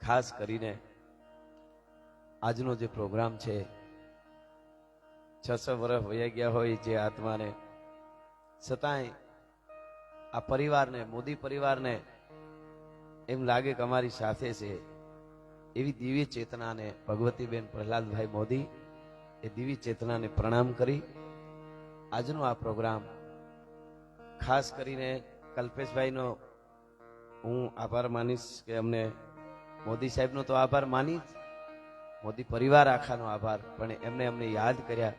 ખાસ કરીને આજનો જે પ્રોગ્રામ છે 600 વર્ષ વયા ગયા હોય જે આત્માને, છતાંય આ પરિવારને, મોદી પરિવારને એમ લાગે કે અમારી સાથે છે એવી દિવ્ય ચેતનાને ભગવતીબેન પ્રહલાદભાઈ મોદી એ દિવ્ય ચેતનાને પ્રણામ કરી આજનો આ પ્રોગ્રામ ખાસ કરીને કલ્પેશભાઈનો હું આભાર માનીશ કે અમને મોદી સાહેબનો તો આભાર માની જ, મોદી પરિવાર આખાનો આભાર, પણ એમને અમને યાદ કર્યા.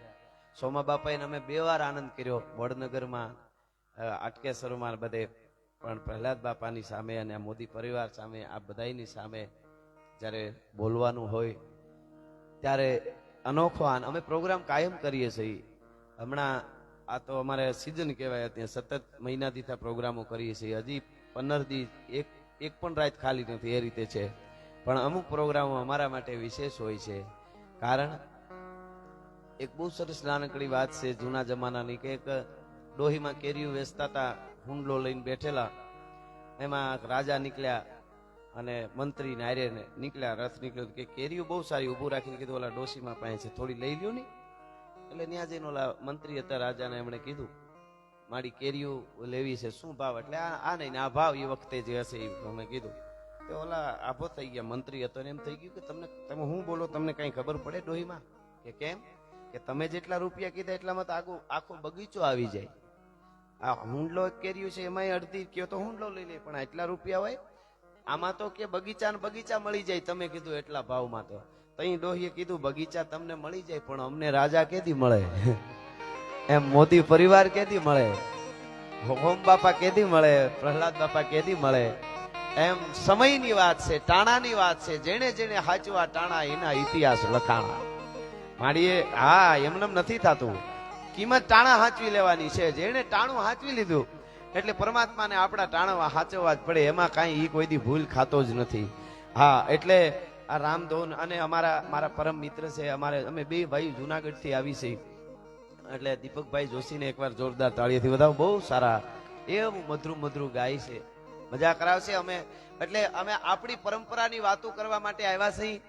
સોમા બાપાએ અમે 2 વાર આનંદ કર્યો, વડનગરમાં, આટકેસરમાં, બધે, પણ પ્રહલાદ બાપાની સામે અને આ મોદી પરિવાર સામે, આ બધાની સામે જ્યારે બોલવાનું હોય ત્યારે અનોખો અમે પ્રોગ્રામ કાયમ કરીએ છીએ. હમણાં આ તો અમારે સિઝન કહેવાય, ત્યાં સતત મહિનાથી પ્રોગ્રામો કરીએ છીએ. હજી 15 દી એક પણ રાત ખાલી નથી, એ રીતે છે. પણ અમુક પ્રોગ્રામો અમારા માટે વિશેષ હોય છે. કારણ એક બહુ સરસ નાનકડી વાત છે જૂના જમાનાની, કે એક ડોહીમાં કેરીઓ વેચતા હતા, હુંડલો લઈને બેઠેલા, એમાં રાજા નીકળ્યા અને મંત્રી નાયરે નીકળ્યા, રથ નીકળ્યો, કે કેરીઓ બહુ સારી, ઊભું રાખીને કીધું ઓલા ડોશીમાં પાસે છે, થોડી લઈ લ્યો ને. એટલે ત્યાં જઈને ઓલા મંત્રી હતા રાજાને, એમણે કીધું મારી કેરીઓ લેવી છે, શું ભાવ? એટલે આ નહીં, આ ભાવ એ વખતે જે હશે એ અમે કીધું. તો ઓલા આભો થઈ ગયા, મંત્રી હતો ને એમ થઈ ગયું કે તમે હું બોલો, તમને કઈ ખબર પડે ડોહીમાં? કે કેમ? કે તમે જેટલા રૂપિયા કીધા એટલામાં તો આખો બગીચો આવી જાય. આ હુંડલો કેરીઓ છે એમાં અડધી કયો તો હુંડલો લઈ લે, પણ એટલા રૂપિયા હોય? આમાં તો કે બગીચા ને બગીચા મળી જાય, તમે કીધું એટલા ભાવમાં. તો તઈ ડોહીએ કીધું બગીચા તમને મળી જાય, પણ અમને રાજા કેદી મળે? એમ મોદી પરિવાર કેદી મળે? હોમ બાપા કેદી મળે? પ્રહલાદ બાપા કેદી મળે? એમ સમયની વાત છે, ટાણાની વાત છે. જેને જેને હાચવા ટાણા એના ઇતિહાસ લખાણા. માડીએ હા એમને નથી થતું, કિંમત ટાણા હાચવી લેવાની છે. જેને ટાણું હાચવી લીધું એટલે પરમાત્માને આપણા ટાણા હાચવવા જ પડે, એમાં કાંઈ ઈ કોઈ દી ભૂલ ખાતો જ નથી. હા, એટલે આ રામધોન અને મારા પરમ મિત્ર છે, અમે 2 ભાઈ જુનાગઢ થી આવી છે, એટલે દીપકભાઈ જોશીને એકવાર જોરદાર તાળીઓથી વધાવો. બહુ સારા, એવું મધુર મધુર ગાય છે, મજા કરાવશે. એટલે અમે આપણી પરંપરાની વાતો કરવા માટે આવ્યા છીએ.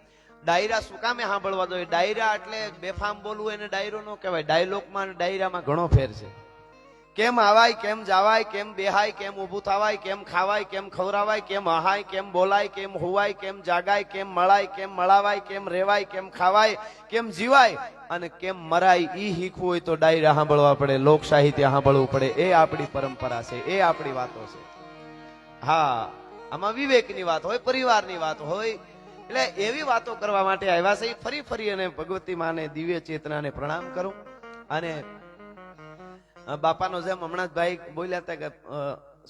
ડાયરા શું કામે સાંભળવા જોઈએ? ડાયરા એટલે બેફામ બોલવું, એને ડાયરો ન કહેવાય. ડાયલોગમાં અને ડાયરામાં ઘણો ફેર છે. કેમ આવાય, કેમ જાવાય, કેમ બેહાય, કેમ ઊભું થવાય, કેમ ખાવાય, કેમ ખવરાવાય, કેમ હહાય, કેમ બોલાય, કેમ હુવાય, કેમ જાગાય, કેમ મળાય, કેમ મળાવાય, કેમ રેવાય, કેમ ખાવાય, કેમ જીવાય અને કેમ મરાય, ઈ શીખવું હોય તો ડાયરા સાંભળવા પડે, લોક સાહિત્ય સાંભળવું પડે. એ આપણી પરંપરા છે, એ આપણી વાતો છે. હા, આમાં વિવેકની વાત હોય, પરિવારની વાત હોય, એટલે એવી વાતો કરવા માટે આવ્યા છે. ફરી અને ભગવતી માને દિવ્ય ચેતનાને પ્રણામ કરું. અને બાપાનો જેમ હમણાં જ ભાઈ બોલ્યા હતા કે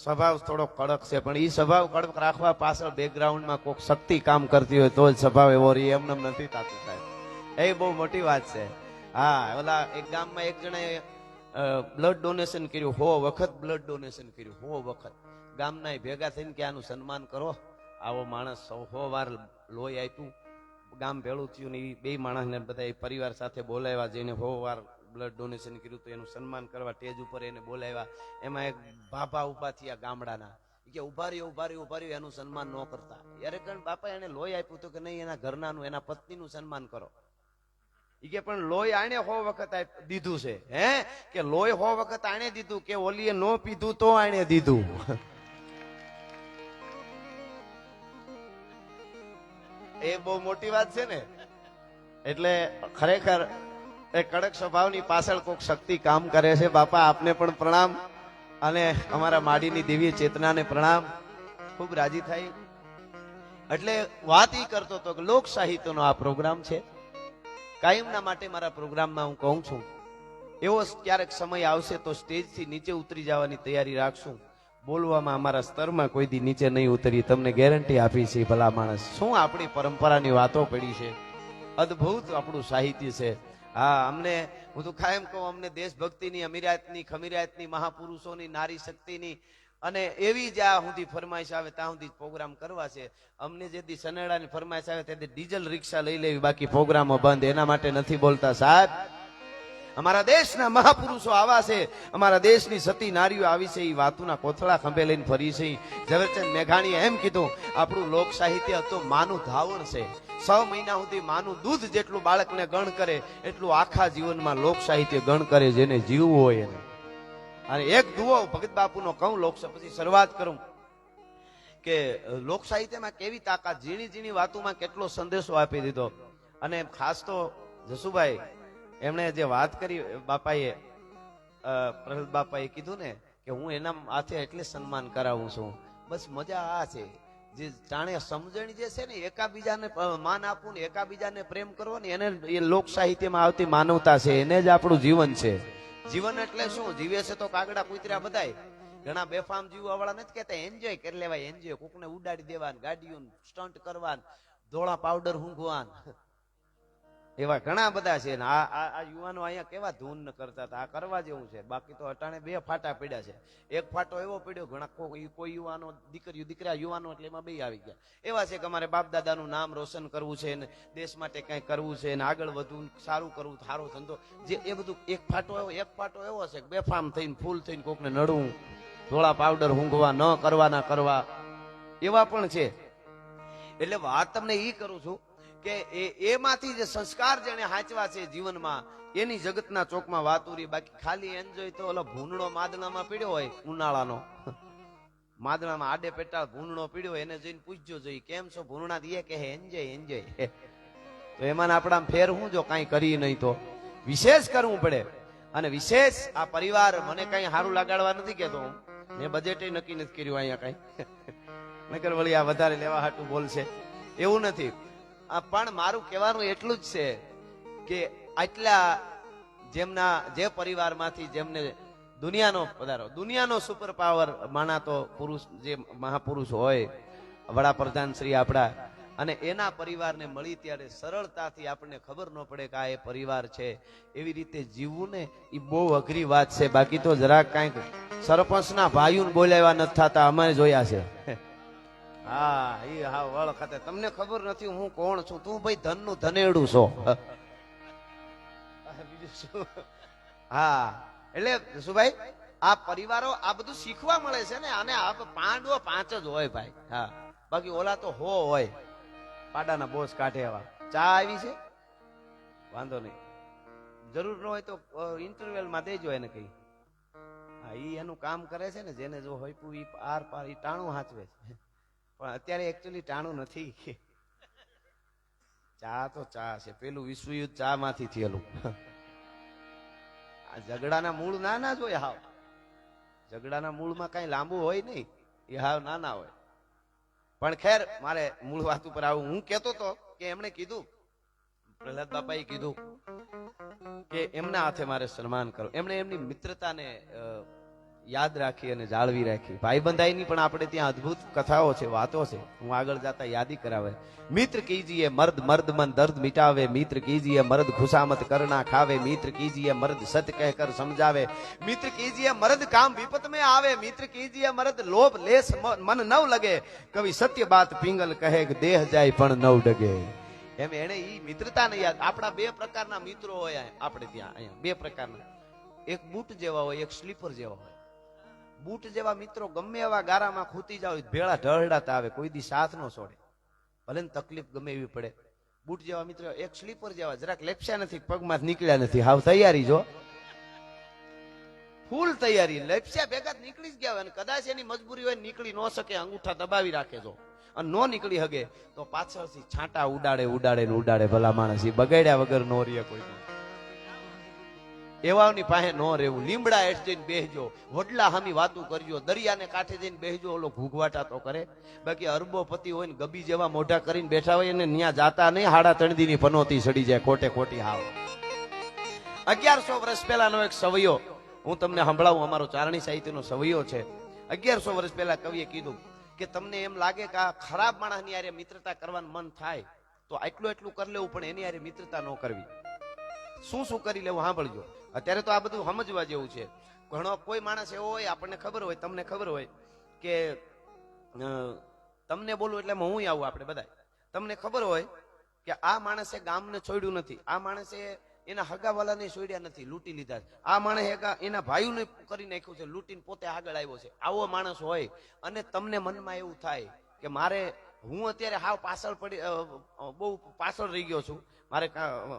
સ્વભાવ થોડો કડક છે, પણ એ સ્વભાવ કડક રાખવા પાછળ બેકગ્રાઉન્ડમાં કોઈક શક્તિ કામ કરતી હોય તો જ સ્વભાવ એવો રહે, એમને નથી થતું સાહેબ. એ બહુ મોટી વાત છે. હા, ઓલા એક ગામમાં એક જણાએ બ્લડ ડોનેશન કર્યું, 100 વખત બ્લડ ડોનેશન કર્યું, 100 વખત. ગામના ભેગા થઈને કે આનું સન્માન કરો, આવો માણસ 100 વાર લોહી આપ્યું. ગામ ભેળું થયું ને એ 2 માણસને બધા પરિવાર સાથે બોલાવ્યા, જેને 100 વાર બ્લડ ડોનેશન કર્યું તો એનું સન્માન કરવા સ્ટેજ ઉપર એને બોલાવ્યા. એમાં એક બાપા ઉભા થયા ગામડાના, કે ઉભા રહ્યો એનું સન્માન ન કરતા. યારે કારણ બાપા એને લોહી આપ્યું તો કે નહીં, એના ઘરનાનું, એના પત્નીનું સન્માન કરો. ઈ કે પણ લોહી આને 100 વખત દીધું છે, હે કે લોહી 100 વખત આને દીધું, કે ઓલીએ નો પીધું તો આને દીધું. એ બહુ મોટી વાત છે ને. એટલે ખરેખર એ કડક સ્વભાવની પાછળ કોઈક શક્તિ કામ કરે છે. બાપા આપને પણ પ્રણામ, અને અમારા માડીની દિવ્ય ચેતનાને પ્રણામ. ખૂબ રાજી થાય. એટલે વાત ઈ કરતો હતો કે લોક સાહિત્યનો આ પ્રોગ્રામ છે. કાયમના માટે મારા પ્રોગ્રામમાં હું કહું છું, એવો ક્યારેક સમય આવશે તો સ્ટેજથી નીચે ઉતરી જવાની તૈયારી રાખશું. બોલવામાં અમારા સ્તરમાં કોઈ દી નીચે નહીં ઉતરી, તમને ગેરંટી આપી છે. ભલા માણસ, શું આપણી પરંપરાની વાતો પડી છે, અદ્ભુત આપણું સાહિત્ય છે. હા, હું તો કાયમ કહું, અમને દેશભક્તિની, અમીરાતની, ખમીરાતની, મહાપુરુષોની, નારી શક્તિની અને એવી જ્યાં સુધી ફરમાઈશ આવે ત્યાં સુધી પ્રોગ્રામ કરવા છે. અમને જે દી સનેડાની ફરમાઈશ આવે તે ડીઝલ રિક્ષા લઈ લેવી, બાકી પ્રોગ્રામો બંધ. એના માટે નથી બોલતા સાહેબ. અમારા દેશના મહાપુરુષો આવા છે, અમારા દેશની સતી નારીઓ આવી છે, એ વાતોના કોથળા ખંભે લઈને ફરી છે. ઝવેરચંદ મેઘાણીએ એમ કીધું, આપણું લોક સાહિત્ય તો માનું ધાવણ છે. 6 મહિના સુધી માનું દૂધ જેટલું બાળકને ગણ કરે એટલું આખા જીવનમાં લોક સાહિત્ય ગણ કરે, જેને જીવવું હોય એને. અને એક દુઓ ભગત બાપુનો કહું લોક પછી શરૂઆત કરું કે લોક સાહિત્યમાં કેવી તાકાત, ઝીણી ઝીણી વાતોમાં કેટલો સંદેશો આપી દીધો. અને ખાસ તો જસુભાઈ એમણે જે વાત કરી બાપાએ, પ્રહલાદ બાપાએ કીધું ને કે હું એના હાથે એટલે સન્માન કરાવું છું. બસ મજા આ છે, જે જાણે સમજણ જે છે ને, એકાબીજાને માન આપવું ને એકાબીજાને પ્રેમ કરવો ને, એને એ લોક સાહિત્યમાં આવતી માનવતા છે, એને જ આપણું જીવન છે. જીવન એટલે શું? જીવે છે તો કાગડા કૂતરા બધાય. ઘણા બેફામ જીવવા વાળા નથી કહેતા એન્જોય કરી લેવાય, એન્જોય. કોકને ઉડાડી દેવાન, ગાડીઓ સ્ટન્ટ કરવાન, ધોળા પાવડર ઊંઘવાન, એવા ઘણા બધા છે. આ યુવાનો અહીંયા કેવા ધૂન કરતા હતા, આ કરવા જેવું છે. બાકી તો અટાણે 2 ફાટા પડ્યા છે. એક ફાટો એવો પડ્યો, ઘણા કોઈ યુવાનો, દીકરા યુવાનો એટલે એમાં 2 આવી ગયા. એવા છે કે અમારે બાપ દાદાનું નામ રોશન કરવું છે ને દેશ માટે કઈ કરવું છે ને આગળ વધવું, સારું કરવું, સારો ધંધો, જે એ બધું. એક ફાટો એવો છે કે બેફામ થઈને ફૂલ થઈને કોકને નડવું, ધોળા પાવડર ઊંઘવા, ન કરવાના કરવા, એવા પણ છે. એટલે વાત તમને એ કરું છું કે એમાંથી જે સંસ્કાર જેને હાચવા છે જીવનમાં, એની જગતના ચોકમાં વાત ઉરી. બાકી ખાલી એન્જોય તો ઓલો ભૂંડળો માદણામાં પીડ્યો હોય, ઉનાળાનો માદણામાં આડે પેટા ભૂંડળો પીડ્યો હોય, એને જોઈને પૂછજો જોઈએ કેમ છો ભૂંડણા, એ કહે એન્જોય. તો એમાં આપણા ફેર હું જો કાંઈ કરી નહીં તો વિશેષ કરવું પડે. અને વિશેષ આ પરિવાર મને કઈ સારું લગાડવા નથી કેતો હું, મેં બજેટ નક્કી નથી કર્યું અહીંયા કઈ, નકર વળી આ વધારે લેવા હાટું બોલશે એવું નથી. પણ મારું કહેવાનું એટલું જ છે કે આટલા જેમના જે પરિવારમાંથી જેમને દુનિયાનો સુપર પાવર માનાતો પુરુષ, જે મહાપુરુષ હોય, વડાપ્રધાન શ્રી આપણા, અને એના પરિવારને મળી ત્યારે સરળતાથી આપણને ખબર ન પડે કે આ એ પરિવાર છે. એવી રીતે જીવવું ને એ બહુ અઘરી વાત છે. બાકી તો જરાક કાંઈક સરપંચના ભાઈઓને બોલાવ્યા નથી થતા, અમે જોયા છે. હા, એ હા વળ ખાતે તમને ખબર નથી હું કોણ છું. તું ભાઈ ધનનું ધનેડું છો. બીજું શું? હા, એટલે શું ભાઈ, આ પરિવારો આ બધું શીખવા મળે છે ને. અને આ પાંડવો 5 જ હોય ભાઈ. હા, બાકી ઓલા તો હોય, પાડાના બોસ કાઢે એવા. ચા આવી છે, વાંધો નહીં, જરૂર ન હોય તો ઇન્ટરવેલ માં દેજો એને કઈ. હા, ઈ એનું કામ કરે છે ને, જેને જો હોય ઈ આર પાર ઈ ટાણું હાચવે છે. પણ અત્યારે એકચ્યુઅલી ટાણું નથી. ચા તો ચા છે, પેલું વિશ્વયુદ્ધ ચા માંથી થયેલું. આ ઝઘડાના મૂળ નાના જ હોય. હાવ ઝઘડાના મૂળમાં કઈ લાંબુ હોય નહીં, એ હાવ નાના હોય. પણ ખેર, મારે મૂળ વાત ઉપર આવું. હું કેતો તો કે એમણે કીધું, પ્રહલાદ બાપાએ કીધું કે એમના હાથે મારે સન્માન કરો. એમણે એમની મિત્રતાને યાદ રાખી અને જાળવી રાખી. ભાઈબંધાઈની પણ આપણે ત્યાં અદ્ભુત કથાઓ છે, વાતો છે. હું આગળ જતા યાદી કરાવે. મિત્ર કીજીએ મર્દ મર્દ મન દર્દ મિટાવે, મિત્ર કીજીએ મર્દ ખુશામત કરના ખાવે, મિત્ર કીજીએ મર્દ સત્ય કહેકર સમજાવે, મિત્ર કીજીએ મર્દ કામ વિપત में આવે, મિત્ર કીજીએ મર્દ લોભ લેસ મન નવ લગે, કવિ સત્ય બાત પિંગલ કહે કે દેહ જાય પણ નવ ડગે. એમ એને ઈ મિત્રતા ને યાદ. આપણા 2 પ્રકારના મિત્રો હોય આપણે ત્યાં, અહીંયા 2 પ્રકારના. એક બૂટ જેવા હોય, એક સ્લીપર જેવા હોય. બૂટ જેવા મિત્રો ગમે એવા ગારામાં ખૂતી જાવ, ભેળા ઢળડાતા આવે, કોઈ દી સાથ નો છોડે, ભલે ને તકલીફ ગમે એવી પડે. બૂટ જેવા મિત્રો. એક સ્લીપર જેવા, જરાક લેપસ્યા નથી, પગમાં નીકળ્યા નથી, હાવ તૈયારી જો, ફૂલ તૈયારી. લેપસ્યા ભેગા નીકળી જ ગયા હોય, અને કદાચ એની મજબૂરી હોય નીકળી ન શકે, અંગૂઠા દબાવી રાખે જો, અને નો નીકળી હગે તો પાછળથી છાંટા ઉડાડે ભલા માણસ. એ બગાડ્યા વગર નો રહે કોઈ. એવાની પાસે નો રહેવું. લીમડા હેઠ જઈને બેસજો, વડલા હામી વાતું કરજો, દરિયાને કાંઠે જઈને બેસજો, ઓલો ઘૂઘવાટા તો કરે. બાકી અરબોપતિ હોય ને ગબી જેવા મોઢા કરીને બેઠા હોય ને ત્યાં જાતા નહીં, 3.5 દી પનોતી સડી જાય ખોટી હાવ. 1100 વર્ષ પહેલાનો એક સવૈયો હું તમને સંભળાવું. અમારો ચારણી સાહિત્યનો સવૈયો છે. 1100 વર્ષ પહેલા કવિએ કીધું કે તમને એમ લાગે કે આ ખરાબ માણસની હારે મિત્રતા કરવાનું મન થાય તો એટલું કરી લેવું, પણ એની હારે મિત્રતા ન કરવી. શું કરી લેવું સાંભળજો. અત્યારે તો આ બધું સમજવા જેવું છે. ઘણો કોઈ માણસ એવો હોય, આપણને ખબર હોય, તમને ખબર હોય કે તમને બોલું એટલે હું આવું, આપણે બધા તમને ખબર હોય કે આ માણસે ગામને છોડ્યું નથી, આ માણસે એના હગાવાલાને છોડ્યા નથી, લૂંટી લીધા. આ માણસ એના ભાઈઓને કરી નાખ્યું છે, લૂંટીને પોતે આગળ આવ્યો છે. આવો માણસ હોય અને તમને મનમાં એવું થાય કે મારે, હું અત્યારે હાવ પાછળ પડી, બહુ પાછળ રહી ગયો છું, મારે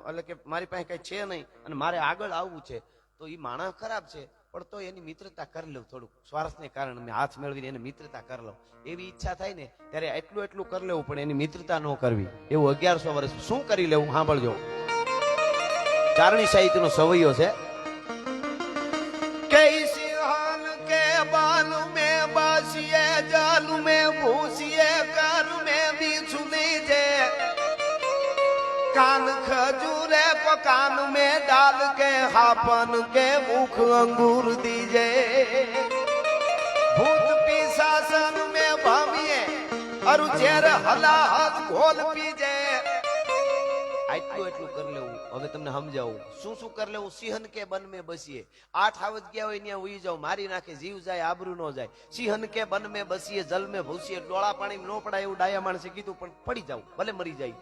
એટલે કે મારી પાસે કઈ છે નહીં અને મારે આગળ આવવું છે, તો એ માણસ ખરાબ છે, પણ તો એની મિત્રતા કરી લઉં, થોડુંક સ્વાર્થને કારણે મેં હાથ મેળવીને એની મિત્રતા કરી લઉં, એવી ઈચ્છા થાય ને ત્યારે એટલું કરી લેવું પડે, એની મિત્રતા ન કરવી. એવું 1100 વર્ષ શું કરી લેવું સાંભળજો. ચારણી સાહિત્યનો સવૈયો છે કે સિંહન કે બાલ में बासिए जाल में भूसिए कर में बिछु दीजे कान खजूरे को कान में डाल के हापन के मुख अंगूर दीजे भूत पिशासन में भमिए और चेर हला हल घोल पीजे. એટલું કરી લેવું. હવે તમને સમજાવું શું શું કરી લેવું. સિંહન કે બન में बसिए, 8 આવત ગયા હોય ત્યાં ઉઈ જાવ, મારી નાખે, જીવ જાય, આબરૂ ન જાય. સિંહન કે બન में बसिए जल में भूसिए, ડોળા પાણી ન પડાય એવું ડાયા માણસે કીધું, પણ પડી જાવ, ભલે મરી જાય,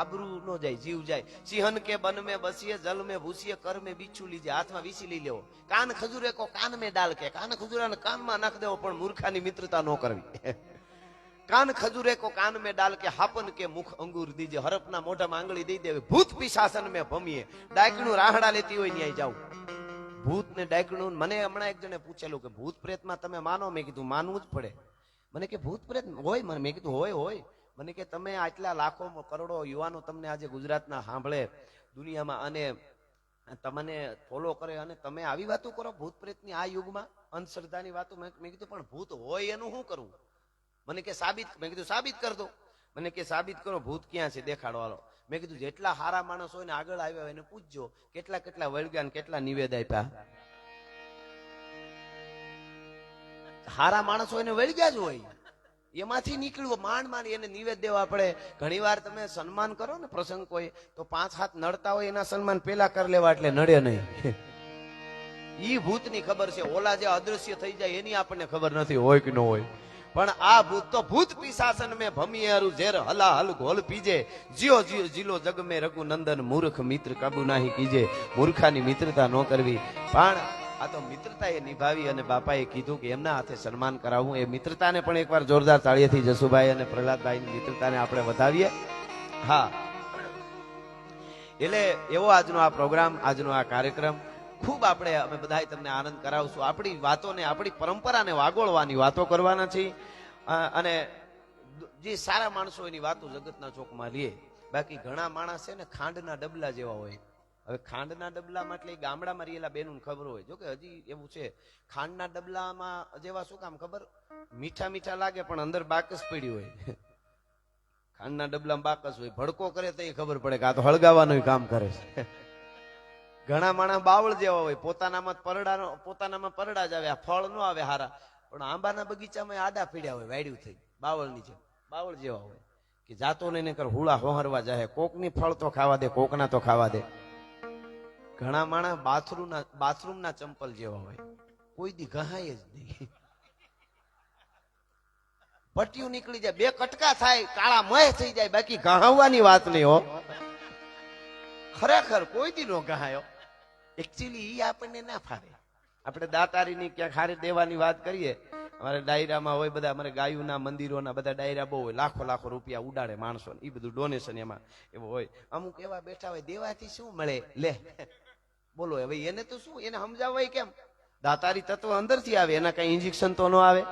આબરૂ ન જાય, જીવ જાય. સિંહન કે બન में बसिए जल में भूसिए कर में बिच्छू लीजे, હાથમાં વીસી લઈ લેવો. કાન ખજૂરે કો કાન में डाल के, કાન ખજૂરાને કાનમાં નાખ દેવો, પણ મૂર્ખાની મિત્રતા ન કરવી. કાન ખજૂરે કો કાન में डाल के हापन के मुख अंगूर दीजे, હરપના મોઢામાં આંગળી દઈ દેવી. ભૂત પિશાસન में ભમીએ, ડાયકણું રાહડા લેતી હોય ન્યાય જાવ. ભૂત ને ડાયકણું, મને હમણાં એક જણે પૂછેલું કે ભૂત પ્રેતમાં તમે માનો? મેં કીધું માનવું જ પડે. મને કે ભૂત પ્રેત હોય? મેં કીધું હોય. મને કે તમે આટલા લાખો કરોડો યુવાનો તમને આજે ગુજરાતના સાંભળે, દુનિયામાં, અને તમને ફોલો કરે, અને તમે આવી વાતો કરો ભૂત પ્રેતની આ યુગમાં, અંધશ્રદ્ધાની વાતો. મેં કીધું પણ ભૂત હોય એનું શું કરવું? મને કે સાબિત. મેં કીધું સાબિત કર દો. મને કે સાબિત કરો, ભૂત ક્યાં છે દેખાડો હાલો. મેં કીધું જેટલા હારા માણસ હોય ને આગળ આવ્યા હોય એને પૂછજો કેટલા વળગ્યા ને કેટલા નિવેદ આપ્યા. હારા માણસ હોય ને વળગ્યા જ હોય, એમાંથી નીકળવું માંડ એને નિવેદ દેવા પડે. ઘણી વાર તમે સન્માન કરો ને પ્રસંગ કોઈ, તો 5 હાથ નડતા હોય એના સન્માન પેલા કરી લેવા, એટલે નડે નહીં. ઈ ભૂતની ખબર છે. ઓલા જે અદ્રશ્ય થઈ જાય એની આપણને ખબર નથી હોય કે ન હોય. પણ આ ભૂત તો ભૂત પિશાસન में ભમીએ અરુ ઝેર હલા હલ ઘોલ પીજે, જીઓ જીઓ જીલો જગ में રઘુનંદન મૂર્ખ મિત્ર કાબુ નાહી કીજે. મૂર્ખાની મિત્રતા ન કરવી. પણ આ તો મિત્રતા એ નિભાવી, અને બાપાએ કીધું કે એમના હાથે સન્માન કરાવવું. એ મિત્રતાને પણ એકવાર જોરદાર તાળીઓથી જસુભાઈ અને પ્રહલાદભાઈની મિત્રતાને આપણે વધાવીએ. હા, એટલે એવો આજનો આ પ્રોગ્રામ, આજનો આ કાર્યક્રમ ખૂબ અમે બધા તમને આનંદ કરાવશું. આપણી વાતોને, આપણી પરંપરાને વાગોળવાની વાતો કરવાના છીએ, અને જે સારા માણસો એની વાતો જગતના ચોકમાં લે. બાકી ઘણા માણસ છે ને ખાંડના ડબલા જેવા હોય. હવે ખાંડના ડબલામાં એટલે ગામડામાં રહેલા બેનું ખબર હોય, જો કે હજી એવું છે. ખાંડના ડબલામાં જેવા શું કામ ખબર? મીઠા મીઠા લાગે પણ અંદર બાકસ પડી હોય. ખાંડના ડબલામાં બાકસ હોય, ભડકો કરે તો એ ખબર પડે કે આ તો હળગાવાનું કામ કરે છે. ઘણા માણસ બાવળ જેવા હોય, પોતાનામાં પરડા જ આવે, આ ફળ ન આવે હારા, પણ આંબાના બગીચામાં આડા પીડ્યા હોય, વાડ્યું થઈ બાવળની જેમ, બાવળ જેવા હોય કે જાતો ને કર હુળા હોહરવા જાય. કોકની ફળ તો ખાવા દે, કોકના તો ખાવા દે. ઘણા માણસ બાથરૂમના ચંપલ જેવા હોય, કોઈ દી ઘહાય જ નહીં. પટ્ટીયું નીકળી જાય, 2 કટકા થાય, કાળા મય થઈ જાય, બાકી ઘહાવવાની વાત નહીં હો. ખરેખર કોઈ દી નો ઘહાયો. એકચ્યુઅલી ઈ આપણને ના ફાવે. આપણે દાતારીની ક્યાંક હારે દેવાની વાત કરીએ, અમારે ડાયરામાં હોય બધા, અમારે ગાયુના મંદિરોના બધા ડાયરા બહુ હોય, લાખો રૂપિયા ઉડાડે માણસો, એ બધું ડોનેશન એમાં એવું હોય. અમુક એવા બેઠા હોય, દેવાથી શું મળે લે બોલો. હવે એને તો શું, એને સમજાવવાય કેમ? દાતારી તત્વ અંદરથી આવે, એના કઈ ઇન્જેક્શન તો ન આવે,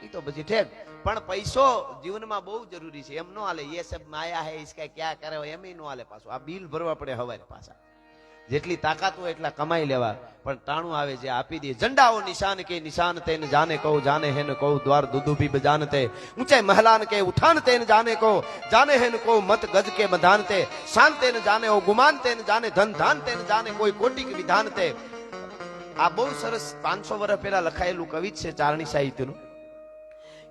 એ તો પછી ઠેક. પણ પૈસો જીવનમાં બહુ જરૂરી છે, એમ ન હાલે. એ સબ માયા હે, ઇસકા ક્યાં કરે એમ ન હાલે. પાછું આ બિલ ભરવા પડે હવારે પાછા. જેટલી તાકાત હોય એટલા કમાઈ લેવા, પણ ટાણું આવે જે આપી દે. ઝંડાઓ નિશાન કે નિશાન તેન જાને કહું, જાને હેન કહું દ્વાર દુદુભી બજાનતે, ઊંચાઈ મહલાન કે ઉઠાન તેન જાને કહું, જાને હેન કહું મત ગજ કે બધાનતે, શાન તેન જાને ઓ ગુમાન તેન જાને, ધન ધાન તેન જાને કોઈ કોટિક વિધાનતે. આ બહુ સરસ 500 વર્ષ પહેલા લખાયેલું કવિ છે ચારણી સાહિત્યનું,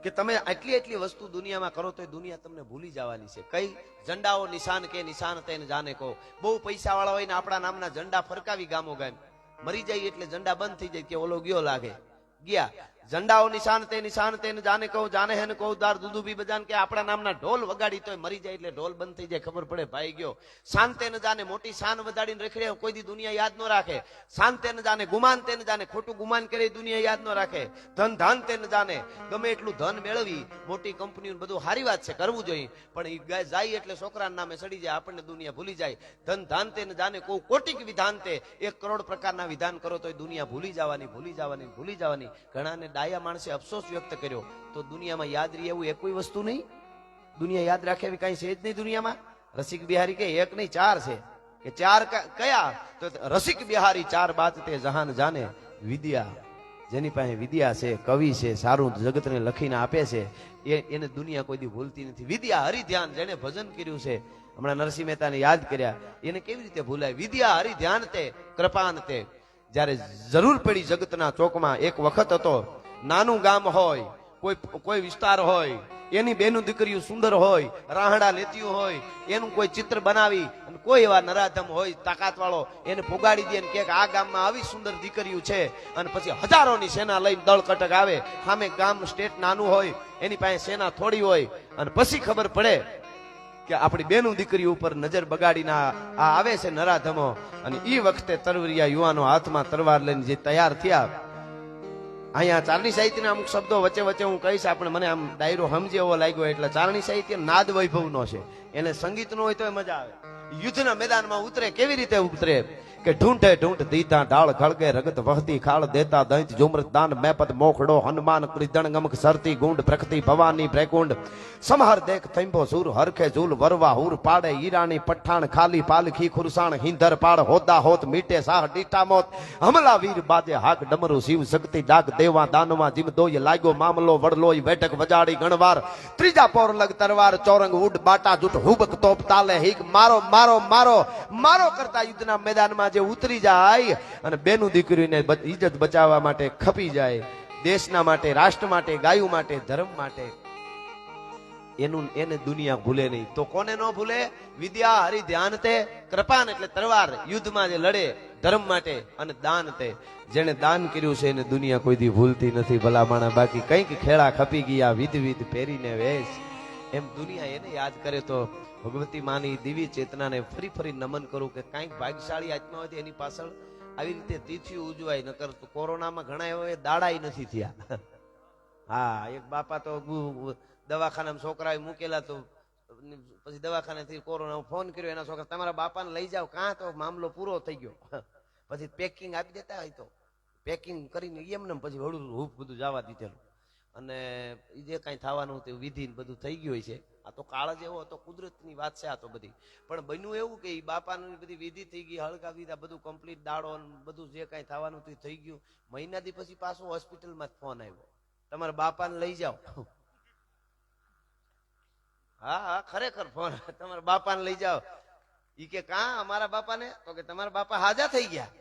કે તમે આટલી વસ્તુ દુનિયામાં કરો તો દુનિયા તમને ભૂલી જવાની છે. કઈ? ઝંડાઓ નિશાન કે નિશાન તેને જાને કહો. બહુ પૈસા વાળા હોય ને આપણા નામના ઝંડા ફરકાવી ગામો ગામ, મરી જાય એટલે ઝંડા બંધ થઈ જાય કે ઓલો ગયો લાગે ગયા. ઝંડાઓ નિશાન તે ન જાને કહું જાને હે કહું દાર દૂધુ બી બજાન કે આપણા નામના ઢોલ વગાડી તોય મરી જાય એટલે ઢોલ બંધ થઈ જાય ખબર પડે ભાઈ ગયો. શાન તે ન જાને મોટી શાન વધાડીને રખડે કોઈ દી દુનિયા યાદ ન રાખે. શાન તે ન જાને ગુમાન તે ન જાને ખોટું ગુમાન કરે દુનિયા યાદ ન રાખે. ધન ધાન તે ન જાને ગમે એટલું ધન મેળવી મોટી કંપનીઓ બધું સારી વાત છે કરવું જોઈએ, પણ એ જાય એટલે છોકરાના નામે સડી જાય આપણને દુનિયા ભૂલી જાય. ધન ધાન તે ન જાને કોઈ કોટિક વિધાન તે 1 કરોડ પ્રકારના વિધાન કરો તો દુનિયા ભૂલી જવાની. ઘણાને ડાયા માણસે અફસોસ વ્યક્ત કર્યો તો દુનિયામાં યાદ રહે એવું એકોઈ વસ્તુ નહીં. દુનિયા યાદ રાખે એવી કઈ છે જ નહીં દુનિયામાં. રસિક બિહારી કે 1 નહીં 4 છે કે 4 કયા તો રસિક બિહારી 4 બાત તે જહાન જાને. વિદ્યા જેની પાસે વિદ્યા છે, કવિ છે, સારું જગતને લખીને આપે છે એને દુનિયા કોઈ દી ભૂલતી નથી. વિદ્યા હરિ ધ્યાન જેને ભજન કર્યું છે, હમણાં નરસિંહ મહેતાને યાદ કર્યા, એને કેવી રીતે ભૂલાય. વિદ્યા હરિ ધ્યાન તે કૃપાન તે. જયારે જરૂર પડી જગતના ચોકમાં એક વખત હતો, નાનું ગામ હોય, કોઈ વિસ્તાર હોય, એની બેનું દીકરીઓ સુંદર હોય, રાહડા લેતીઓ હોય, એનું કોઈ ચિત્ર બનાવી અને કોઈ એવા નરાધમ હોય તાકાત વાળો એને પોગાડી દે ને કે આ ગામમાં આવી સુંદર દીકરીઓ છે, અને પછી હજારોની સેના લઈને દળ કટક આવે. સામે ગામ સ્ટેટ નાનું હોય, એની પાસે સેના થોડી હોય, અને પછી ખબર પડે કે આપણી બેનું દીકરી ઉપર નજર બગાડીને આ આવે છે નરાધમો. અને એ વખતે તરવરિયા યુવાનો હાથમાં તલવાર લઈને જે તૈયાર થયા. અહીંયા ચારણી સાહિત્યના અમુક શબ્દો વચ્ચે હું કહીશ, આપણે મને આમ ડાયરો સમજે એવો લાગ્યો. એટલે ચારણી સાહિત્ય નાદ વૈભવનો છે, એને સંગીત નો હોય તો મજા આવે. યુદ્ધના મેદાનમાં ઉતરે કેવી રીતે ઉતરે કે ઢૂંઢે ઢૂંઢ દીતા ઢાળ ખળગે રગત વહતી ખાળ દેતા દૈત જુમરત દાન મેપત મોખડો હનુમાન કૃદણ ગમક સરતી ગુંડ પ્રખતી ભવાની ભ્રેકુંડ સમહર દેખ થંભો સુર હરખે ઝૂલ વરવા હુર પાડે ઈરાની પઠાણ ખાલી પાલખી ખુરસાણ હિંદર પાડ હોદા હોત મીટે સાહ ડીટા મોત હમલા વીર બાજે હાક ડમરુ શિવ શક્તિ ડાક દેવા દાનવા જીમ દોય લાગ્યો મામલો વડલોય વેટક વજાડી ગણવાર ત્રીજા પોર લગ તરવાર ચોરંગ ઉડ બાટા જૂટ હુબક તોપ તાલે હીક મારો મારો મારો મારો કરતા યુદ્ધના મેદાનમાં જે ઉતરી જાય અને બેનું દીકરીને ઇજ્જત બચાવવા માટે ખપી જાય, દેશના માટે, રાષ્ટ્ર માટે, ગાયું માટે, ધર્મ માટે, એને દુનિયા ભૂલે નહીં. તો કોને ન ભૂલે? વિદ્યા હરિ ધ્યાન તે કૃપાન એટલે તલવાર, યુદ્ધમાં જે લડે ધર્મ માટે, અને દાન તે જેને દાન કર્યું છે એને દુનિયા કોઈ દી ભૂલતી નથી ભલામણા. બાકી કંઈક ખેડા ખપી ગયા વિધ પહેરીને વેશ, એમ દુનિયા એને યાદ કરે. તો ભગવતી માની દિવ્ય ચેતનાને ફરી નમન કરું કે કંઈક ભાગ્યશાળી આત્મા હોય એની પાછળ આવી રીતે તિથિઓ ઉજવાય. નકર કોરોનામાં ઘણા એવા દાડાઈ નથી થયા. હા, એક બાપા તો દવાખાનામાં છોકરા મૂકેલા, તો પછી દવાખાનેથી કોરોના ફોન કર્યો એના છોકરા, તમારા બાપાને લઈ જાઓ. કાં તો મામલો પૂરો થઈ ગયો. પછી પેકિંગ આપી દેતા હોય તો પેકિંગ કરીને એમને પછી હળું હૂપ બધું જવા દીધેલું, અને જે કાંઈ થવાનું તે વિધિ બધું થઈ ગયું હોય છે. આ તો કાળ જ એવો હતો, કુદરતની વાત છે આ તો બધી. પણ બન્યું એવું કે બાપાની બધી વિધિ થઈ ગઈ, હળકા વિધા બધું કમ્પ્લીટ, દાડો બધું જે કાંઈ થવાનું થઈ ગયું. મહિનાથી પછી પાછો હોસ્પિટલમાં ફોન આવ્યો, તમારા બાપાને લઈ જાઓ. હા ખરેખર ફોન, તમારા બાપાને લઈ જાઓ. ઈ કે કાં અમારા બાપાને? તો કે તમારા બાપા હાજા થઈ ગયા.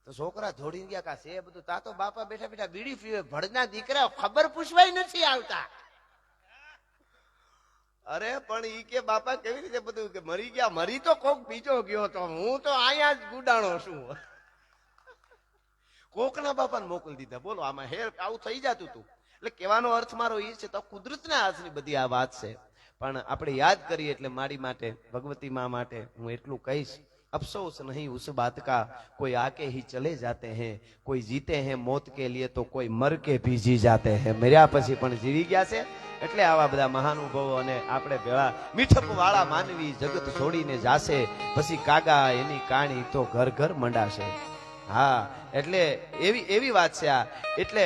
તો છોકરા જોડીને ગયા, કા છે બધું? તા તો બાપા બેઠા બેઠા બીડી પીવે. ભડના દીકરા ખબર પૂછવાય નથી આવતા. અરે પણ ઈ કે બાપા કેવી રીતે બધું કે મરી ગયા? મરી તો કોક બીજો ગયો તો, હું તો અહીંયા જ ગુડાણો છું. કોકના બાપાને મોકલી દીધા. બોલો, આમાં હેર આવું થઈ જતું હતું. એટલે કહેવાનો અર્થ મારો એ છે, તો કુદરતના હાથની બધી આ વાત છે. પણ આપણે યાદ કરીએ એટલે મારી માટે, ભગવતી માં માટે હું એટલું કહીશ, अफसोस नहीं उस बात का, कोई आके ही चले जाते हैं, कोई जीते हैं मौत के लिए तो कोई मर के भी जी जाते हैं. મર્યા પછી પણ જીવી ગયા છે. એટલે આવા બધા મહાનુભાવો અને આપણે ભેળા મીઠપ વાળા માનવી જગત છોડીને જાશે, પછી કાગા એની કાણી તો ઘર ઘર મંડાશે. હા, એટલે એવી વાત છે આ. એટલે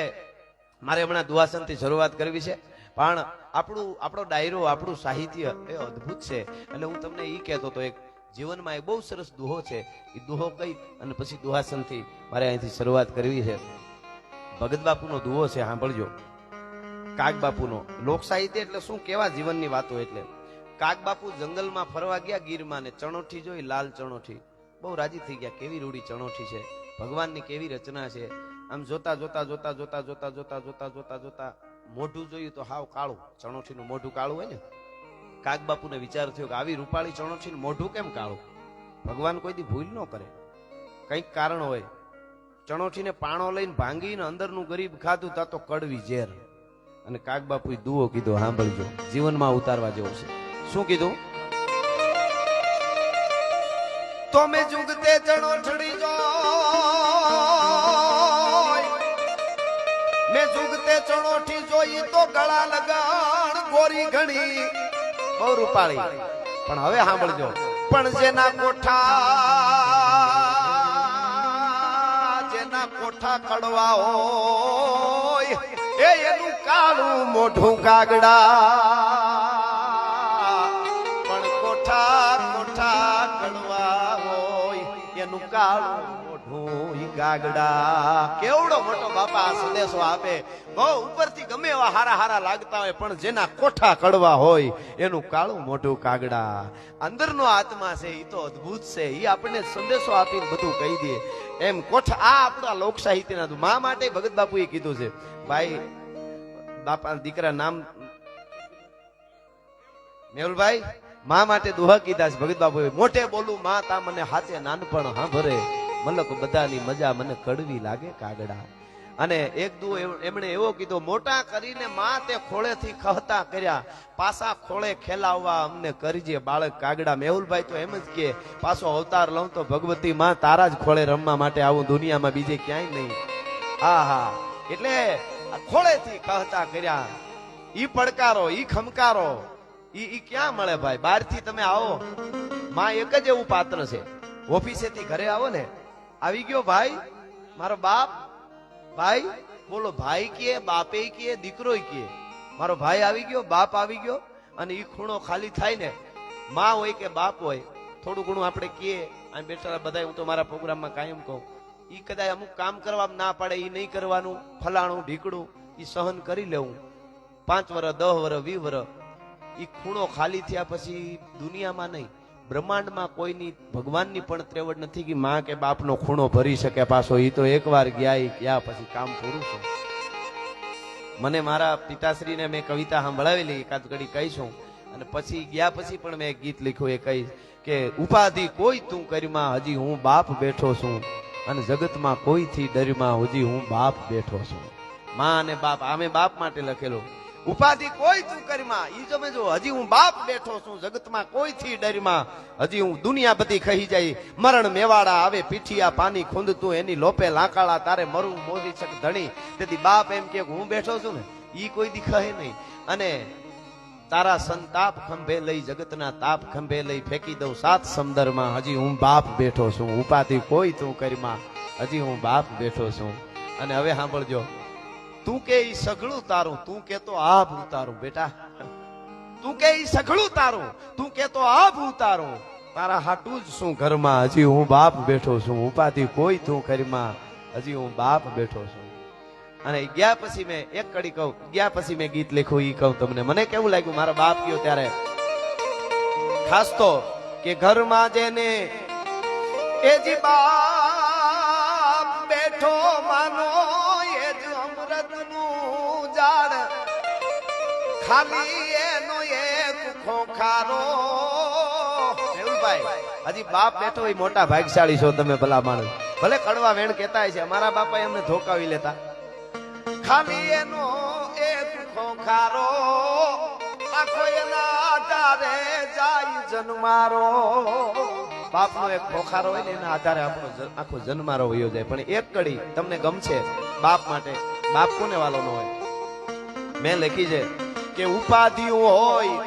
મારે હમણાં દુહાસનથી શરૂઆત કરવી છે, પણ આપણો ડાયરો, આપણું સાહિત્ય એ અદ્ભુત છે. એટલે હું તમને એ કહેતો તો, એક જીવનમાં એક બહુ સરસ દુહો છે, એ દુહો કઈ અને પછી દુહાસનથી મારે અહીંથી શરૂઆત કરવી છે. ભગત બાપુનો દુહો છે, સાંભળજો. કાગ બાપુનો લોક સાહિત્ય એટલે શું, કેવા જીવનની વાતો. એટલે કાગ બાપુ જંગલમાં ફરવા ગયા ગીરમાં, ને ચણોઠી જોઈ, લાલ ચણોઠી. બહુ રાજી થઈ ગયા, કેવી રૂડી ચણોઠી છે, ભગવાનની કેવી રચના છે. આમ જોતા જોતા જોતા જોતા જોતા જોતા જોતા જોતા જોતા મોઢું જોયું તો હાવ કાળું. ચણોઠીનું મોઢું કાળું હોય ને. કાગ બાપુને વિચાર થયો કે આવી રૂપાળી ચણોઠીનું મોઢું કેમ કાળું? ભગવાન કોઈ દી ભૂલ ન કરે, કંઈક કારણ હોય. ચણોઠીને પાણો લઈને ભાંગીને અંદરનું ગરીબ ખાધું તા તો કડવી ઝેર. અને કાગબાપુએ દુઓ કીધો, સાંભળજો, જીવનમાં ઉતારવા જેવો છે. શું કીધું? તો મેં જુગતે ચણોઠડી જોઈ, મેં જુગતે ચણોઠી જોઈ તો ગળા લગાણ ગોરી ઘણી બહુ રૂપાળી. પણ હવે સાંભળજો, પણ જેના કોઠા કડવા હોય એ એનું કાળું મોઢું કાગડા. પણ કોઠા કડવા હોય એનું કાળું મોઢું કાગડા. કેવડો મોટો બાપા આ સંદેશો આપે. બહુ ઉપરથી ગમે એવા હારા હારા લાગતા હોય, પણ જેના કોઠા કડવા હોય એનું કાળું મોઢું કાગડા. અંદરનો આત્મા છે એ તો અદ્ભુત છે. એ આપણને સંદેશો આપીને બધું કહી દે એમ. કોઠા આ આપણા લોક સાહિત્યના મા માટે ભગત બાપુએ કીધું છે. ભાઈ બાપા દીકરા નામ મેહુલભાઈ મા માટે દુહા કીધા છે ભગત બાપુએ. મોટે બોલું માં તા મને હાથે નાનપણ હાંભરે, મલક બધાની મજા મને કડવી લાગે કાગડા. અને એક દુ એમણે એવો કીધો, મોટા કરીને માં તે ખોળેથી ખહતા કર્યા, પાસા ખોળે ખેલાવવા અમને કરજે બાળક કાગડા. મેહુલભાઈ તો એમ જ કે પાછો અવતાર લઉં તો ભગવતી માં તારા જ ખોળે રમવા માટે આવું, દુનિયામાં બીજે ક્યાંય નહીં. હા હા, એટલે ખોળેથી કહતા કર્યા. ઈ પડકારો, ઈ ખમકારો ઈ ક્યાં મળે ભાઈ? બહાર થી તમે આવો, માં એક જ એવું પાત્ર છે. ઓફિસેથી ઘરે આવો ને, આવી ગયો ભાઈ મારો બાપ, ભાઈ બોલો, ભાઈ કે બાપે કે દીકરો કે મારો ભાઈ આવી ગયો, બાપ આવી ગયો. અને ઈ ખૂણો ખાલી થાય ને, માં હોય કે બાપ હોય, થોડું ઘણું આપણે કીએ. આ બેઠા બધા, હું તો મારા પ્રોગ્રામમાં કાયમ કહું, ઈ કદાચ અમુક કામ કરવા ના પાડે, ઈ નહીં કરવાનું, ફલાણું ઢીકડું, ઈ સહન કરી લેવું. 5 વર્ષ 10 વર્ષ 20 વર્ષ ઈ ખૂણો ખાલી થયા પછી દુનિયામાં નહીં, બ્રહ્માંડમાં કોઈની, ભગવાનની પણ ત્રેવડ નથી કે માં કે બાપનો ખૂણો ભરી શકે પાછો. ઈ તો એકવાર ગયા પછી કામ પૂરું છે. મને મારા પિતાશ્રીને મેં કવિતા સંભળાવેલી, એકાદ ઘડી કહીશું. અને પછી ગયા પછી પણ મેં ગીત લખ્યું, એ કહીશ કે ઉપાધિ કોઈ તું કરીમાં હજી હું બાપ બેઠો છું, અને જગતમાં કોઈથી ડરમાં હજી હું બાપ બેઠો છું. માં અને બાપ, આમે બાપ માટે લખેલું. ઉપાધિ કોઈ તું કરીમાં, ઈ જો મેં જો હજી હું બાપ બેઠો છું, જગતમાં કોઈથી ડરમાં હજી હું, દુનિયા બધી કહી જાય મરણ મેવાડા આવે, પીઠિયા પાની ખૂંદતું એની લોપે લાંકાળા, તારે મરું બોલી શક ધણી. તેથી બાપ એમ કે હું બેઠો છું ને, ઈ કોઈ દી કહે નહીં. અને તારા સંતાપ ખંભે લઈ, જગતના તાપ ખંભે લઈ ફેંકી દઉં 7 સમંદરમાં, હજી હું બાપ બેઠો છું. ઉપાધિ કોઈ તું કરીમાં હજી હું બાપ બેઠો છું. અને હવે સાંભળજો, તું કે ઈ સઘળું તારું, તું કે તો આભ ઉતારું. બેટા તું કે ઈ સઘળું તારું, તું કે તો આભ ઉતારું, તારા હાટું જ શું ઘરમાં હજી હું બાપ બેઠો છું. ઉપાધિ કોઈ તું કરીમાં હજી હું બાપ બેઠો છું. અને ગયા પછી મેં એક કડી કહું, ગયા પછી મેં ગીત લખ્યું, ઈ કહું તમને. મને કેવું લાગ્યું મારા બાપ ગયો ત્યારે, ખાસ તો કે ઘરમાં જેને એ જી બાપ બેઠો માનો, એ જ અમૃતનું ઝાડ, ખાલી એનો એક ખોખારો. મેહુલભાઈ હજી બાપ બેઠો હોય, મોટા ભાગશાળી છો તમે ભલા માણસ. ભલે કડવા વેણ કહેતા છે, અમારા બાપા એમને ધોકાવી લેતા. ખાલી એનો એક ખોખારો, આખો એના આધારે જાય જન્મારો. બાપનો એક ખોખારો હોય ને, એના આધારે આપણો આખો જન્મારો વયો જાય. પણ એક કડી તમને ગમશે બાપ માટે, બાપ કોને વાલો ન હોય? મેં લખી છે કે ઉપાધિ હોય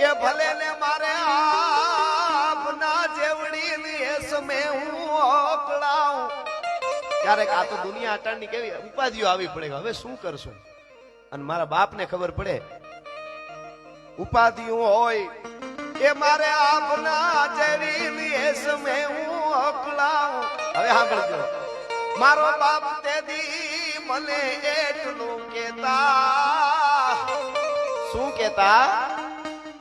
એ ભલે ને મારે આપના જેવડી ની સમય હું ઓકળાઉં. ક્યારેક આ તો દુનિયા અટાણની કેવી ઉપાધિઓ આવી પડે, હવે શું કરશું? અને મારા બાપને ખબર પડે ઉપાધિ હોય એ મારે આપના જેવી સમય હું ઓકળાઉં. હવે સાંભળજો, મારો બાપ તેદી મને એટલું કેતા, શું કેતા?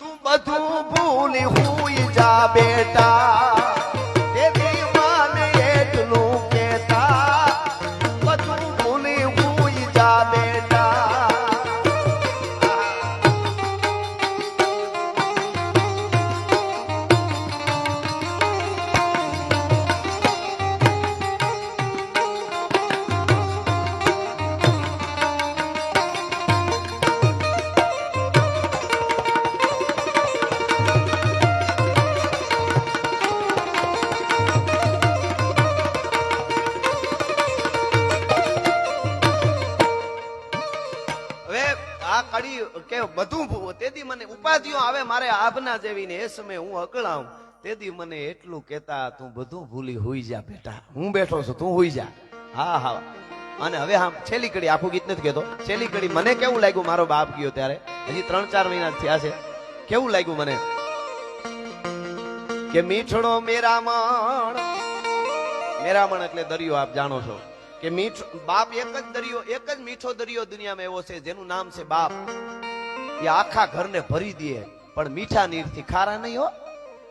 તું બધું ભૂલી હુઈ જા બેટા. તેદી મને એટલું કેતા, બધું ભૂલી હુઈ જા બેટા. કે બધું તેથી મને ઉપાધિઓ આવે મારે આભના જેવી ને એ સમયે હું અકળાઉં તેથી મને એટલું કહેતા તું બધું ભૂલી હોઈ જા બેટા, હું બેઠો છું તું હોઈ જા. હા હા. અને હવે હા છેલ્લી કડી, આખું ગીત નથી કહેતો, છેલ્લી કડી મને કેવું લાગ્યું મારો બાપ ગયો ત્યારે, હજી 3-4 મહિના થયા છે, કેવું લાગ્યું મને કે મીઠડો મેરામણ, મેરામણ એટલે દરિયો, આપ જાણો છો કે મીઠ બાપ એક જ દરિયો, એક જ મીઠો દરિયો દુનિયામાં એવો છે જેનું નામ છે બાપ. એ આખા ઘરને ભરી દે પણ મીઠા નીરથી, ખારા નહીં હો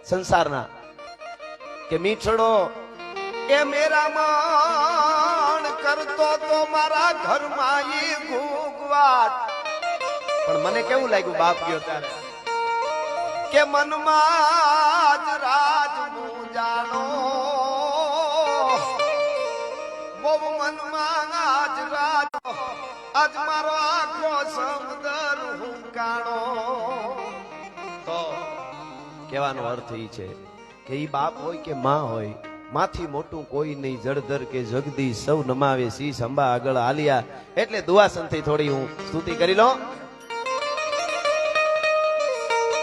સંસારના. કે મીઠડો એ મેરામણ કરતો તો મારા ઘરમાં ઈ ઘૂંઘવાટ, પણ મને કેવું લાગ્યું બાપ ગયો ત્યારે કે મનમાં જ રાજ મૂંઝાણો, બહુ મનમાં આજ રાજ, આજ મારો આખો સમદર હુંકાણો. તો કહેવાનો અર્થ એ છે કે ઈ બાપ હોય કે માં હોય, માથી મોટું કોઈ નહીં, જળધર કે જગદી સૌ નમાવે શીશ અંબા આગળ આલિયા. એટલે દુઆસનથી થોડી હું સ્તુતિ કરી લો.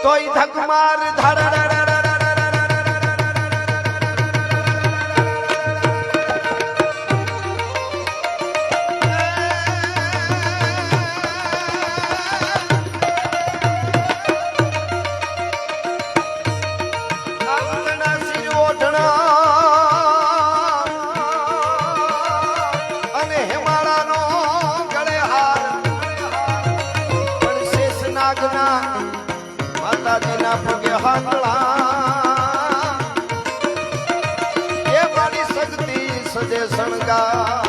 તોય ધકમાર ધડ માતાજીના પગે હાથળા એ મારી શક્તિ સજે શણગાર.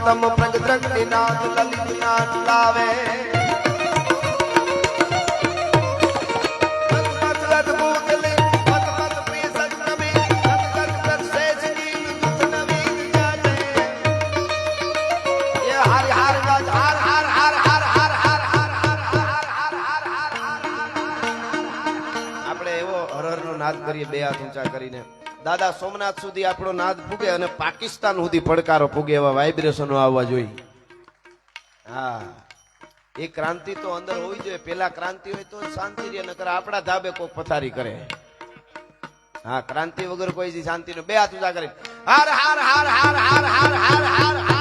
તમ પ્રગટનાથ લલિતનાથ લાવે નાદ કરીએ બે હાથ ઊંચા કરીને. દાદા સોમનાથ સુધી આપણો નાદ પૂગે અને પાકિસ્તાન સુધી પડકારો પૂગે એવા વાઇબ્રેશનો આવવા જોઈએ. હા, એ ક્રાંતિ તો અંદર હોવી જોઈએ. પેલા ક્રાંતિ હોય તો શાંતિ રહે, નકર આપણા ધાબે કોક પથારી કરે. હા, ક્રાંતિ વગર કોઈ શાંતિ નો. બે હાથ ઊંચા કરી હાર હાર હાર હાર હાર હાર હાર હાર હાર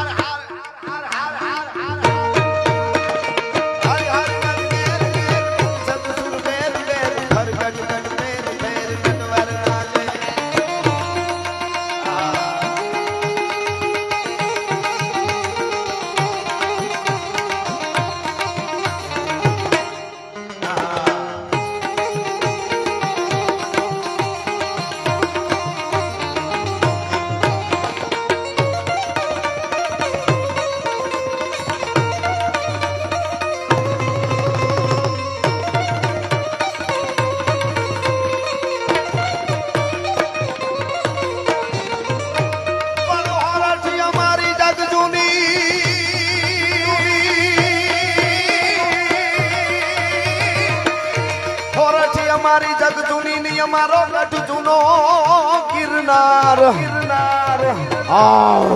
અમારી જગ જૂની ની અમારો ગઢ જૂનો ગિરનાર. ગિરનાર આવ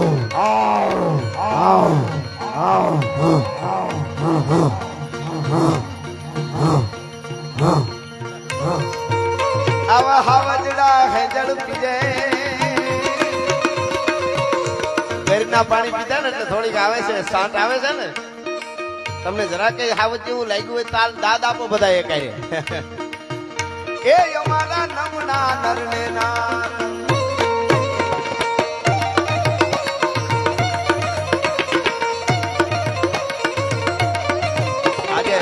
આવ આવ આવા હાવજડા હે ઝડપી જાય ઘરના પાણી પીધા ને એટલે થોડીક આવે છે સાંટ આવે છે ને તમને જરા કઈ હાવત જેવું લાગ્યું હોય તાલ દાદ આપો બધા એ કારે એ અમારા નમના નરને ના આજે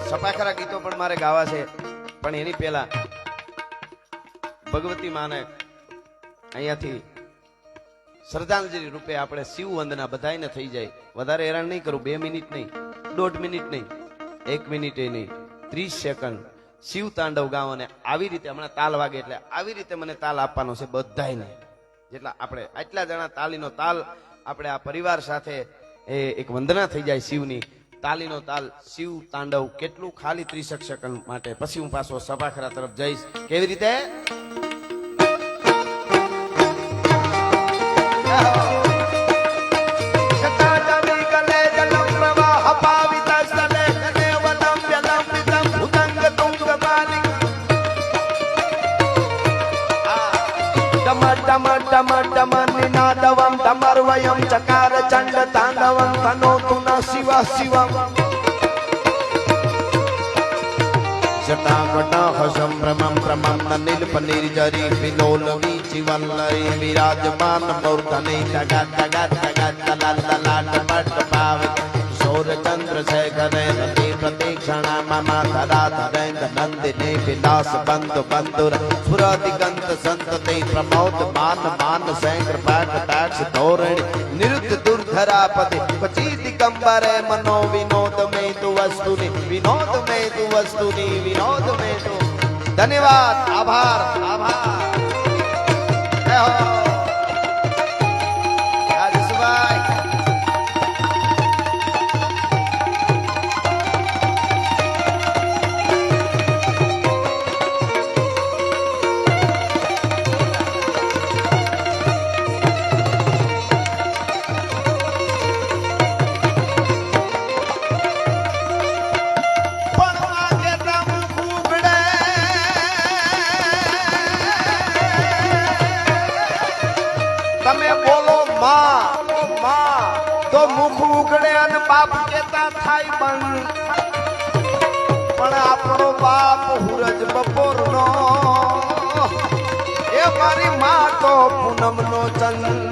સપાખરા ગીતો પણ મારે ગાવા છે પણ એની પહેલા ભગવતી માને અહીંયાથી શ્રદ્ધાંજલિ રૂપે આપણે શિવ વંદના બધાને થઈ જાય વધારે હેરાન નહીં કરું 2 મિનિટ નહીં 1.5 મિનિટ નહીં 1 મિનિટ નહીં 30 સેકન્ડ શિવ તાંડવ ગાવ અને આવી રીતે હમણાં તાલ વાગે એટલે આવી રીતે મને તાલ આપવાનો છે બધાને જેટલા આપણે આટલા જણા તાલીનો તાલ આપણે આ પરિવાર સાથે એક વંદના થઈ જાય શિવની તાલીનો તાલ શિવ તાંડવ કેટલું ખાલી 30 સેકન્ડ માટે પછી હું પાછો સભાખરા તરફ જઈશ કેવી રીતે નિનાદવમ તમર્વયમ ચકાર ચંડ તાંડવમ તનોતુ ન શિવ શિવમ જટાકટાહ સંભ્રમમ પ્રમમ નીલપ નિર્જરી વિલોલ વીચિવલ્લરી વિરાજમાન મૂર્ધને જગત જગત જગત લલલાટ પટ પાવ સૌર ચંદ્ર શેખરે રતિ પ્રતીક્ષણા મમ ધરા ધરેન્દ્ર નંદિને વિલાસ બંધુ બંધુર સ્ફુરદિગંત સંતતે પ્રમોદ માન માન શેખર પાક ટાક્ષ ધોરણી નિરુદ્ધ દુર્ધરાપતિ પચી દિગંબરે મનો વિનોદ મે તુ વસ્તુની વિનોદ મે તુ વસ્તુની વિનોદ મે તુ ધન્યવાદ આભાર આભાર જય હો રાજેશભાઈ તમે બોલો માં તો મુખ ઉગડે અને બાપ કેતા થાય બંધ પણ આપણો બાપ હુરજ બપોરનો એ મારી માં તો પૂનમનો ચંદ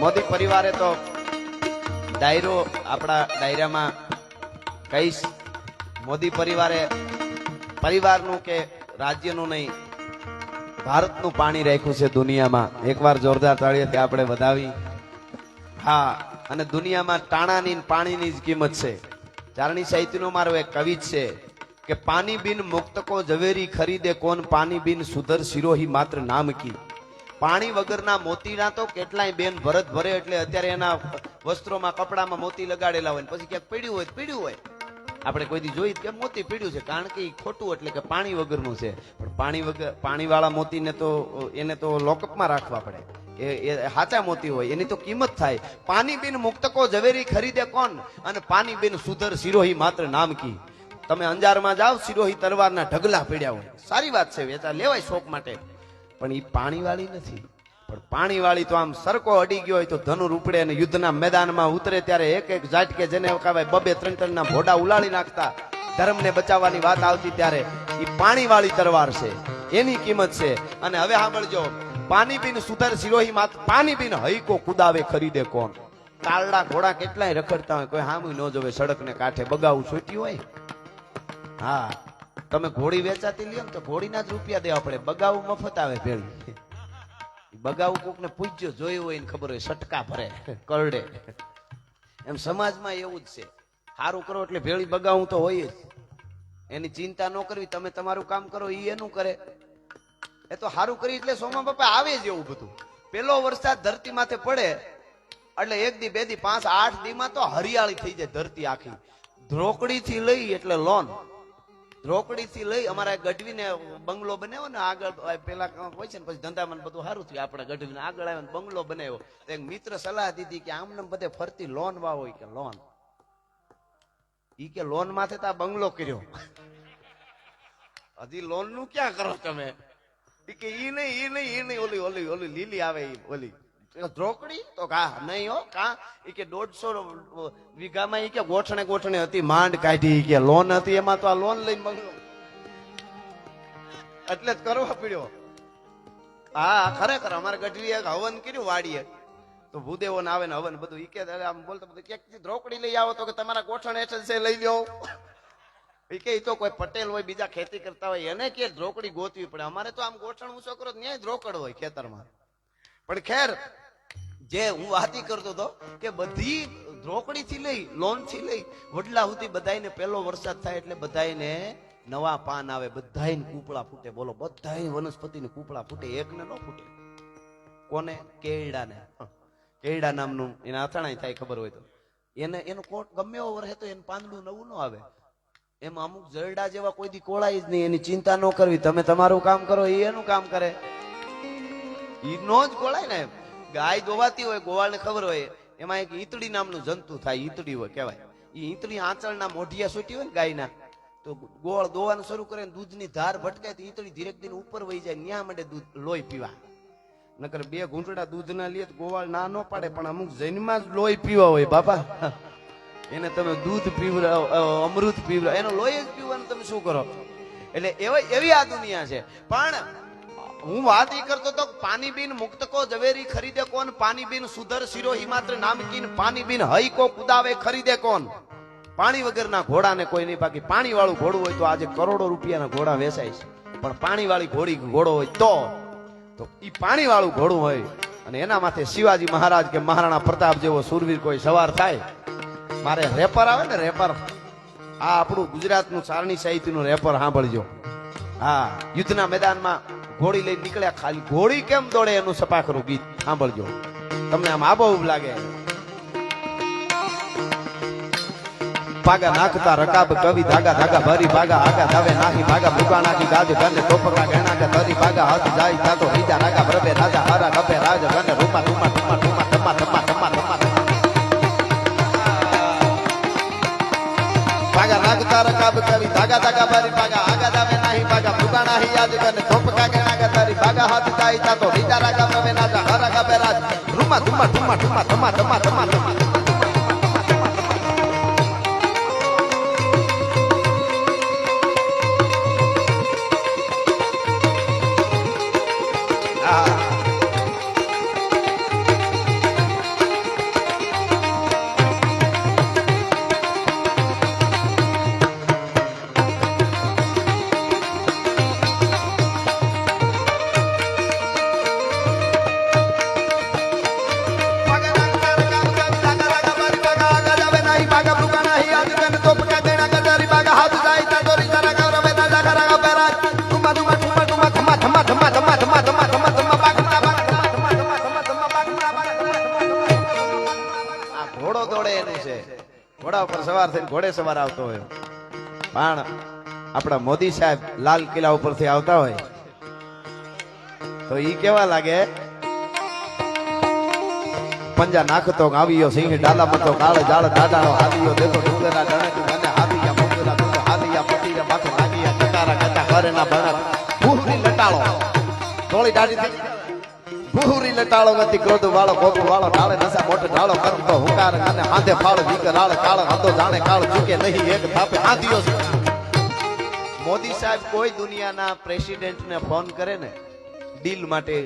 મોદી પરિવારે તો ડાયરો આપણા ડાયરામાં કહીશ મોદી પરિવારે પરિવારનું કે રાજ્યનું નહીં ભારતનું પાણી રાખ્યું છે દુનિયામાં એકવાર જોરદાર તાળીઓથી આપણે વધાવી હા અને દુનિયામાં ટાણાની પાણીની જ કિંમત છે ચારણી સાહિત્યનો મારો એક કવિ છે કે પાણી બિન મુક્ત કો ઝવેરી ખરીદે કોણ પાણી બિન સુધર સિરોહી માત્ર નામ કી પાણી વગરના મોતીના તો કેટલાય બેન ભરત ભરે એટલે અત્યારે એના વસ્ત્રોમાં કપડામાં મોતી લગાડેલા હોય પછી ક્યાંક પીડ્યું હોય આપણે કોઈ દી જોઈ કે મોતી પીડ્યું છે કારણ કે ખોટું એટલે કે પાણી વગરનું છે પણ પાણી વાળા મોતીને તો એને તો લોકઅપમાં રાખવા પડે એ સાચા મોતી હોય એની તો કિંમત થાય પાણી બિન મુક્તકો ઝવેરી ખરીદે કોણ અને પાણી બિન સુધર સિરોહી માત્ર નામ કી તમે અંજારમાં જાઓ સિરોહી તલવારના ઢગલા પીડ્યા હોય સારી વાત છે વેચા લેવાય શોખ માટે પણ એ પાણી વાળી નથી પણ પાણી વાળી તો આમ સરકો અડી ગયો હોય તો ધનુર ઉપડે અને યુદ્ધના મેદાનમાં ઉતરે ત્યારે એક એક ઝાટકે જેને કહેવાય 2-3 ના ભોડા ઉલાળી નાખતા ધર્મને બચાવવાની વાત આવતી ત્યારે એ પાણી વાળી તલવાર છે એની કિંમત છે અને હવે સાંભળજો પાણી બિન સુધર સિરોહી માત પાણી બિન હઈકો કુદાવે ખરીદે કોણ કાળડા ઘોડા કેટલાય રખડતા હોય કોઈ હામું ન જોવે સડક ને કાંઠે બગાવું છૂટ્યું હોય હા તમે ઘોડી વેચાતી લ્યો ને તો ઘોડીના જ રૂપિયા દેવા પડે બગાવું મફત આવે ભેળી બગાવું કોક ને પૂછજો જોયું હોય ને ખબર હોય સટકા ભરે કરડે એમ સમાજમાં એવું જ છે સારું કરો એટલે ભેળી બગાવું તો હોય જ એની ચિંતા ન કરવી તમે તમારું કામ કરો એ એનું કરે એ તો સારું કરી એટલે સોમા બાપા આવે જ એવું બધું. પેલો વરસાદ ધરતી માથે પડે એટલે 1 દી 2 દી 5 8 દી માં તો હરિયાળી થઈ જાય ધરતી આખી. ધ્રોકડી થી લઈ એટલે લોન, ધ્રોકડી થી લઈ અમારા ગઢવીને બંગલો બનાવ્યો ને આગળ પેલા હોય છે ને પછી ધંધામાં બધું સારું થયું. આપણે ગઢવીને આગળ આવ્યો બંગલો બનાવ્યો. એક મિત્ર સલાહ દીધી કે આમને બધે ફરતી લોન વાવો કે લોન. ઈ કે લોન માથે તો આ બંગલો કર્યો, હજી લોન નું ક્યાં કરો તમે? કે ઈ નહીં ઓલી ઓલી ઓલી લીલી આવે ઓલી ધ્રોકડી તો કા નહીં હો કા. ઈ કે 150 વીઘામાં ઈ કે ગોઠણે ગોઠણે હતી માંડ કાઢી કે લોન હતી એમાં તો આ લોન લઈને બંગલો એટલે જ કરવા પડ્યો. હા ખરેખર અમારે ગઢવી એક હવન કર્યું વાડીએ તો ભૂદેવો ને આવે ને હવન બધું. ઈ કે આમ બોલતા બધું ક્યાંક ધ્રોકડી લઈ આવો તો કે તમારા ગોઠણ હેઠળ છે લઈ લો. ઈ કે તો કોઈ પટેલ હોય બીજા ખેતી કરતા હોય એને કે ધ્રોકડી ગોતવી પડે. અમારે તો આમ ગોઠણ ઊંચો કરો ન્યાય ધ્રોકડ હોય ખેતરમાં. પણ ખેર જે હું વાતી કરતો હતો કે બધી ધ્રોકડી થી લઈ લોન થી લઈ વડલા સુધી બધાને પેલો વરસાદ થાય એટલે બધાને નવા પાન આવે, બધાને કૂપળા ફૂટે. બોલો બધાય વનસ્પતિને કૂપળા ફૂટે, એકને ન ફૂટે. કોને? કેળડાને. કેળડા નામનું એના અથાણાય થાય ખબર હોય તો. એને એનો કોટ ગમે એવો વરસે તો એનું પાંદડું નવું ન આવે. એમાં અમુક જરડા જેવા કોઈ દી કોળાય જ નહીં. એની ચિંતા ન કરવી, તમે તમારું કામ કરો એ એનું કામ કરે. ઈ નો જ કોળાય ને. ગાય દોવાતી હોય, ગોવાળને ખબર હોય એમાં એક ઈતડી નામનું જંતુ થાય, ઈતડી હોય કહેવાય. ઈ ઈતડી આંચળના મોઢિયા સૂટી હોય ને ગાયના તો ગોળ દોવાનું શરૂ કરે ને દૂધની ધાર ભટકાય તો ઈતડી ધીરેક દિન ઉપર વહી જાય, ન્યા માટે દૂધ લોહી પીવા. નકર 2 ઘૂંટડા દૂધ ના લે ગોવાળ ના નો પાડે, પણ અમુક જન્મમાં જ લોહી પીવા હોય બાપા. એને તમે દૂધ પીવડાવો, અમૃત પીવડાવો, એનો લોહી જ પીવાનું તમે શું કરો? એટલે એવી આ દુનિયા છે. પણ હું વાત એ કરતો તો પાણી બિન મુક્ત કો ઝવેરી ખરીદે કોણ, પાણી બિન સુધર શિરોહી માત્ર નામકીન, પાણી બિન હઈ કો કુદાવે ખરીદે કોણ. પાણી વગરના ઘોડાને કોઈ નહીં. બાકી પાણી વાળું ઘોડું હોય તો આજે કરોડો રૂપિયાના ઘોડા વેચાય છે. પણ પાણી વાળી ઘોડો હોય તો ઈ પાણી વાળું ઘોડું હોય અને એના માથે શિવાજી મહારાજ કે મહારાણા પ્રતાપ જેવો સુરવીર કોઈ સવાર થાય. મારે રેપર આવે ને રેપર, આ આપણું ગુજરાતનું ચારણી સાહિત્યનું રેપર સાંભળજો. હા, યુદ્ધના મેદાનમાં ઘોડી લઈને નીકળ્યા, ખાલી ઘોડી કેમ દોડે એનું સપાખરું ગીત સાંભળજો, તમને આમ આબોહૂબ લાગે. પાગા નાખતા રકાબ કવિ ધાગા ધાગા ભરી ભાગા આગા દાવે નાહી ભાગા ભૂગા નાખી ગાજ ગને ટોપકા ગણા કે ધરી ભાગા હાથ જાય તાતો બીજા રાગા ભરબે રાજા હારા ગપે રાજ ગને રૂમા રૂમા રૂમા રૂમા ટમા ટમા ટમા ટમા પાગા નાખતા રકાબ કવિ ધાગા ધાગા ભરી ભાગા આગા દાવે નાહી ભાગા ભૂગા નાહી ગાજ ગને ટોપકા ગણા કે ધરી ભાગા હાથ જાય તાતો બીજા રાગા ભરબે રાજા હારા ગપે રાજ રૂમા રૂમા રૂમા રૂમા ટમા ટમા ટમા ટમા. ઘોડા ઉપર સવાર થઈને ઘોડે સવાર આવતો હોય, પણ આપણા મોદી સાહેબ લાલ કિલ્લા ઉપરથી આવતા હોય તો ઈ કેવા લાગે? પંજા નાખતો આવ્યો સિંહ ડાલા મતો કાળ જાળ દાડાનો હાદિયો દેખો ડુંગરા ડણે મને હાદિયા મોગરા ડુંગરા હાદિયા પટીરા માથે લાગીયા ટકારા કટા કરેના બણા ભૂરી લટાળો થોડી દાડી ભૂરી લટાળો ગતિ ક્રોધ વાળો કોપ વાળો ઢાળે નસા મોટે ઢાળો કરતો હુંકાર અને હાથે ફાળ દીકરાળ કાળ હતો જાણે કાળ ચૂકે નહીં એક થાપે હાથિયો. મોદી સાહેબ કોઈ દુનિયાના પ્રેસિડેન્ટને ફોન કરે ને ડીલ માટે,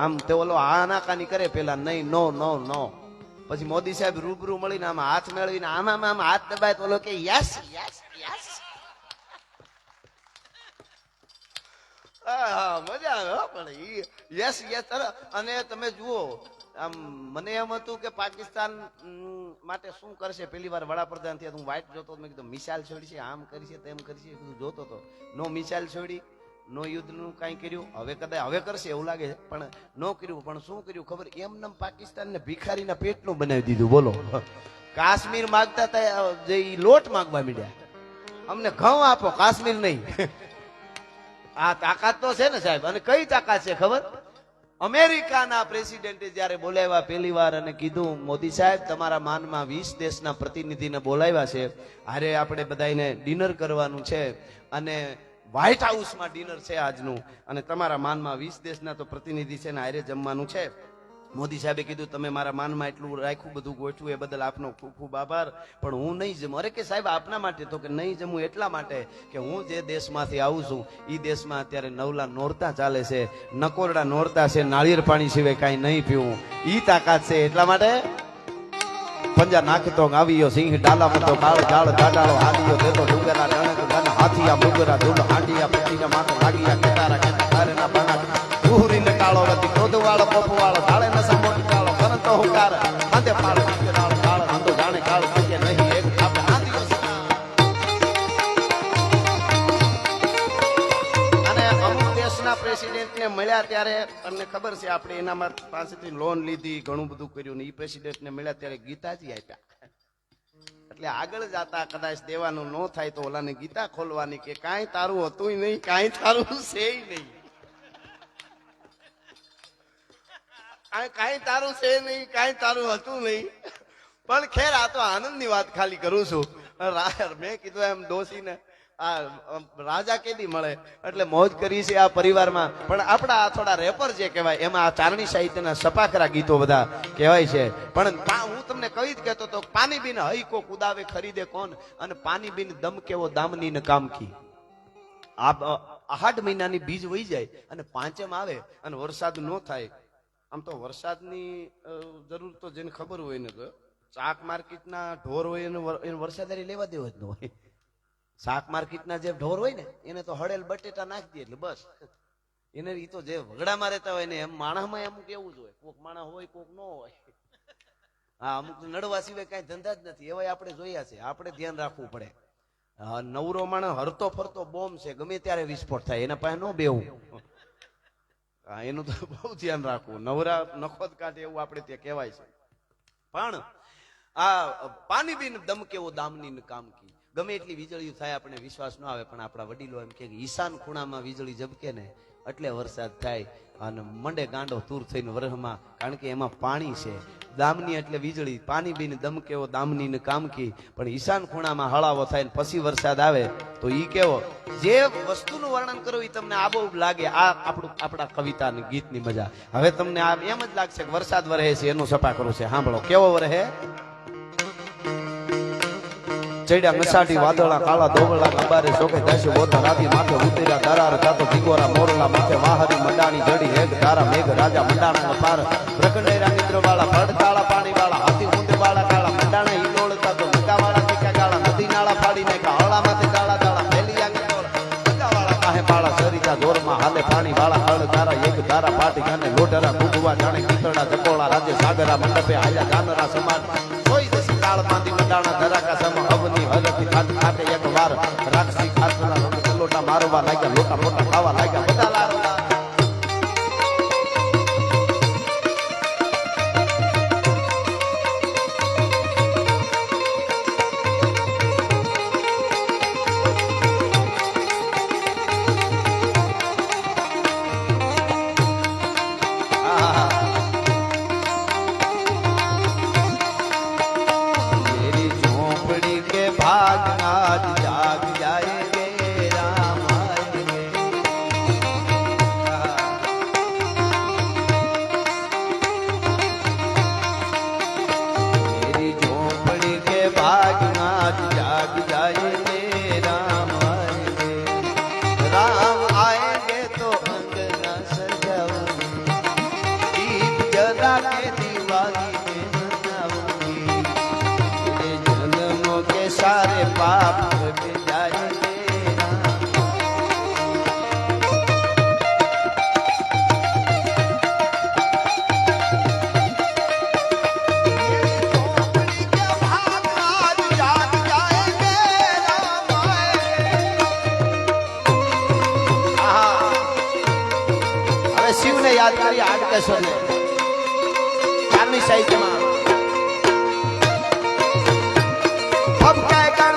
આમ તે ઓલો આનાકાની કરે પેલા નહીં નો નો નો, પછી મોદી સાહેબ રૂબરૂ મળીને આમ હાથ મેળવીને આમાં આમ હાથ દબાય તો ઓલો કે યસ યસ યસ. મજા આવે પણ યસ યસ. અને તમે જુઓ આમ મને એમ હતું કે પાકિસ્તાન માટે શું કરશે. પેલી વાર વડાપ્રધાન થયા હું વાઇટ જોતો, મેં કીધું મિસાઇલ છોડી છે, આમ કરી છે તેમ કરી છે, બધું જોતો હતો. નો મિસાઇલ છોડી, નો યુદ્ધનું કાંઈ કર્યું, હવે કદાચ હવે કરશે એવું લાગે છે, પણ નો કર્યું. પણ શું કર્યું ખબર? એમને પાકિસ્તાનને ભિખારીના પેટનું બનાવી દીધું. બોલો, કાશ્મીર માગતા હતા જે લોટ માગવા માંડ્યા, અમને ઘઉં આપો, કાશ્મીર નહીં. આ તાકાત તો છે ને સાહેબ. અને કઈ તાકાત છે ખબર? અમેરિકાના પ્રેસિડેન્ટે જયારે બોલાવ્યા પહેલી વાર અને કીધું, મોદી સાહેબ તમારા માનમાં 20 દેશના પ્રતિનિધિને બોલાવ્યા છે, અરે આપણે બધાને ડિનર કરવાનું છે અને વ્હાઇટ હાઉસમાં ડિનર છે આજનું, અને તમારા માનમાં 20 દેશના તો પ્રતિનિધિ છે ને હારે જમવાનું છે. મોદી સાહેબે કીધું તમે મારા માનમાં એટલું રાખ્યું, બધું ગોઠવું, એ બદલ આપનો ખૂબ ખૂબ આભાર, પણ હું નહીં જમું. અરે કે સાહેબ આપના માટે? તો કે નહીં જમું એટલા માટે કે હું જે દેશમાંથી આવું છું એ દેશમાં અત્યારે નવલા નોરતા ચાલે છે, નકોરડા નોરતા છે, નાળિયેર પાણી સિવાય કાંઈ નહીં પીવું, ઈ તાકાત છે. એટલા માટે પંજા નાખતો આવ્યો સિંહ ડાલામાં તો કાળ જાળ ગાડાળો હાડીયો દેતો ડુંગરા રણક ધન હાથિયા મુગરા ધૂળ હાંડિયા પીટીના માથે લાગિયા કેતારા કેતા કારેના બાણા ઉહરીને કાળો રતી ક્રોધવાળો પોપવાળો ધાળે નસા મોટી કાળો કરતો હુકાર હાથે પાળ કાળ કાળ હંદો જાણે કાળ કે નહીં એક આપણે હાથીઓ અને અમુક દેશના પ્રેસિડેન્ટને મળ્યા ત્યારે તમને ખબર છે આપણે એના પાસેથી લોન લીધી, ઘણું બધું કર્યું ને એ પ્રેસિડેન્ટને મળ્યા ત્યારે ગીતાજી આપ્યા. એટલે આગળ જતા કદાચ દેવાનું ન થાય તો ઓલાને ગીતા ખોલવાની કે કાંઈ તારું હતું નહીં, કાંઈ તારું છે નહીં, કાંઈ તારું છે નહીં, કાંઈ તારું હતું નહીં. પણ ખેર આ તો આનંદની વાત ખાલી કરું છું. મેં કીધું એમ ડોસીને આ રાજા કેદી મળે એટલે મોજ કરી છે આ પરિવારમાં. પણ આપણા આ થોડા રેપર જે કહેવાય એમાં આ ચારણી સાહિત્યના સપાકરા ગીતો બધા કહેવાય છે. પણ હું તમને કહી જ કહેતો તો પાણી બિન હઈ કો કુદાવે ખરીદે કોણ, અને પાણી બિન દમ કેવો દામની ને કામ કી. આઠ મહિનાની બીજ વહી જાય અને પાંચમ આવે અને વરસાદ ન થાય. આમ તો વરસાદની જરૂર તો જેને ખબર હોય ને, તો શાક માર્કેટના ઢોર હોય એને વરસાદારી લેવા દેવા જ ન હોય. શાક માર્કેટના જે ઢોર હોય ને એને તો હળેલ બટેટા નાખી દે એટલે બસ. એને ઈ તો જે વગડામાં રહેતા હોય ને એમ માણસમાં અમુક એવું જ હોય, કોક માણસ હોય કોક ન હોય. હા, અમુક નડવા સિવાય કઈ ધંધા જ નથી, એવા આપણે જોયા છે. આપણે ધ્યાન રાખવું પડે. નવરો માણસ હરતો ફરતો બોમ્બ છે, ગમે ત્યારે વિસ્ફોટ થાય, એના પાસે ન બેવું. એનું તો બહુ ધ્યાન રાખવું. નવરા નખોદ કાઢે એવું આપણે ત્યાં કહેવાય છે. પણ આ પાણી બિન દમ કેવો દામની કામ કી. ગમે એટલી વીજળી થાય આપણે વિશ્વાસ ન આવે, પણ આપણા વડીલો એમ કે ઈશાન ખૂણામાં વીજળી ઝબકે ને એટલે વરસાદ થાય અને મંડે ગાંડો તૂર થઈને વરહમાં, કારણ કે એમાં પાણી છે. દામની એટલે વીજળી, પાણી બિન દમ કેવો દામની ને કામ કી. પણ ઈશાન ખૂણામાં હળાવો થાય ને પછી વરસાદ આવે તો ઈ કેવો. જે વસ્તુનું વર્ણન કરો એ તમને આ બહુ લાગે. આ આપણા કવિતા ને ગીતની મજા. હવે તમને આ એમ જ લાગશે કે વરસાદ વરહે છે એનું સપા કરું છે. સાંભળો કેવો વરહે. ચડ્યા મસાટી વાદળા કાળા ધોબળા અંબારે શોકે દાસી બોતા રાતી માથે ઉતર્યા દરાર તાતો દિગોરા મોરલા માથે વાહરી મંડાણી જડી હેગ ધારા મેઘ રાજા મંડાણા પાર પ્રકંડેરા મિત્ર વાળા ભડકાળા પાણી વાળા હાથી ઊંડ વાળા કાળા મંડાણા હિલોળતા તો નકા વાળા ટીકા ગાળા નદી નાળા ફાડી નાખા હળા માથે દાળા દાળા ફેલિયા કે તોર નકા વાળા કાહે પાળા સરિતા જોરમાં હાલે પાણી વાળા હળ ધારા એક ધારા પાટી ગાને લોઢરા ગુગવા જાણે કીતડા જકોળા રાજે સાગરા મંડપે આયા જાનરા સમાન કોઈ દસી કાળ માંદી મંડાણા ધરાકા સમ અવની હરતી ખાતે એક વાર રાખસી ખાતના લોટા મારવા લાગ્યા, લોટા મોટા ખાવા લાગ્યા, બધા લારવા. सारे पाप जाए યાદ કરી હાડકેશ્વર ને ચારણી સાહિત્યમાં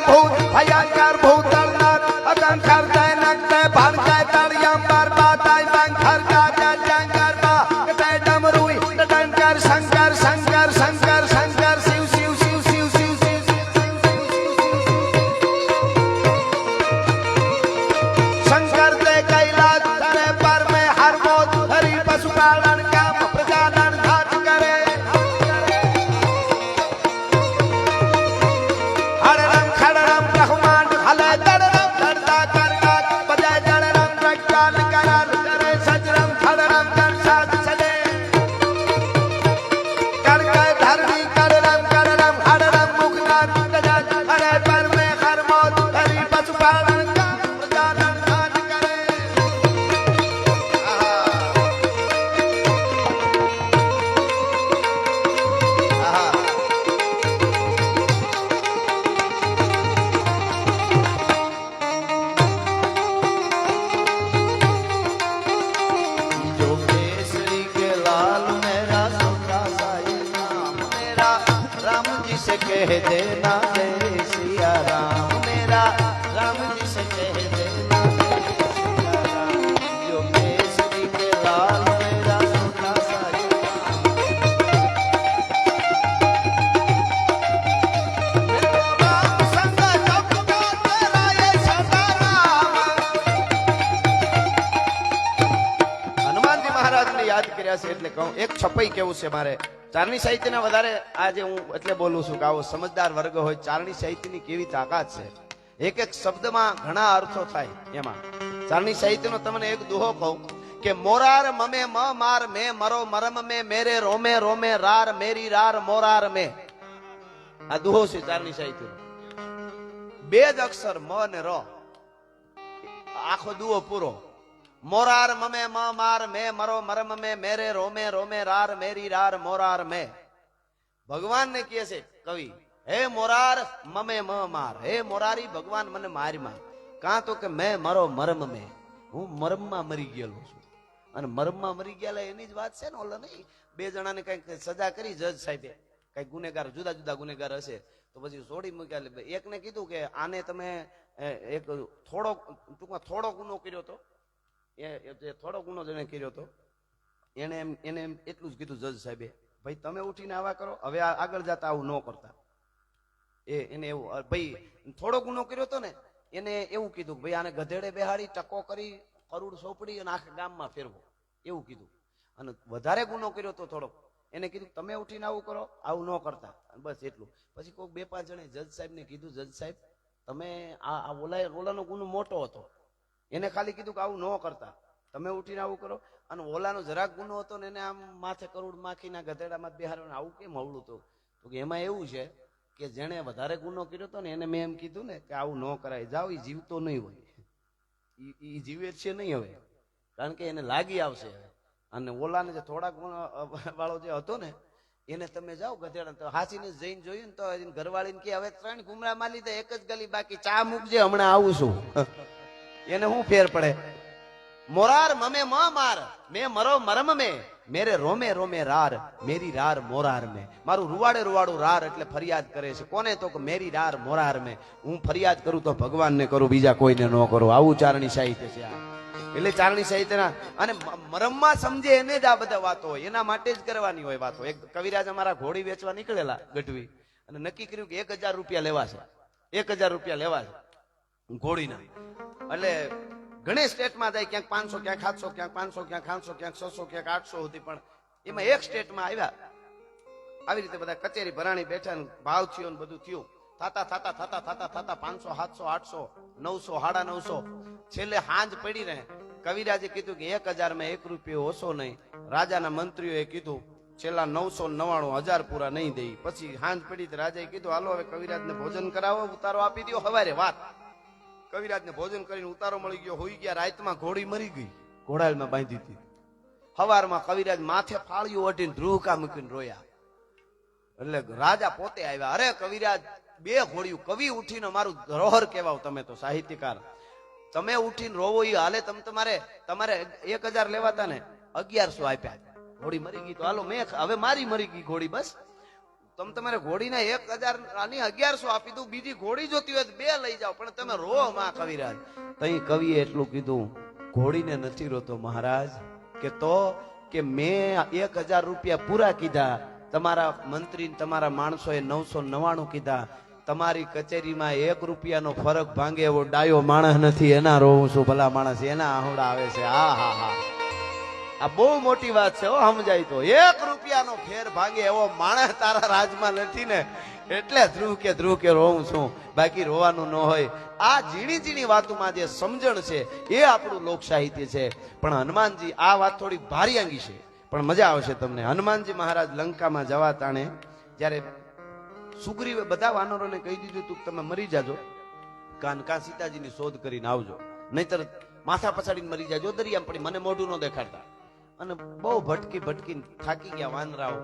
भूत भयंकर भूतनाथ अकंकर दैनक भानकर तड़ियम बरबादाई बंकर का जंगर बा कटै डमरुई डंकर शंकर शंकर शंकर शंकर शिव शिव शिव शिव शिव शिव शंकर दे कैलाश धरे पर में हर मोद हरि पशुपालन का प्रजालन घाट करे हररम खड़रम रहमान हले दड़रम दड़दा करना बजाय दड़रम रक्काल कराल करे सजरम खड़रम दर्शाद चले करके धरनी कररम कररम हररम मुखनाथ गजात हरे पर में हर मौत हरि पशुपालन का प्रजालन घाट करे आहा जो केसरी के लाल मेरा सोता साई नाम मेरा राम जी से कह देना जय सिया राम मेरा राम जी से कह देना जय सिया राम जो केसरी के लाल मेरा सोता साई राम संग जप का तेरा ये सदा राम હનુમાનજી મહારાજને યાદ કર્યા છે એટલે કહું એક છપાઈ કેવું છે મારે ચારણી સાહિત્યના વધારે આજે હું એટલે બોલું છું કે આવો સમજદાર વર્ગ હોય ચારણી સાહિત્યની કેવી તાકાત છે એક એક શબ્દમાં ઘણા અર્થો થાય એમાં ચારણી સાહિત્યનો તમને એક દુહો કહું કે મોરાર મમે મ માર મે મરો મરમ મે મેરે રોમે રોમે રાર મેરી રાર મોરાર મે આ દુહો છે ચારણી સાહિત્યનો બે જ અક્ષર મ ને ર આખો દુહો પૂરો મોરાર મમે મ માર મે મરો મરમ મે મેરે રોમે રોમે રાર મેરી રાર મોરાર મે ભગવાન ને કહે છે કવિ હે મોરાર મમે મ માર હે મોરારી ભગવાન મને મારમાં કાં તો કે મેં મરો મરમ મે હું મરમમાં મરી ગયેલો છું અને મરમમાં મરી ગયેલા એની જ વાત છે ને ઓલા નહીં બે જણાને કઈક સજા કરી જજ સાહેબે કઈક ગુનેગાર જુદા જુદા ગુનેગાર હશે તો પછી છોડી મૂક્યા એકને કીધું કે આને તમે એક ટૂંકમાં થોડો ગુનો કર્યો હતો થોડો ગુનો જેને કર્યો હતો એને એમ એટલું જ કીધું જજ સાહેબે ભાઈ તમે ઉઠીને આવા કરો હવે આગળ જતા આવું ન કરતા એને એવું ભાઈ થોડો ગુનો કર્યો હતો ને એને એવું કીધું ભાઈ આને ગધેડે બેહાડી ટકો કરી કરોડ સોંપડી અને આખા ગામમાં ફેરવો એવું કીધું અને વધારે ગુનો કર્યો હતો થોડોક એને કીધું તમે ઉઠીને આવું કરો આવું ન કરતા બસ એટલું પછી કોઈક બે પાંચ જણે જજ સાહેબને કીધું જજ સાહેબ તમે આ ઓલાનો ગુનો મોટો હતો એને ખાલી કીધું કે આવું ન કરતા તમે ઉઠીને આવું કરો અને ઓલાનો જરાક ગુનો હતો ને એને આમ માથે કરોડ માખીના ગધેડામાં બેહાડવાનું આવું કેમ હવળું તો કે એમાં એવું છે કે જેને વધારે ગુનો કર્યો હતો ને એને મેં એમ કીધું ને કે આવું ન કરાય જાવ એ જીવતો નહીં હોય એ જીવે છે નહીં હવે કારણ કે એને લાગી આવશે અને ઓલાને જે થોડા ગુણ વાળો જે હતો ને એને તમે જાઓ ગધેડા તો હાસીને જઈને જોયું ને તો ઘરવાળીને કે હવે 3 ઘુમરા માં લીધે એક જ ગલી બાકી ચા મૂકજે હમણાં આવું છું એને શું ફેર પડે મોરાર મમે મ માર મે મરો મરમ મે મેરે રોમે રોમે રાર મેરી રાર મોરાર મે મારું રૂવાડે રૂવાડું રાર એટલે ફરિયાદ કરે છે કોને તો કે મેરી રાર મોરાર મે હું ફરિયાદ કરું તો ભગવાનને કરું બીજા કોઈને ન કરું આવું ચારણી સાહિત્ય છે આ એટલે ચારણી સાહિત્યના અને મરમમાં સમજે એને જ આ બધા વાતો હોય એના માટે જ કરવાની હોય વાતો એક કવિરાજ અમારા ઘોડી વેચવા નીકળેલા ગઢવી અને નક્કી કર્યું કે 1000 રૂપિયા લેવા છે 1000 રૂપિયા લેવા છે ઘોડીના એટલે ઘણી સ્ટેટમાં જાય ક્યાંક 500 ક્યાંક 700 ક્યાંક 500 ક્યાંક 800 ક્યાંક 600 ક્યાંક 800 હતી પણ એમાં એક સ્ટેટમાં આવ્યા આવી રીતે બધા કચેરી ભરાણી બેઠા ને ભાવ થયો ને બધું થયું થતા 500 700 800 900 950 છેલ્લે હાંજ પડી ને કવિરાજે કીધું કે 1000 માં 1 રૂપિયો ઓછો નહીં રાજાના મંત્રીઓએ કીધું છેલ્લા 999 1000 પૂરા નહીં દે પછી હાંજ પડી તો રાજાએ કીધું હાલો હવે કવિરાજને ભોજન કરાવો ઉતારો આપી દો હવારે વાત કવિરાજને ભોજન કરીને ઉતારો મળી ગયો હોઈ ગયા રાતમાં ઘોડી મરી ગઈ ઘોડાલમાં બાંધી હતી હવારમાં કવિરાજ માથે ફાળ્યું ઓઢીને ધ્રુવકા મૂકીને રોયા એટલે રાજા પોતે આવ્યા અરે કવિરાજ બે ઘોડિયું કવિ ઉઠીને મારું ધરોહર કહેવાવ તમે તો સાહિત્યકાર તમે ઉઠીને રોવો એ હાલે તમારે 1000 લેવાતા ને 1100 આપ્યા. ઘોડી મરી ગઈ તો હાલો મેં હવે મારી મરી ગઈ ઘોડી, બસ તમારે ઘોડીના 1000 આની 1100 આપી દઉં, બીજી ઘોડી જોતી હોય તો 2 લઈ જાઓ, પણ તમે રો માં કવિરાજ. તઈ કવિએ એટલું કીધું, ઘોડીને નથી રોતો મહારાજ, કે મેં 1000 રૂપિયા પૂરા કીધા, તમારા મંત્રી તમારા માણસોએ 999 કીધા, તમારી કચેરીમાં 1 રૂપિયાનો ફરક ભાંગે એવો ડાયો માણસ નથી, એના રોવું છું ભલા માણસ, એના આહુડા આવે છે. હા હા હા, આ બહુ મોટી વાત છે. સમજાય તો 1 રૂપિયાનો ફેર ભાંગે એવો માણસ તારા રાજમાં નથી ને, એટલે ધ્રુવ કે રોવું છું, બાકી રોવાનું ન હોય. આ ઝીણી ઝીણી વાતોમાં જે સમજણ છે એ આપણું લોક સાહિત્ય છે. પણ હનુમાનજી આ વાત થોડી ભારી આંગી છે, પણ મજા આવશે તમને. હનુમાનજી મહારાજ લંકામાં જવા તાણે જ્યારે સુગ્રીવે બધા વાનરોને કહી દીધું તું તમે મરી જાજો, કાન સીતાજીની શોધ કરીને આવજો, નહીતર માથા પછાડીને મરી જાજો, દરિયામાં પડી મને મોઢું ન દેખાડતા. અને બહુ ભટકી થાકી ગયા વાનરાઓ,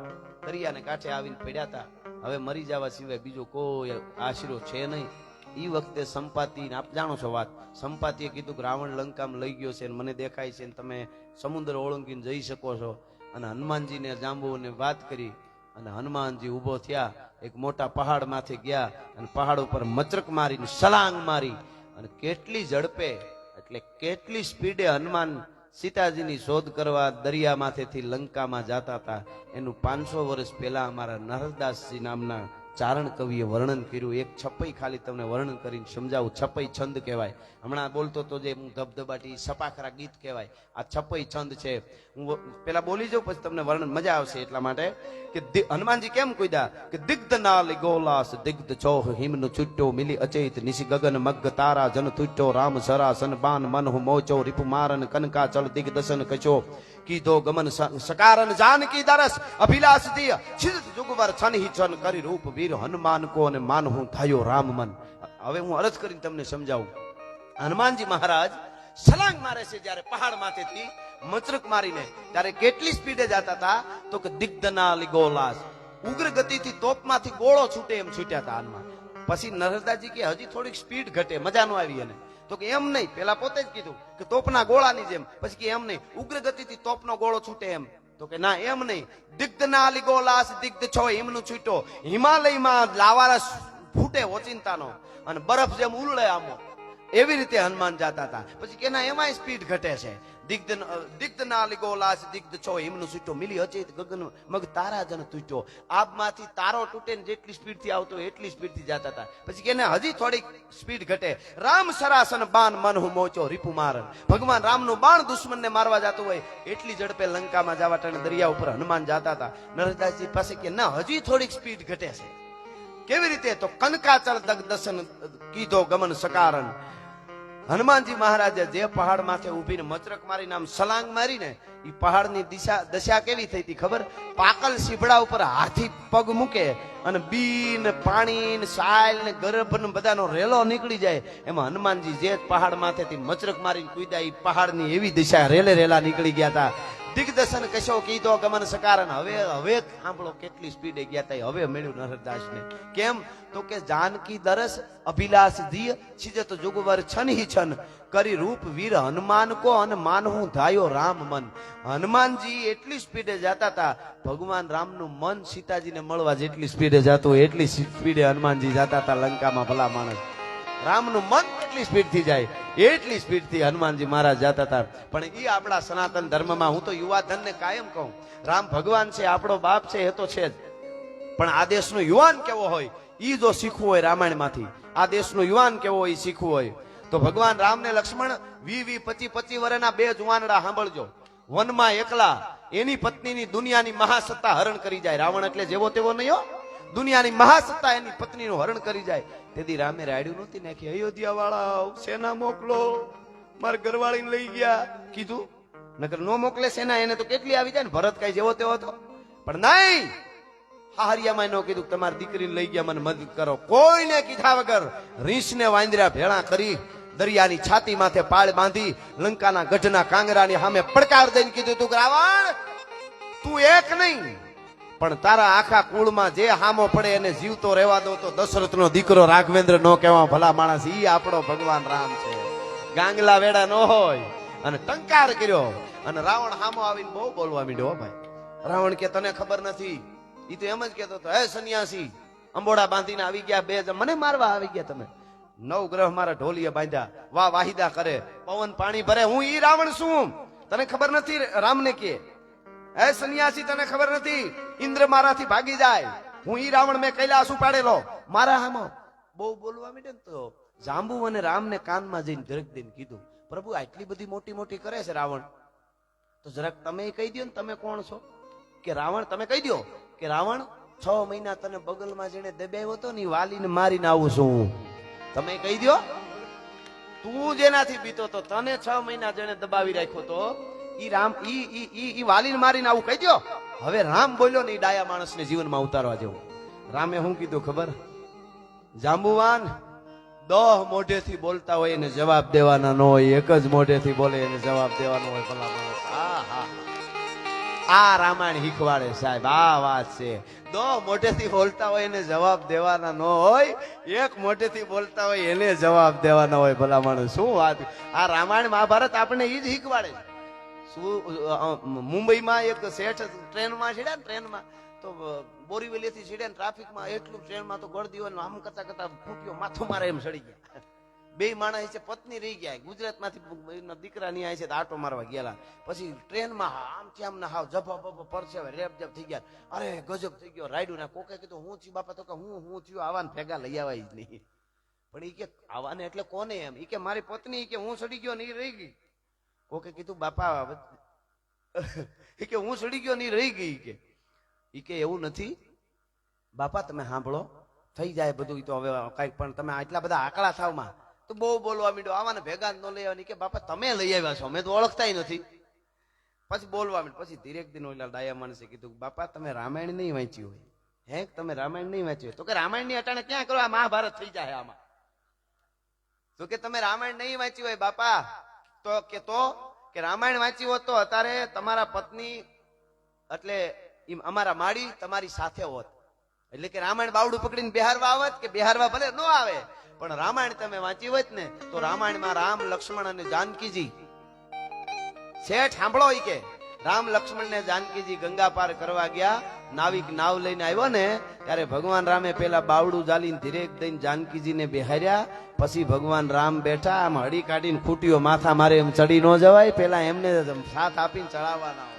દરિયાને કાંઠે આવીને પડ્યા હતા. હવે મરી જવા સિવાય બીજો કોઈ આશરો છે નહીં. એ વખતે સંપાતિ, આપ જાણો છો વાત, સંપાતિએ કીધું કે રાવણ લંકામાં લઈ ગયો છે ને મને દેખાય છે ને તમે સમુદ્ર ઓળંગીને જઈ શકો છો. અને હનુમાનજીને જાંબુને વાત કરી અને હનુમાનજી ઉભો થયા, એક મોટા પહાડ માંથી ગયા અને પહાડ ઉપર મચરક મારીને સલાંગ મારી અને કેટલી ઝડપે એટલે કેટલી સ્પીડે હનુમાન સીતાજીની શોધ કરવા દરિયામાંથી લંકામાં જતા હતા. એનું 500 વર્ષ પહેલા અમારા નરદાસજી નામના ચારણ કવિએ વર્ણન કર્યું. એક છપ્પઈ ખાલી તમને વર્ણન કરીને સમજાવું. છપ્પઈ છંદ કહેવાય. હમણાં બોલતો તો જે હું ધબધબાટી સપાખરા ગીત કહેવાય, આ છપ્પઈ છંદ છે. હું પેલા બોલી જાઉં પછી તમને વર્ણન મજા આવશે. એટલા માટે કે હનુમાનજી કેમ કીધા કે દિગ્ધ નાલ ગોલાસ દિગ્ધ ચોહ હિમનું છુટ્ટો મિલી અચેત નિશી ગગન મગ્ગ તારા જન તુટ્ટો રામ સરા સન બાન મનહુ મોચો રીપુ મારન કનકા ચલ દિગ્દશન કચો કીધો ગમન સકારન જાનકી દરસ અભિલાષ દિય છિદ જુગવર છન હી છન કરી રૂપ વીર હનુમાન કો અને માનહુ થાયો રામ મન. હવે હું અરજ કરીને તમને સમજાવું. હનુમાનજી મહારાજ છલાંગ મારે છે જ્યારે પહાડ માથેથી મચરક મારીને, ત્યારે કેટલી સ્પીડે જતા હતા તો કે દિગ્ધના ગોલાસ, ઉગ્ર ગતિથી તોપમાંથી ગોળો છૂટે એમ છૂટ્યા હતા હનુમાન. પછી નરદાજી કે હજી થોડીક સ્પીડ ઘટે, મજા ન આવી એને. તો કે એમ નહીં, પેલા પોતે જ કીધું કે તોપના ગોળાની જેમ. પછી કે એમ નહીં, ઉગ્ર ગતિથી તોપનો ગોળો છૂટે એમ. તો કે ના એમ નહીં, દિગ્ધના ગોલાસ દિગ્ધ છો હિમનું છૂટો, હિમાલયમાં લાવારસ ફૂટે ઓચિંતાનો અને બરફ જેમ ઉલળે આમો, એવી રીતે હનુમાન જાતા હતા. પછી કે ના એમાંય સ્પીડ ઘટે છે. દિગ્ધ ના ગોલાસ દિગ્ધ છો હિમનું છૂટો મિલી અચેત ગગન મગ તારા જન તૂટ્યો. આબમાંથી તારો તૂટે ને જેટલી સ્પીડ થી આવતો એટલી સ્પીડ થી જતા હતા. પછી કે હજી થોડીક સ્પીડ ઘટે. રામ સરાસન બાન મનહુ મોચો રીપુ મારન, ભગવાન રામનું બાણ દુશ્મનને મારવા જતું હોય એટલી ઝડપે લંકામાં જવા ટાણે દરિયા ઉપર હનુમાન જાતા હતા. નરદાસજી પાસે કે ના હજી થોડીક સ્પીડ ઘટે છે. કેવી રીતે? તો કનકાચલ દગ્દશન કીધો ગમન સકારન. હનુમાનજી મહારાજે જે પહાડ માથે ઉભીને મચરક મારીને આમ સલાંગ મારીને એ પહાડની દશા કેવી થઈ હતી ખબર? પાકલ સીભડા ઉપર હાથી પગ મૂકે અને બીન પાણી ને સાયલ ને ગર્ભ ને બધાનો રેલો નીકળી જાય. એમાં હનુમાનજી જે પહાડ માથેથી મચરક મારીને કૂદ્યા એ પહાડની એવી દિશા રેલા નીકળી ગયા હતા. દિગ્દર્શન કશો કીધો ગમન સકારન. હવે સાંભળો કેટલી સ્પીડે ગયા હતા. હવે મળ્યું નરદાસને. કેમ? તો કે જાનકી દરસ અભિલાષ દિય છિજત જુગવર છન હી છન કરી રૂપ વીર હનુમાન કો અને માનહુ ધાયો રામ મન. હનુમાનજી એટલી સ્પીડે જતા હતા, ભગવાન રામનું મન સીતાજીને મળવા જેટલી સ્પીડે જતું એટલી સ્પીડે હનુમાનજી જતા હતા લંકામાં. ભલા માણસ, રામનું મન કેટલી સ્પીડ થી જાય એટલી સ્પીડ થી હનુમાનજી મહારાજ જતા હતા. પણ એ આપણા સનાતન ધર્મમાં, હું તો યુવા ધન ને કાયમ કહું, રામ ભગવાન છે, આપણો બાપ છે, એ તો છે જ. પણ આ દેશનો યુવાન કેવો હોય ઈ જો શીખવું હોય રામાયણ માંથી, આ દેશનો યુવાન કેવો હોય શીખવું હોય તો ભગવાન રામ ને લક્ષ્મણ 20-25 વર્ષના બે જુવાનડા સાંભળજો. વનમાં એકલા એની પત્નીની દુનિયાની મહાસત્તા હરણ કરી જાય. રાવણ એટલે જેવો તેવો નહીં હો, દુનિયાની મહાસત્તા એની પત્નીનું હરણ કરી જાય. તેથી રામે રાડ્યું નહોતી નાખી. અયોધ્યા વાળા સેના મોકલો, મારા ઘરવાળીને લઈ ગયા કીધું. નકર નો મોકલે સેના, એને તો કેટલી આવી જાય ને. ભરત કઈ જેવો તેવો હતો, પણ નહીં, હાહરિયામાં નો કીધું તમારી દીકરીને લઈ ગયા મને મદદ કરો. કોઈને કીધા વગર રીંછને વાંદરા ભેળા કરી દરિયાની છાતી માથે પાળ બાંધી લંકાના ગઢના કાંગરાની સામે પડકાર દઈને કીધું તું રાવણ, તું એક નહીં પણ તારા આખા કુળમાં જે હામો પડે એને જીવતો રહેવા દો તો દશરથનો દીકરો રાઘવેન્દ્ર નો કહેવા. ભલા માણસ, ઈ આપણો ભગવાન રામ છે. ગાંગલા વેડા નો હોય અને ટંકાર કર્યો અને રાવણ હામો આવીને બહુ બોલવા માંડ્યો. ભાઈ રાવણ કે તને ખબર નથી, ઈ તો એમ જ કેતો હતો, હે સન્યાસી, અંબોડા બાંધીને આવી ગયા, મને મારવા આવી ગયા તમે. 9 ગ્રહ મારા ઢોલીએ બાંધ્યા, વાહ વાહિદા કરે, પવન પાણી ભરે, હું ઈ રાવણ છું, તને ખબર નથી? રામને કે હે સન્યાસી, તને ખબર નથી? ઇન્દ્ર મારાથી ભાગી જાય, હું ઈ રાવણ, મેં કૈલાસ ઉપાડેલો, મારા હામો બહુ બોલવા માંડ્યો ને. તો જાંબુ અને રામને કાનમાં જઈને જરાક દઈને કીધું, પ્રભુ આટલી બધી મોટી મોટી કરે છે રાવણ, તો જરાક તમે કહી દો ને તમે કોણ છો? કે રાવણ, તમે કહી દો કે રાવણ 6 મહિના તને બગલમાં જેને દબાવ્યો હતો ને વાલીને મારીને આવું છું. તમે કહી દો, તું જેનાથી બીતો તો, તને 6 મહિના જેને દબાવી રાખ્યો તો, ઈ રામ ઈ વાલીને મારીને આવું કહી દો. હવે રામ બોલ્યો ને, ઈ ડાયા માણસને જીવનમાં ઉતારવા જેવું. રામે શું કીધું ખબર? જાંબુવાન, 10 મોઢેથી બોલતા હોય એને જવાબ દેવાના ન હોય, એક જ મોઢેથી બોલે એને જવાબ દેવાનો હોય. ભલા માણસ, આ રામાયણ શીખવાડે સાહેબ, આ વાત છે. 10 મોઢેથી બોલતા હોય એને જવાબ દેવાના ન હોય, એક મોઢેથી બોલતા હોય એને જવાબ દેવાના હોય. ભલા માણસ, શું વાત! આ રામાયણ મહાભારત આપણે ઈ જ શીખવાડે છે. મુંબઈમાં એક શેઠ ટ્રેનમાં છેડ્યા ને, ટ્રેનમાં તો બોરીવલી થી છેડ્યા, ટ્રાફિકમાં એટલું ટ્રેનમાં તો ગળદી હોય, આમ કરતા કરતા ફૂટ્યો, માથું મારે એમ સડી ગયા. 2 માણસ છે, પત્ની રહી ગયા, ગુજરાતમાંથી દીકરા ની છે, આટો મારવા ગયેલા. પછી ટ્રેનમાં આમથી આમ ના હાવ જભ પરસે રેપ જપ થઈ ગયા. અરે ગજબ થઈ ગયો રાયડું ના. કોકે કીધું હું થયું બાપા? તો કે હું થયું, આવાને ભેગા લઈ આવાય જ નહીં. પણ ઈ કે આવાને એટલે કોને એમ? ઈ કે મારી પત્ની, કે હું સડી ગયો ને ઈ રહી ગઈ. કોકે કીધું બાપા, ઈ કે હું સડી ગયો ને ઈ રહી ગઈ. ઈ કે એવું નથી બાપા, તમે સાંભળો, થઈ જાય બધું. ઈ તો હવે કઈક, પણ તમે આટલા બધા આકડા થાવમાં તો બહુ બોલવા માંડ્યો, આવાને ભેગા ન લઈ આવવાની. કે બાપા તમે લઈ આવ્યા છો, મેં તો ઓળખતાય નથી. પછી બોલવા માંડ્યો. પછી ધીરેક દિન ઓલા ડાયા માણસે કીધું, બાપા તમે રામાયણ નહીં વાંચી હોય? હે, તમે રામાયણ નહીં વાંચી હોય? તો કે રામાયણ ની અટાણે ક્યાં કરો, આ મહાભારત થઈ જાય આમાં. તો કે તમે રામાયણ નહીં વાંચી હોય બાપા, તો કે રામાયણ વાંચી હોત તો અત્યારે તમારા પત્ની એટલે અમારા માળી તમારી સાથે હોત. એટલે કે રામાયણ બાવડું પકડીને બિહારવા આવત, કે બિહારવા ભલે ન આવે, પણ રામાયણ તમે વાંચી હોત ને, તો રામાયણમાં રામ, લક્ષ્મણ અને જાનકીજી, શેઠ સાંભળો, ઈ કે રામ, લક્ષ્મણ ને જાનકીજી ગંગા પાર કરવા ગયા, નાવિક નાવ લઈને આવ્યો ને, ત્યારે ભગવાન રામે પેલા બાવડું જાલીને ધીરેક દઈને જાનકીજીને બેહાર્યા. પછી ભગવાન રામ બેઠા, આમ હડી કાઢીને ખૂટીઓ માથા મારે એમ ચડી ન જવાય, પેલા એમને સાથ આપીને ચડાવવાના હોય.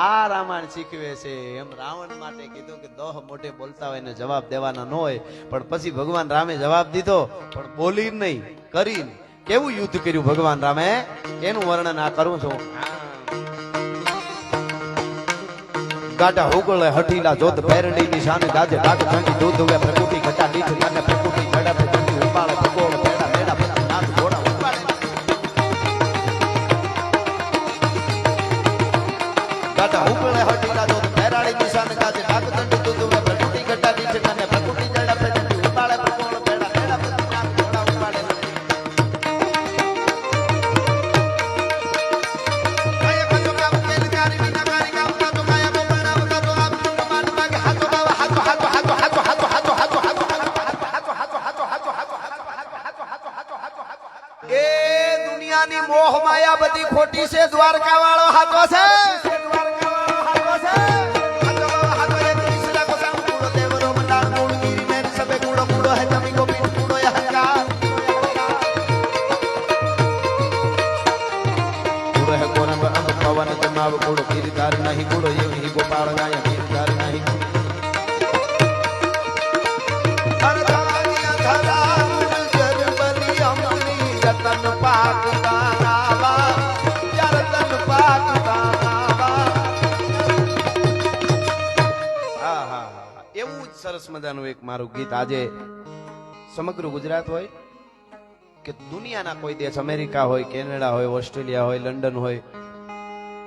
આ રામાયણ શીખવે છે. એમ રાવણ માટે કીધું કે 10 મોઢે બોલતા હોય એને જવાબ દેવાના ન હોય. પણ પછી ભગવાન રામે જવાબ દીધો, પણ બોલી નહીં, કરીને કેવું યુદ્ધ કર્યું ભગવાન રામે, એનું વર્ણન આ કરું છું. ગાડા હુગળે હઠીલા જોત પેરડી નિશાન ગાજે ડાક ઠંડી દૂધ વે પ્રકૃતિ ઘટા દીઠ નાને પ્રકૃતિ ઝડપ ઠંડી ઉપાડે ભગોળ પેડા મેડા પછી નાથ ઘોડા ઉપાડે. ગાડા હુગળે હઠીલા જોત પેરડી નિશાન ગાજે ડાક ઠંડી દૂધ વે પ્રકૃતિ ઘટા દીઠ નાને પ્રકૃતિ ઝડપ ઠંડી ઉપાડે ભગોળ પેડા મેડા પછી નાથ ઘોડા ઉપાડે. મોહ માયા બધી ખોટી છે, દ્વારકા વાળો હાથો છે. ગોપાળ ગાય ગીરધાર નહીં સરસ મજાનું એક મારું ગીત. આજે સમગ્ર ગુજરાત હોય કે દુનિયાના કોઈ દેશ, અમેરિકા હોય, કેનેડા હોય, ઓસ્ટ્રેલિયા હોય, લંડન હોય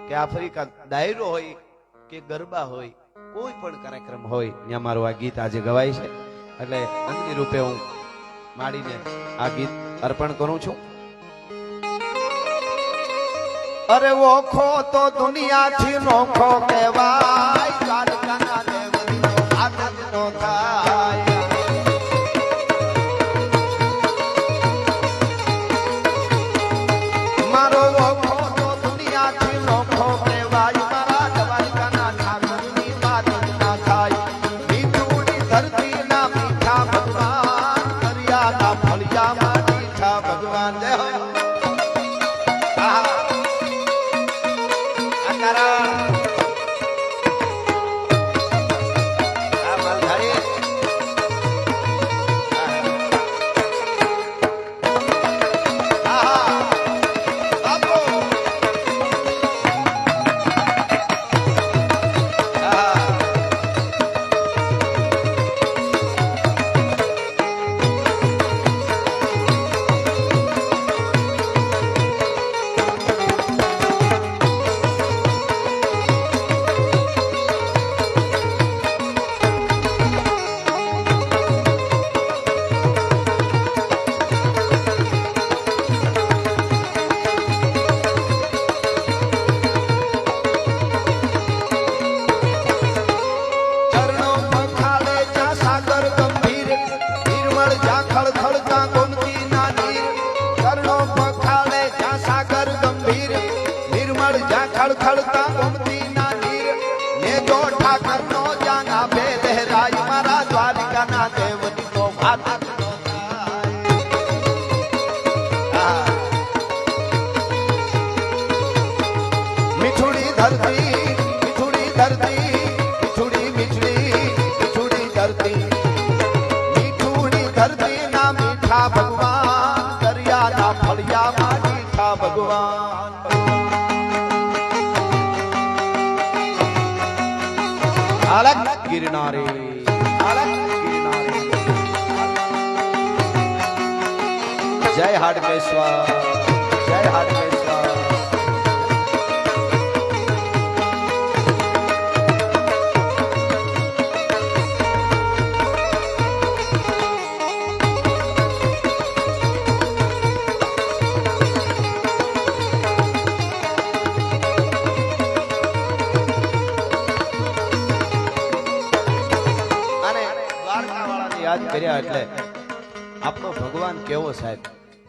કે આફ્રિકા, ડાયરો હોય કે ગરબા હોય, કોઈ પણ કાર્યક્રમ હોય, ત્યાં મારું આ ગીત આજે ગવાય છે. એટલે અંજલિ રૂપે હું માડીને આ ગીત અર્પણ કરું છું. અરે ઓખો તો દુનિયાથી નોખો કહેવાય, મારો ઓખો તો ઠાકર નો જાંગા બે લહેરાય મારા દ્વારિકા ના દેવની તો વાત મીઠુડી ધરતી મીઠુડી ધરતી મીઠુડી મીઠડી મીઠુડી ધરતી મીઠુડી ધરતી ના મીઠા ભગવાન દરિયા ના ફળિયામાં મીઠા ભગવાન અલગ ગિરનારી અલગ ગિરનારી જય હાડકેશ્વર જય હાડકેશ્વર યાદ કર્યા એટલે આપણો ભગવાન કેવો સાહેબ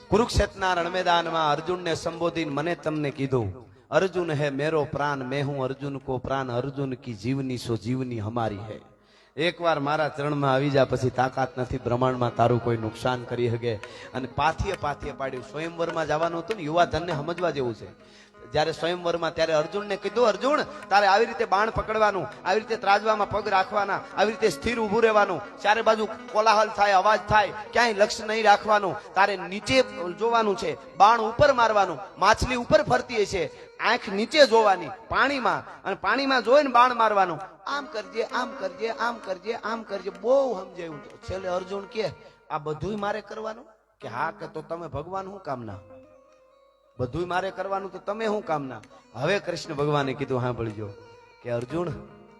કુરુક્ષેત્રના રણમેદાનમાં અર્જુનને સંબોધીને મને તમને કીધું अर्जुन है मेरो प्राण मैं हूं अर्जुन को प्राण अर्जुन की जीवनी सो जीवनी हमारी है एक बार मारा चरण में આવી જા પછી તાકાત નથી બ્રહ્માંડમાં તારું કોઈ નુકસાન કરી શકે અને પાથીએ પાડ્યું સ્વયંવરમાં જવાનું હતું ને યુવા ધનને સમજવા જેવું છે જ્યારે સ્વયંવરમાં ત્યારે અર્જુનને કીધું અર્જુન તારે આવી રીતે બાણ પકડવાનું આવી રીતે ત્રાજવામાં પગ રાખવાના આવી રીતે સ્થિર ઊભું રહેવાનું ચારે બાજુ કોલાહલ થાય અવાજ થાય ક્યાંય લક્ષ્ય નહીં રાખવાનું તારે નીચે જોવાનું છે બાણ ઉપર મારવાનું માછલી ઉપર ફરતી છે આંખ નીચે જોવાની પાણીમાં અને પાણીમાં જોઈને બાણ મારવાનું આમ કરજે આમ કરજે આમ કરજે આમ કરજે બહુ સમજાયું છેલ્લે અર્જુન કે આ બધુંય મારે કરવાનું કે હા કે તો તમે ભગવાન શું કામના બધું મારે કરવાનું તો તમે શું કામના હવે કૃષ્ણ ભગવાને કીધું સાંભળજો કે અર્જુન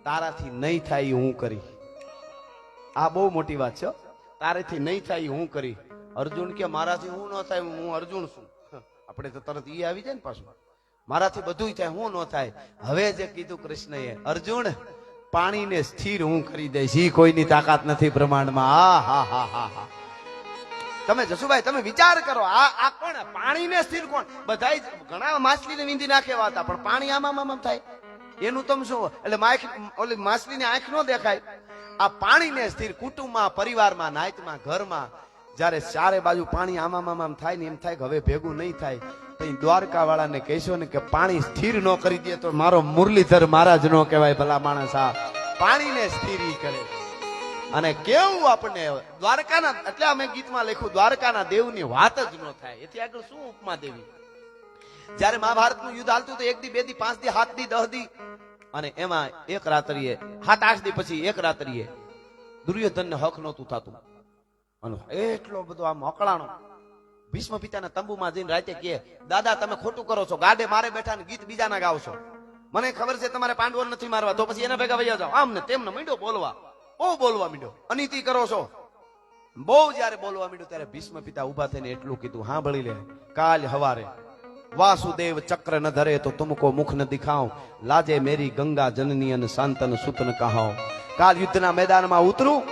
તારાથી નહીં થાય હું કરી આ બહુ મોટી વાત છે તારાથી નહીં થાય હું કરી અર્જુન કે મારાથી હું ન થાય હું અર્જુન છું આપણે તો તરત ઈ આવી જાય ને પાછું મારાથી બધું થાય હું ન થાય હવે જે કીધું કૃષ્ણએ અર્જુન પાણીને સ્થિર હું કરી દઈશ ઈ કોઈની તાકાત નથી બ્રહ્માંડમાં આ હા હા હા હા તમે જસુભાઈ તમે વિચાર કરો આ કોણ પાણીને સ્થિર કોણ બધાય ઘણા માછલીને વીંધી નાખે હતા પણ પાણી આમાં થાય એનું તમે શું એટલે ઓલી માછલીની આંખ નો દેખાય આ પાણીને સ્થિર કુટુંબમાં પરિવારમાં નાયતમાં ઘરમાં જયારે ચારે બાજુ પાણી આમાં થાય ને એમ થાય કે હવે ભેગું નહીં થાય તો દ્વારકા વાળાને કહેશો ને કે પાણી સ્થિર ન કરી દે તો મારો મુરલીધર મહારાજ નો કહેવાય ભલા માણસ આ પાણીને સ્થિર કરે અને કેવું આપણને દ્વારકાના એટલે અમે ગીતમાં લખ્યું દ્વારકાના દેવની વાત જ ન થાય એથી આગળ શું ઉપમા દેવી જયારે મહાભારતનું યુદ્ધ હાલતું તો 1 દી 2 દી 5 દી 7 દી 10 દી અને એમાં એક રાત્રિએ 7-8 દી પછી એક રાત્રિએ દુર્યોધનને હક નહોતું થતું અને એટલો બધો આમ અકળાણો ભીષ્મ પિતાના તંબુમાં જઈને રાતે કે દાદા તમે ખોટું કરો છો ગાડે મારે બેઠા ને ગીત બીજાના ગાવ છો મને ખબર છે તમારે પાંડવો નથી મારવા તો પછી એના ભેગા વૈયા જાઓ આમ ને તેમને મીંડો બોલવા બહુ બોલવા મીંડો અનીતિ કરો છો બહુ જયારે બોલવા મીંડો ત્યારે ભીષ્મ પિતા ઉભા થઈને એટલું કીધું સાંભળી લે કાલ હવારે વાસુદેવ ચક્ર ન ધરે તો તુમકો મુખ ન દિખાઉં લાજે મેરી ગંગા જનની અને શાંતન સુતન કહાઉં કાલ યુદ્ધના મેદાનમાં ઉતરું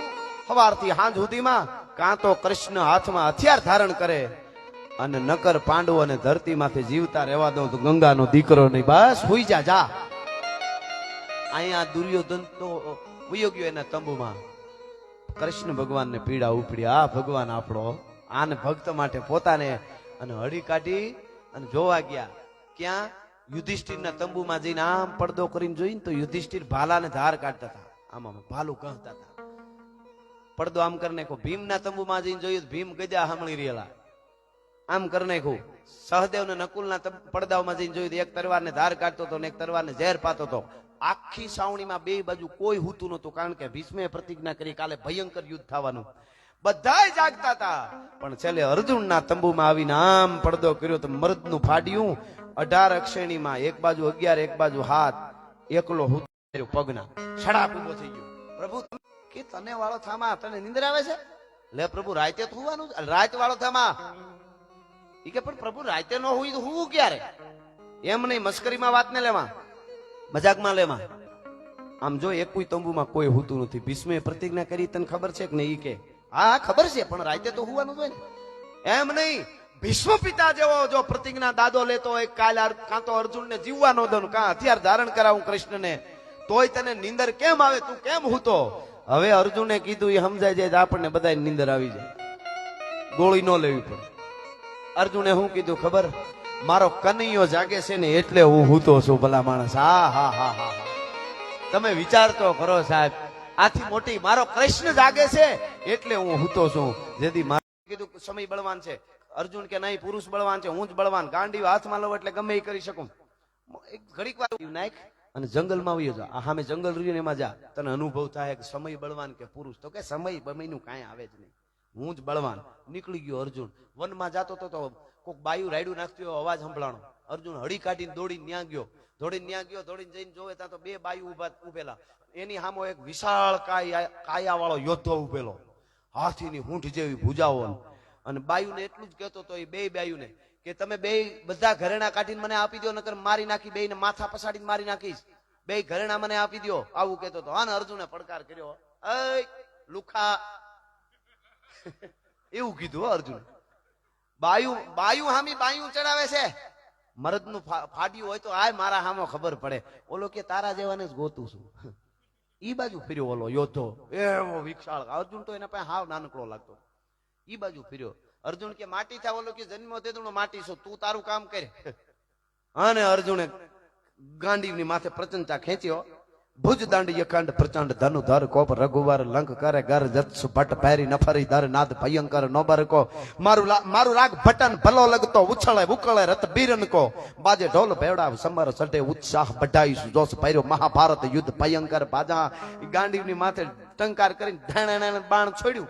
સવારથી સાંજ સુધીમાં કાં તો કૃષ્ણ હાથમાં હથિયાર ધારણ કરે અને નકર પાંડવો અને ધરતીમાંથી જીવતા રહેવા દઉં તો ગંગાનો દીકરો નહીં બસ હુઈ જા અહીંયા દુર્યોધન તો વયો ગયો એના તંબુમાં કૃષ્ણ ભગવાનને પીડા ઉપડી આ ભગવાન આપણો આને ભક્ત માટે પોતાને અને હળી કાઢી અને જોવા ગયા ક્યાં યુધિષ્ઠિરના તંબુમાં જઈને આમ પડદો કરીને જોઈને તો યુધિષ્ઠિર ભાલાને ધાર કાઢતા હતા આમાં ભાલું કહતા હતા પડદો આમ કરી નાખો ભીમના તંબુમાં જઈને જોયું ભીમ ગજા સાંભળી રહેલા આમ કરી નાખ્યું સહદેવ ને નકુલના પડદાઓમાં જઈને જોયું એક તરવારને ધાર કાઢતો હતો ને એક તરવારને ઝેર પાતો હતો આખી સાવણીમાં બે બાજુ કોઈ હોતું નતું કારણ કે ભીષ્મે પ્રતિજ્ઞા કરી કાલે ભયંકર યુદ્ધ થવાનું બધાય જાગતા હતા પણ છેલ્લે અર્જુનના તંબુમાં આવીને આમ પડદો કર્યો તો મર્દનું ફાડ્યું 18 અક્ષેણીમાં એક બાજુ 11 એક બાજુ હાથ એકલો હુતો પગના સડાપ ઉભો થઈ ગયો પ્રભુ કે તને વાળો થામા તને નિંદર આવે છે લે પ્રભુ રાતે તો હોવાનું રાત વાળો થામા ઈ કે પણ પ્રભુ રાતે ન હોય તો હું ક્યારે એમ નહીં મસ્કરીમાં વાત ને લેવા મજાકમાં લેવા આમ જો એક કોઈ તંબુમાં કોઈ હોતું નથી ભીષ્મે પ્રતિજ્ઞા કરી તને ખબર છે કે નહીં કે હા ખબર છે પણ રાતે તો હોવાનું હોય ને એમ નહીં ભીષ્મ પિતા જેવો જો પ્રતિજ્ઞા દાદો લેતો હોય કાલ કાં તો અર્જુનને જીવવા ન દઉં કાં હથિયાર ધારણ કરાવું કૃષ્ણને તોય તને નીંદર કેમ આવે, તું કેમ હૂતો? હવે અર્જુને કીધું એ સમજાય જાય તો આપણને બધાય નીંદર આવી જાય, ગોળી ન લેવી પડે. અર્જુને શું કીધું ખબર? મારો કનૈયો જાગે છે ને એટલે હું હૂતો છું. ભલા માણસ, હા હા હા હા હા, તમે વિચાર તો કરો સાહેબ, આથી મોટી મારો કૃષ્ણ જાગે છે એટલે હું હૂતો છું. જેથી મારે કીધું સમય બળવાન છે. અર્જુન કે નહીં, પુરુષ બળવાન છે, હું જ બળવાન. ગાંડી હાથમાં લઉં એટલે ગમે એ કરી શકું. એક ઘડીક વાર નાખ અને જંગલમાં વયો જા. આ સામે જંગલ રહ્યું ને એમાં જા, તને અનુભવ થાય કે સમય બળવાન કે પુરુષ. તો કે સમય બમયનું કાંઈ આવે જ નહીં, હું જ બળવાન. નીકળી ગયો અર્જુન. વનમાં જાતો તો કોક બાયું રાયડું નાખતી હોય અવાજ સંભળાણો. અર્જુન હળી કાઢીને દોડીને ન્યા ગયો. દોડીને જઈને જોવે ત્યાં તો બે બાયું ઉભેલા. એની સામે એક વિશાળ કાયા વાળો યોદ્ધો ઉભેલો, હાથીની હૂંઠ જેવી ભુજાઓ. અને બાયુને એટલું જ કહેતો તો એ બે બાયુને કે તમે બે બધા ઘરેણા કાઢીને મને આપી દો, નકર મારી નાખી, બે ને માથા પછાડીને મારી નાખીશ. બે ઘરેણા મને આપી દો, આવું કહેતો હતો. હા, અર્જુને પડકાર કર્યો, એ લુખા, એવું કીધું અર્જુન. બાયું હામી બાયું ચડાવે છે. મરદનું ફાડ્યું હોય તો આય મારા હામો ખબર પડે. ઓલો કે તારા જેવાને જ ગોતું છું. ઈ બાજુ ફર્યો ઓલો યોદ્ધો, એવો વિશાળ. અર્જુન તો એના પાસે હાવ નાનકડો લાગતો. ઈ બાજુ ફર્યો. અર્જુન કે માટી થા. ઓલો કે જન્મ તેદું માટી છો, તું તારું કામ કરે. અને અર્જુને ગાંડીવની માથે પ્રચંચા ખેંચ્યો. ભુજ દાંડી અખંડ પ્રચંડ ધનુ ધર કોપ રઘુવર લંક કરે ગર જત્સ ભટ્ટ પહેરી નફરી ધર નાદ ભયંકર નોબર કો મારું રાગ ભટન ભલો લગતો ઉછળે ઉકળે રત બીરન કો બાજે ઢોલ ભેવડા સમર સટે ઉત્સાહ બઢાઈ જોશ ભર્યો મહાભારત યુદ્ધ ભયંકર બાજા. ગાંડીવની માથે ટંકાર કરીને ઢાણા બાણ છોડ્યું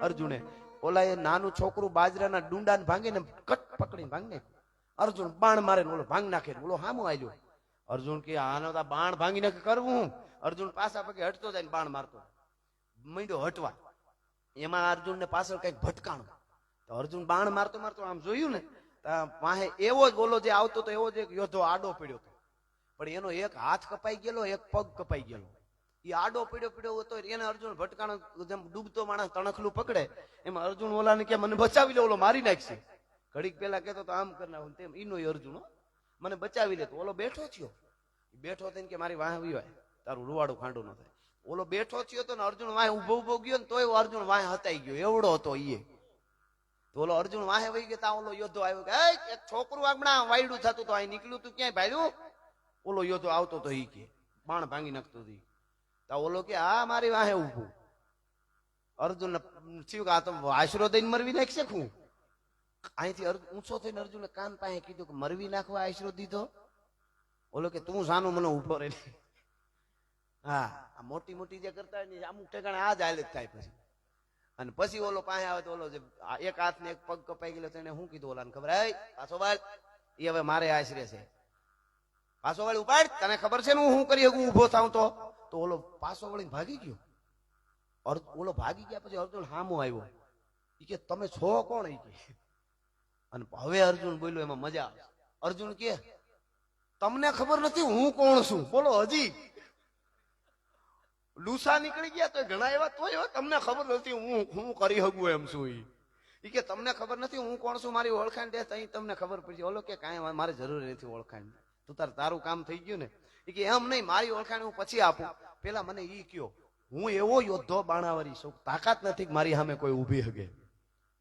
અર્જુને. ઓલા એ નાનું છોકરું બાજરાના ડુંડાને ભાંગીને કટ પકડીને ભાંગ નાખ્યું. અર્જુન બાણ મારે ઓલો ભાંગ નાખે. ઓલો હામો આવ્યો. અર્જુન કે આનો તો બાણ ભાંગી નાખે કરવું. અર્જુન પાછા પગે હટતો જાય ને બાણ મારતો માંડ્યો હટવા. એમાં અર્જુન ને પાછળ કઈક ભટકાણું. તો અર્જુન બાણ મારતો મારતો આમ જોયું ને, વાહે એવો જ બોલો જે આવતો તો એવો જ એક યોદ્ધો આડો પડ્યો હતો. પણ એનો એક હાથ કપાઈ ગયેલો, એક પગ કપાઈ ગયેલો. એ આડો પડ્યો હતો એને અર્જુન ભટકાણો. જેમ ડૂબતો માણસ તણખલું પકડે એમાં અર્જુન ઓલાને કે મને બચાવી લે, ઓલો મારી નાખશે. ઘડીક પેલા કેતો તો આમ કરી નાખું તેમ. ઈનો અર્જુન મને બચાવી લે. તો ઓલો બેઠો થયો. બેઠો થઈને કે મારી વાહ આવી હોય, તારું રૂવાડું ખાંડું ન થાય. ઓલો બેઠો થયો તો ને અર્જુન વાહ ઉભો ગયો ને તોય અર્જુન વાહ હતાઈ ગયો, એવડો હતો ઈ. તો ઓલો અર્જુન વાહે વહી ગયો. તા ઓલો યોદ્ધો આવ્યો કે એક છોકરું આગણા વાયડું થતું તો અહીં નીકળ્યું તું, ક્યાંય ભાઈ? ઓલો યોદ્ધો આવતો તો ઈ કે બાણ ભાંગી નાખતો હતી. તા ઓલો કે આ મારી વાહે ઉભું. અર્જુન થયું કે આ તો આશરો દઈને મરવી નાખશે. હું અહીંથી ઊંચો થઈને અર્જુને કાન પાસે કીધું કે મરવી નાખવા આશરો દીધો? ઓલો કે તું સાનું મને ઉભો રહે. હા, આ મોટી મોટી જે કરતા હોય ને અમુક ઠેકાણે આ જ હાલત થાય પછી. અને પછી ઓલો પાસે આવે તો ઓલો જે એક હાથ ને એક પગ કપાઈ ગયેલો તેને શું કીધું ઓલાને ખબર? પાછો વાળ, એ હવે મારે આશરે છે. પાછો વાળી ઉપાડ, તને ખબર છે ને હું કરી શકું ઉભો થાઉં તો? તો ઓલો પાછો વળીને ભાગી ગયો. ઓલો ભાગી ગયા પછી અર્જુન હામો આવ્યો. ઈ કે તમે છો કોણ? ઈ કે. અને હવે અર્જુન બોલ્યો એમાં મજા આવે. અર્જુન કે તમને ખબર નથી હું કોણ છું? બોલો, હજી લૂસા નીકળી ગયા તો ઘણા એવા તોય તમને ખબર નથી હું કરી શકું એમ છું. ઈ કે તમને ખબર નથી હું કોણ છું? મારી ઓળખાણ દે તઈ તમને ખબર પડી. ઓલો કે કાંઈ મારે જરૂર નથી ઓળખાણ, તું તારું કામ થઈ ગયું ને. ઈ કે એમ નહીં, મારી ઓળખાણ હું પછી આપું, પેલા મને ઈ કયો હું એવો યોદ્ધો બાણાવરી છું, તાકાત નથી મારી સામે કોઈ ઊભી હગે.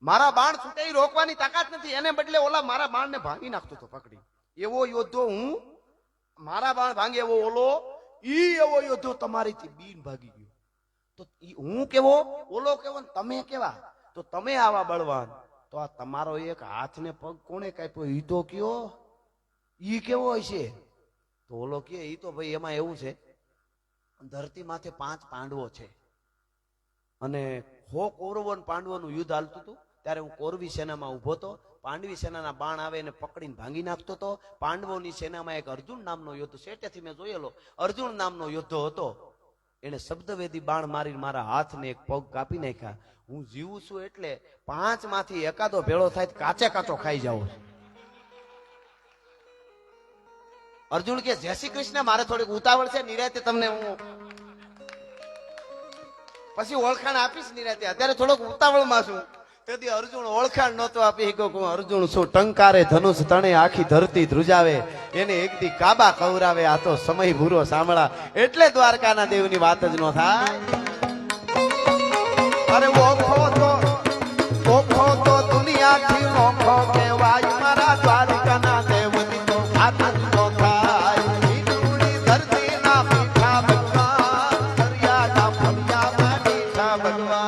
મારા બાણ છૂટે રોકવાની તાકાત નથી, એને બદલે ઓલા મારા બાણ ને ભાંગી નાખતો હતો પકડી. એવો યોદ્ધો હું, મારા બાણ ભાંગે એવો ઓલો, ઈ એવો યોદ્ધો તમારીથી બીન ભાગી ગયો. તો હું કેવો, ઓલો કેવો, તમે કેવા? તો તમે આવા બળવાન, તો આ તમારો એક હાથ ને પગ કોણે કાપ્યો? ઈ તો કયો, ઈ કેવો હશે? તો ઓલો કે ઈ તો ભાઈ એમાં એવું છે, ધરતી માથે 5 પાંડવો છે અને 100 કૌરવો અને પાંડવોનું યુદ્ધ હાલતું હતું. ત્યારે હું કૌરવી સેનામાં ઉભો હતો. પાંડવી સેનાના બાણ આવે એને પકડીને ભાંગી નાખતો હતો. પાંડવોની સેનામાં એક અર્જુન નામનો યોદ્ધો, શેટેથી મેં જોયેલો, અર્જુન નામનો યોદ્ધો હતો. એને શબ્દવેદી બાણ મારીને મારા હાથને એક પગ કાપી નાખ્યા. હું જીવું છું એટલે 5 માંથી એકાદો ભેળો થાય કાચે કાચો ખાઈ જાઉં. અર્જુન કે જય શ્રી કૃષ્ણ, મારે થોડીક ઉતાવળ છે, નિરાતે તમને હું પછી ઓળખાણ આપીશ નિરાતે, અત્યારે થોડોક ઉતાવળમાં છું. તેથી અર્જુન ઓળખાણ નહોતો આપી કે હું અર્જુન છું. ટંકારે ધનુષ તણે આખી ધરતી ધ્રુજાવે, એને એકદી કાબા કવરાવે. આ તો સમય ભૂરો સાંભળા, એટલે દ્વારકાના દેવની વાત જ ન થાય. અરે ઓખો તો દુનિયાથી નોખો કહેવાય, મારા દ્વારકાના દેવની તો વાત જ ન થાય. ઈડુડી ધરતીના મીઠા ભગવાન, દરિયાના ફળિયામાં મીઠા ભગવાન.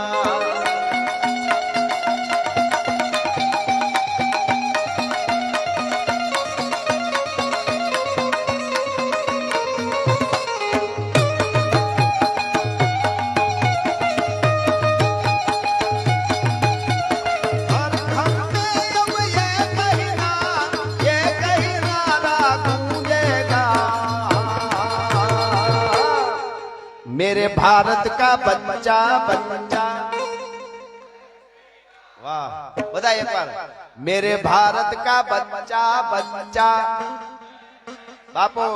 मेरे भारत का बच्चा बच्चा, વાહ બધા એકવાર. मेरे भारत का बच्चा बच्चा, બાપો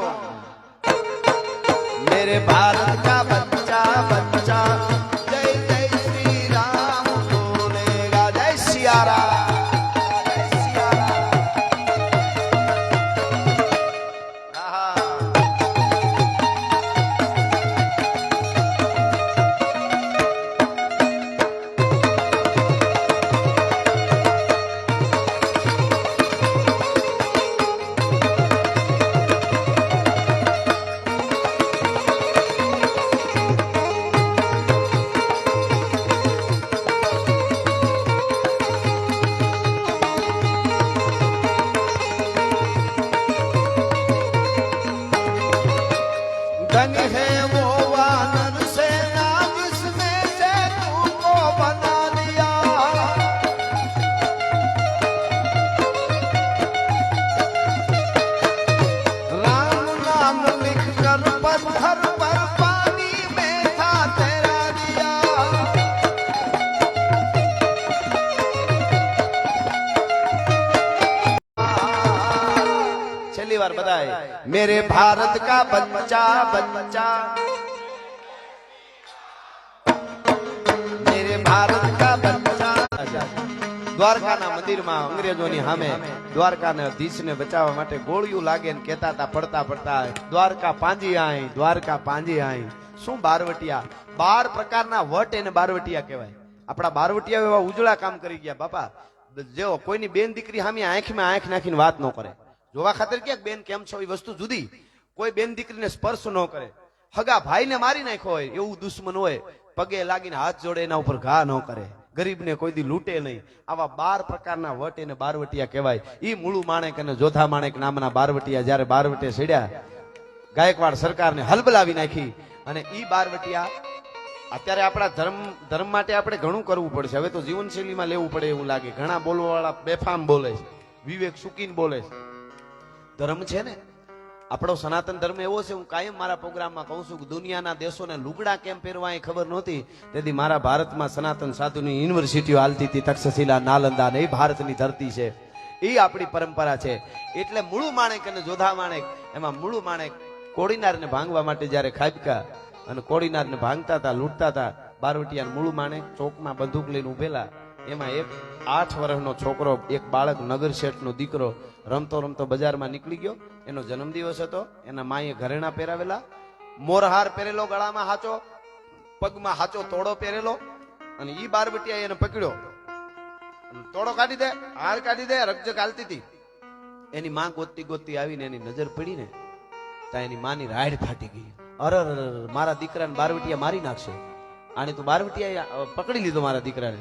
मेरे भारत का बच्चा बच्चा, जय जय श्री राम बोलेगा, जय सिया राम, जय सिया राम. આહા. धन है वो वानर सेना जिसमें से तुमको बना दिया. राम नाम लिख कर पत्थर पर पानी में था तेरा दिया. છેલ્લી વાર બધાય. मेरे भारत का बच्चा बच्चा, मेरे भारत का बच्चा. દ્વારકાના મંદિરમાં અંગ્રેજોની સામે દ્વારકાના અધીશને બચાવવા માટે ગોળીઓ લાગે ને કહેતા હતા પડતા પડતા, દ્વારકા પાંજી આઈ, દ્વારકા પાંજી આઈ. શું બારવટિયા? 12 પ્રકારના વટ એને બારવટિયા કહેવાય. આપણા બારવટિયા એવા ઉજળા કામ કરી ગયા બાપા. જેવો કોઈની બેન દીકરી સામે આંખમાં આંખ નાખીને વાત ન કરે. જોવા ખાતર કે બેન કેમ છો એ વસ્તુ જુદી. કોઈ બેન દીકરીને સ્પર્શ ન કરે. હગા ભાઈને મારી નાખ્યો હોય એવું દુશ્મન હોય, પગે લાગીને હાથ જોડે એના ઉપર ઘા ન કરે. ગરીબને કોઈ દી લૂંટે નહીં. આવા 12 પ્રકારના વટ એને બારવટિયા કહેવાય. ઈ મૂળું માણેક અને જોધા માણેક નામના બારવટિયા જયારે બારવટે સડ્યા, ગાયકવાડ સરકારને હલબલાવી નાખી. અને ઈ બારવટિયા અત્યારે આપણા ધર્મ માટે આપણે ઘણું કરવું પડશે. હવે તો જીવનશૈલીમાં લેવું પડે એવું લાગે. ઘણા બોલવાવાળા બેફામ બોલે છે, વિવેક સુકીન બોલે છે. ધર્મ છે ને આપણો સનાતન ધર્મ એવો છે. હું કાયમ મારા પ્રોગ્રામમાં કહું છું કે દુનિયાના દેશોને લુગડા કેમ પહેરવા એ ખબર નહોતી, તેથી મારા ભારતમાં સનાતન સાધુની યુનિવર્સિટીઓ હાલતી હતી. તક્ષશિલા, નાલંદા ને એ ભારતની ધરતી છે. એ આપણી પરંપરા છે. એટલે મૂળું માણેક અને જોધા માણેક, એમાં મૂળું માણેક કોડીનારને ભાંગવા માટે જયારે ખાબકા અને કોડીનારને ભાંગતા હતા, લૂંટતા હતા, બારવટિયા મૂળું માણેક ચોકમાં બંદૂક લઈને ઉભેલા. એમાં એક 8 વર્ષનો છોકરો, એક બાળક, નગર શેઠનો દીકરો રમતો રમતો બજારમાં નીકળી ગયો. એનો જન્મદિવસ હતો. એના માએ ઘરેણા પહેરાવેલા, મોરહાર પહેરેલો, ગળામાં હાચો, પગમાં હાચો તોડો પહેરેલો. અને ઈ બારવટિયા એને પકડ્યો. તોડો કાઢી દે, હાર કાઢી દે, રકજક હાલતી હતી. એની માં ગોતતી ગોતતી આવીને એની નજર પડી ને ત્યાં એની માની રાડ ફાટી ગઈ. અરર, મારા દીકરાને બારવટિયા મારી નાખશે. આને તો બારવટિયા પકડી લીધો મારા દીકરાને.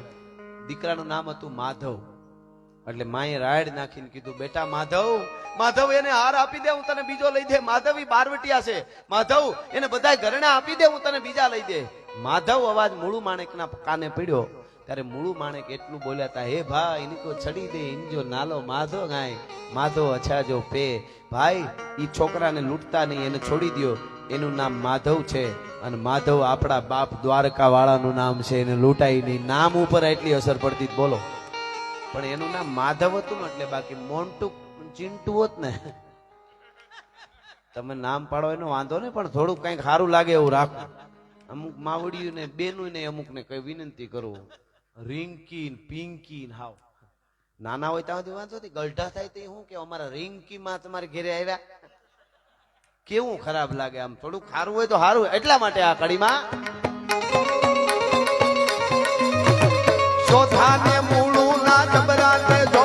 દીકરાનું નામ હતું માધવ. એટલે માએ રાડ નાખીને કીધું, બેટા માધવ, માધવ એને હાર આપી દે, હું તને બીજો લઈ દે. માધવ ઈ બારવટિયા છે. માધવ એને બધા ઘરેણા આપી દે, હું તને બીજા લઈ દે. માધવ અવાજ મૂળું માણેકના કાને પડ્યો ત્યારે મૂળું માણેક એટલું બોલ્યા હતા, હે ભાઈ ઇનકો છડી દે, ઇનજો નાલો માધવ ગાય, માધવ અચ્છા જો પે. ભાઈ ઈ છોકરાને લૂંટતા નહીં, એને છોડી દો. એનું નામ માધવ છે અને માધવ આપણા બાપ દ્વારકા વાળાનું નામ છે. એને લૂંટાઈ નહીં. નામ ઉપર એટલી અસર પડતી બોલો. પણ એનું નામ માધવ હતું ને એટલે, બાકી મોન્ટુ ચિંટુ હોત ને. તમે નામ પાડો એનો વાંધો નહીં, પણ થોડુંક કઈક સારું લાગે એવું રાખો. અમુક માવડીયું ને બેનું ને અમુક ને કઈ વિનંતી કરું, રિંકી પિંકી હાવ નાના હોય ત્યાં સુધી વાંધો નથી, ગલઢા થાય તો હું કે અમારા રિંકી માં તમારે ઘેરે આવ્યા, કેવું ખરાબ લાગે. આમ થોડું સારું હોય તો સારું. એટલા માટે આ કડીમાં શોધાને મૂળું ના જબરાતે જો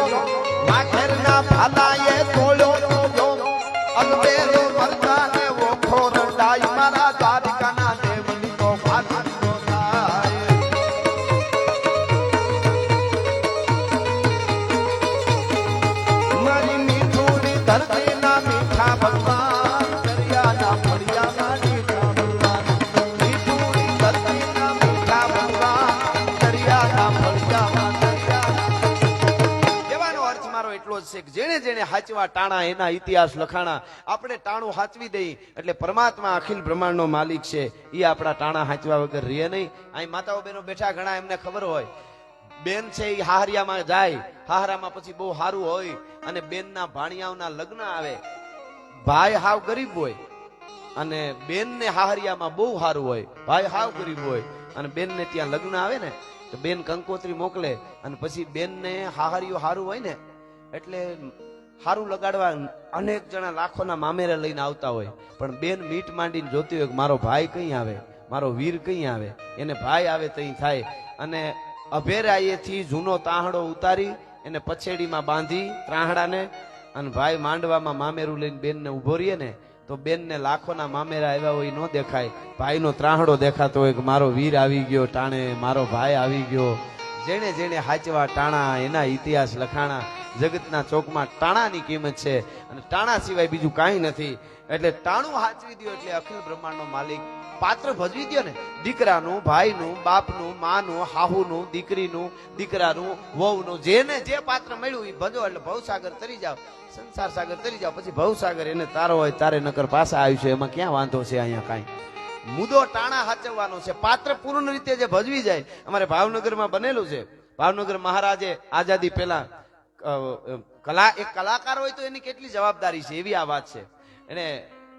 માખેરના ફાલાએ તોળ્યો તો જો અલબેલો મરદાને ઓખો રંડાઈ મારા દ્વારકાના દેવની તો વાત નો થાય. મારી મીઠુની ધરતીના મીઠા ભગવાન દરિયાના ફળિયામાં મીઠા ભગવાન મીઠુની ધરતીના મીઠા ભગવાન દરિયાના ફળિયામાં કહેવાનો અર્થ મારો એટલો જ છે કે જેણે જેણે હાચવા ટાણા એના ઇતિહાસ લખાણા. આપણે ટાણું હાચવી દઈ એટલે પરમાત્મા અખિલ બ્રહ્માંડનો માલિક છે એ આપણા ટાણા હાચવા વગર રહે નહીં. અહીં માતાઓ બહેનો બેઠા ઘણા એમને ખબર હોય, બેન છે એ હાહરિયામાં જાય, હાહરામાં પછી બહુ સારું હોય અને બેનના ભાણિયાઓના લગ્ન આવે, ભાઈ હાવ ગરીબ હોય અને બેનને હાહરિયામાં બહુ સારું હોય, ભાઈ હાવ ગરીબ હોય અને બેનને ત્યાં લગ્ન આવે ને તો બેન કંકોત્રી મોકલે અને પછી બેનને હાહરિયો હારું હોય ને એટલે હારું લગાડવા અનેક જણા લાખોના મામેરે લઈને આવતા હોય, પણ બેન મીટ માંડીને જોતી હોય કે મારો ભાઈ કઈ આવે, મારો વીર કઈ આવે. એને ભાઈ આવે તઈ થાય અને અભેરાયેથી જૂનો તાહડો ઉતારી એને પછેડીમાં બાંધી ત્રાહડાને અને ભાઈ માંડવામાં મામેરું લઈને બેનને ઉભો રહીએ ને તો બેનને લાખોના મામેરા આવ્યા હોય ન દેખાય, ભાઈનો ત્રાહડો દેખાતો હોય કે મારો વીર આવી ગયો ટાણે, મારો ભાઈ આવી ગયો. જેણે જેણે હાચવા ટાણા એના ઇતિહાસ લખાણા. જગતના ચોકમાં ટાણાની કિંમત છે અને ટાણા સિવાય બીજું કાંઈ નથી. એટલે ટાણું હાચવી દો એટલે અખિલ બ્રહ્માંડનો માલિક. પાત્ર ભજવી દો ને, દીકરાનું, ભાઈનું, બાપનું, માનું, હાહુનું, દીકરીનું, દીકરાનું, વહુનું, જેને જે પાત્ર મળ્યું એ ભજો એટલે ભવસાગર તરી જાવ, સંસાર સાગર તરી જાવ. પછી ભવસાગર એને તારો હોય તારે નકર પાછા આવ્યું છે, એમાં ક્યાં વાંધો છે? અહીંયા કાંઈ મુદ્દો ટાણા હાચવવાનો છે. પાત્ર પૂર્ણ રીતે જે ભજવી જાય. અમારે ભાવનગરમાં બનેલું છે. ભાવનગર મહારાજે આઝાદી પહેલા એક કલાકાર હોય તો એની કેટલી જવાબદારી છે એવી આ વાત છે. એને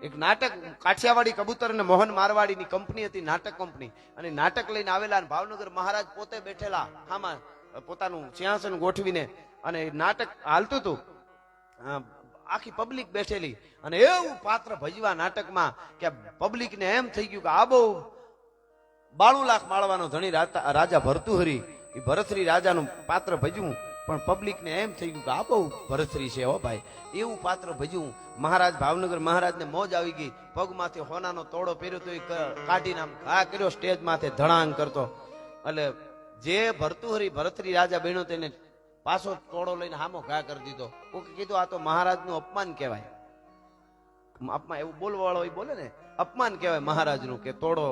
એક નાટક, કાઠિયાવાડી કબૂતર અને મોહન મારવાડીની કંપની હતી, નાટક કંપની, અને નાટક લઈને આવેલા ભાવનગર મહારાજ પોતે બેઠેલા આમાં પોતાનું સિંહાસન ગોઠવીને અને નાટક હાલતું હતું, આખી પબ્લિક બેઠેલી અને એવું પાત્ર ભજવા નાટકમાં કે પબ્લિકને એમ થઈ ગયું કે આ બહુ 92 લાખ માળવાનો ધણી રાજા ભરતુહરી, એ ભરથરી રાજાનું પાત્ર ભજવું, પણ પબ્લિકને એમ થઈ ગયું કે આ બહુ ભરથરી છે હો ભાઈ, એવું પાત્ર ભજવું. મહારાજ ભાવનગર મહારાજને મોજ આવી ગઈ, પગમાંથી હોનાનો તોડો પહેર્યો તો એ કાઢીને આમ ઘા કર્યો, સ્ટેજ માથે ધડાંગ કરતો. એટલે જે ભરતુહરી ભરથરી રાજા બન્યો તેને પાછો તોડો લઈને હામો ઘા કરી દીધો. કોકે કીધું આ તો મહારાજનું અપમાન કહેવાય. અપમાન એવું બોલવા વાળો એ બોલે ને, અપમાન કહેવાય મહારાજનું કે તોડો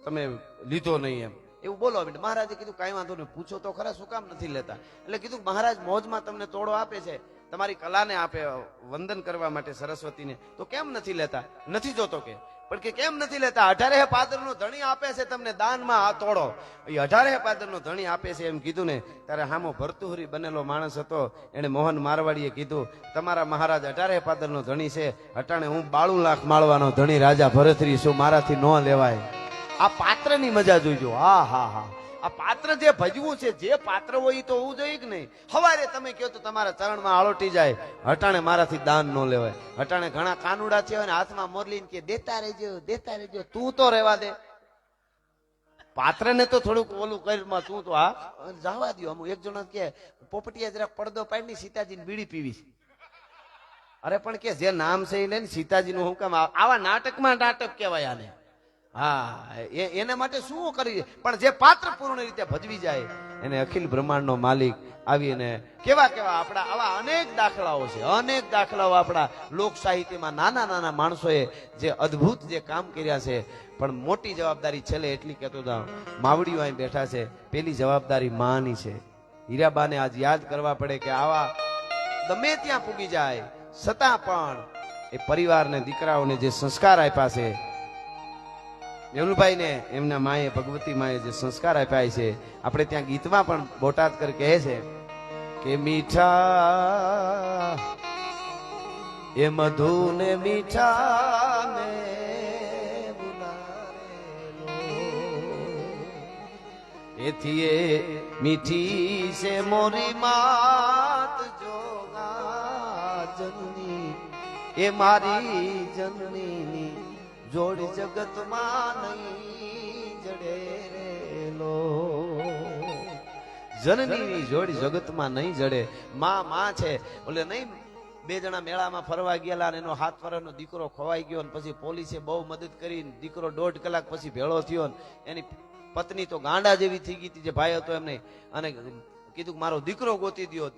તમે લીધો નહીં એમ એવું બોલવા માંડ્યા. મહારાજે કીધું કાંઈ વાંધો નહીં, પૂછો તો ખરા શું કામ નથી લેતા? એટલે કીધું મહારાજ મોજમાં તમને તોડો આપે છે, તમારી કલાને આપે વંદન કરવા માટે સરસ્વતીને, તો કેમ નથી લેતા? નથી જોતો કે, પણ કે કેમ નથી લેતા? 18 પાદરનો ધણી આપે છે તમને દાનમાં આ તોડો, એ 18 પાદરનો ધણી આપે છે એમ કીધું ને ત્યારે હામો ભરતુહરી બનેલો માણસ હતો, એને મોહન મારવાડીએ કીધું તમારા મહારાજ 18 પાદરનો ધણી છે, અટાણે હું 92 લાખ માળવાનો ધણી રાજા ભરતરી શું, મારાથી ન લેવાય. આ પાત્રની મજા જોઈજો. હા હા હા, આ પાત્ર જે ભજવું છે, જે પાત્ર હોય એ તો હોવું જોઈએ કે નહીં? હવારે તમે કહો તો તમારા ચરણમાં આળોટી જાય, હટાણે મારાથી દાન ન લેવાય. હટાણે ઘણા કાનુડા છે અને હાથમાં મોરલીને કે દેતા રહેજો દેતા રહેજો, તું તો રહેવા દે. પાત્રને તો થોડુંક ઓલું કરીમાં તું તો હા જવા દો. અમુક એક જણા કે પોપટીએ જરાક પડદો પાડીને સીતાજીને બીડી પીવી. અરે પણ કે જે નામ છે એ લે ને સીતાજીનું, હું કામ આવા નાટકમાં નાટક કહેવાય આને. હા, એને માટે શું કરી, પણ જે પાત્ર પૂર્ણ રીતે ભજવી જાય એને અખિલ બ્રહ્માંડનો માલિક આવીને કેવા કેવા આપણા આવા અનેક દાખલાઓ છે, અનેક દાખલાઓ આપણા લોક સાહિત્યમાં નાના નાના માણસોએ જે અદ્ભુત જે કામ કર્યા છે. પણ મોટી જવાબદારી છેલ્લે એટલી કહેતો હતા, માવડીઓ અહીં બેઠા છે, પેલી જવાબદારી માની છે. હીરાબાને આજ યાદ કરવા પડે કે આવા ગમે ત્યાં પૂગી જાય છતાં પણ એ પરિવારને દીકરાઓને જે સંસ્કાર આપ્યા છે, મેહુલભાઈ ને એમના માએ ભગવતી માએ જે સંસ્કાર આપ્યા છે, આપણે ત્યાં ગીતમાં પણ બોટાદકર કહે છે કે મીઠા એ મધુ ને મીઠા ને એથી એ મીઠી છે મોરી માત જોગા જનની, એ મારી જનની જોડી જગતમાં નહીં જડે રેલો. જનની જોડી જગતમાં નહીં જડે. માં છે. ઓલે નહીં બે જણા મેળામાં ફરવા ગયેલા અને એનો 7 વર્ષનો દીકરો ખોવાઈ ગયો ને પછી પોલીસે બહુ મદદ કરી, દીકરો 1.5 કલાક પછી ભેળો થયો ને એની પત્ની તો ગાંડા જેવી થઈ ગઈ હતી, જે ભાઈ હતો એમને, અને કીધું કે મારો દીકરો ગોતી દો.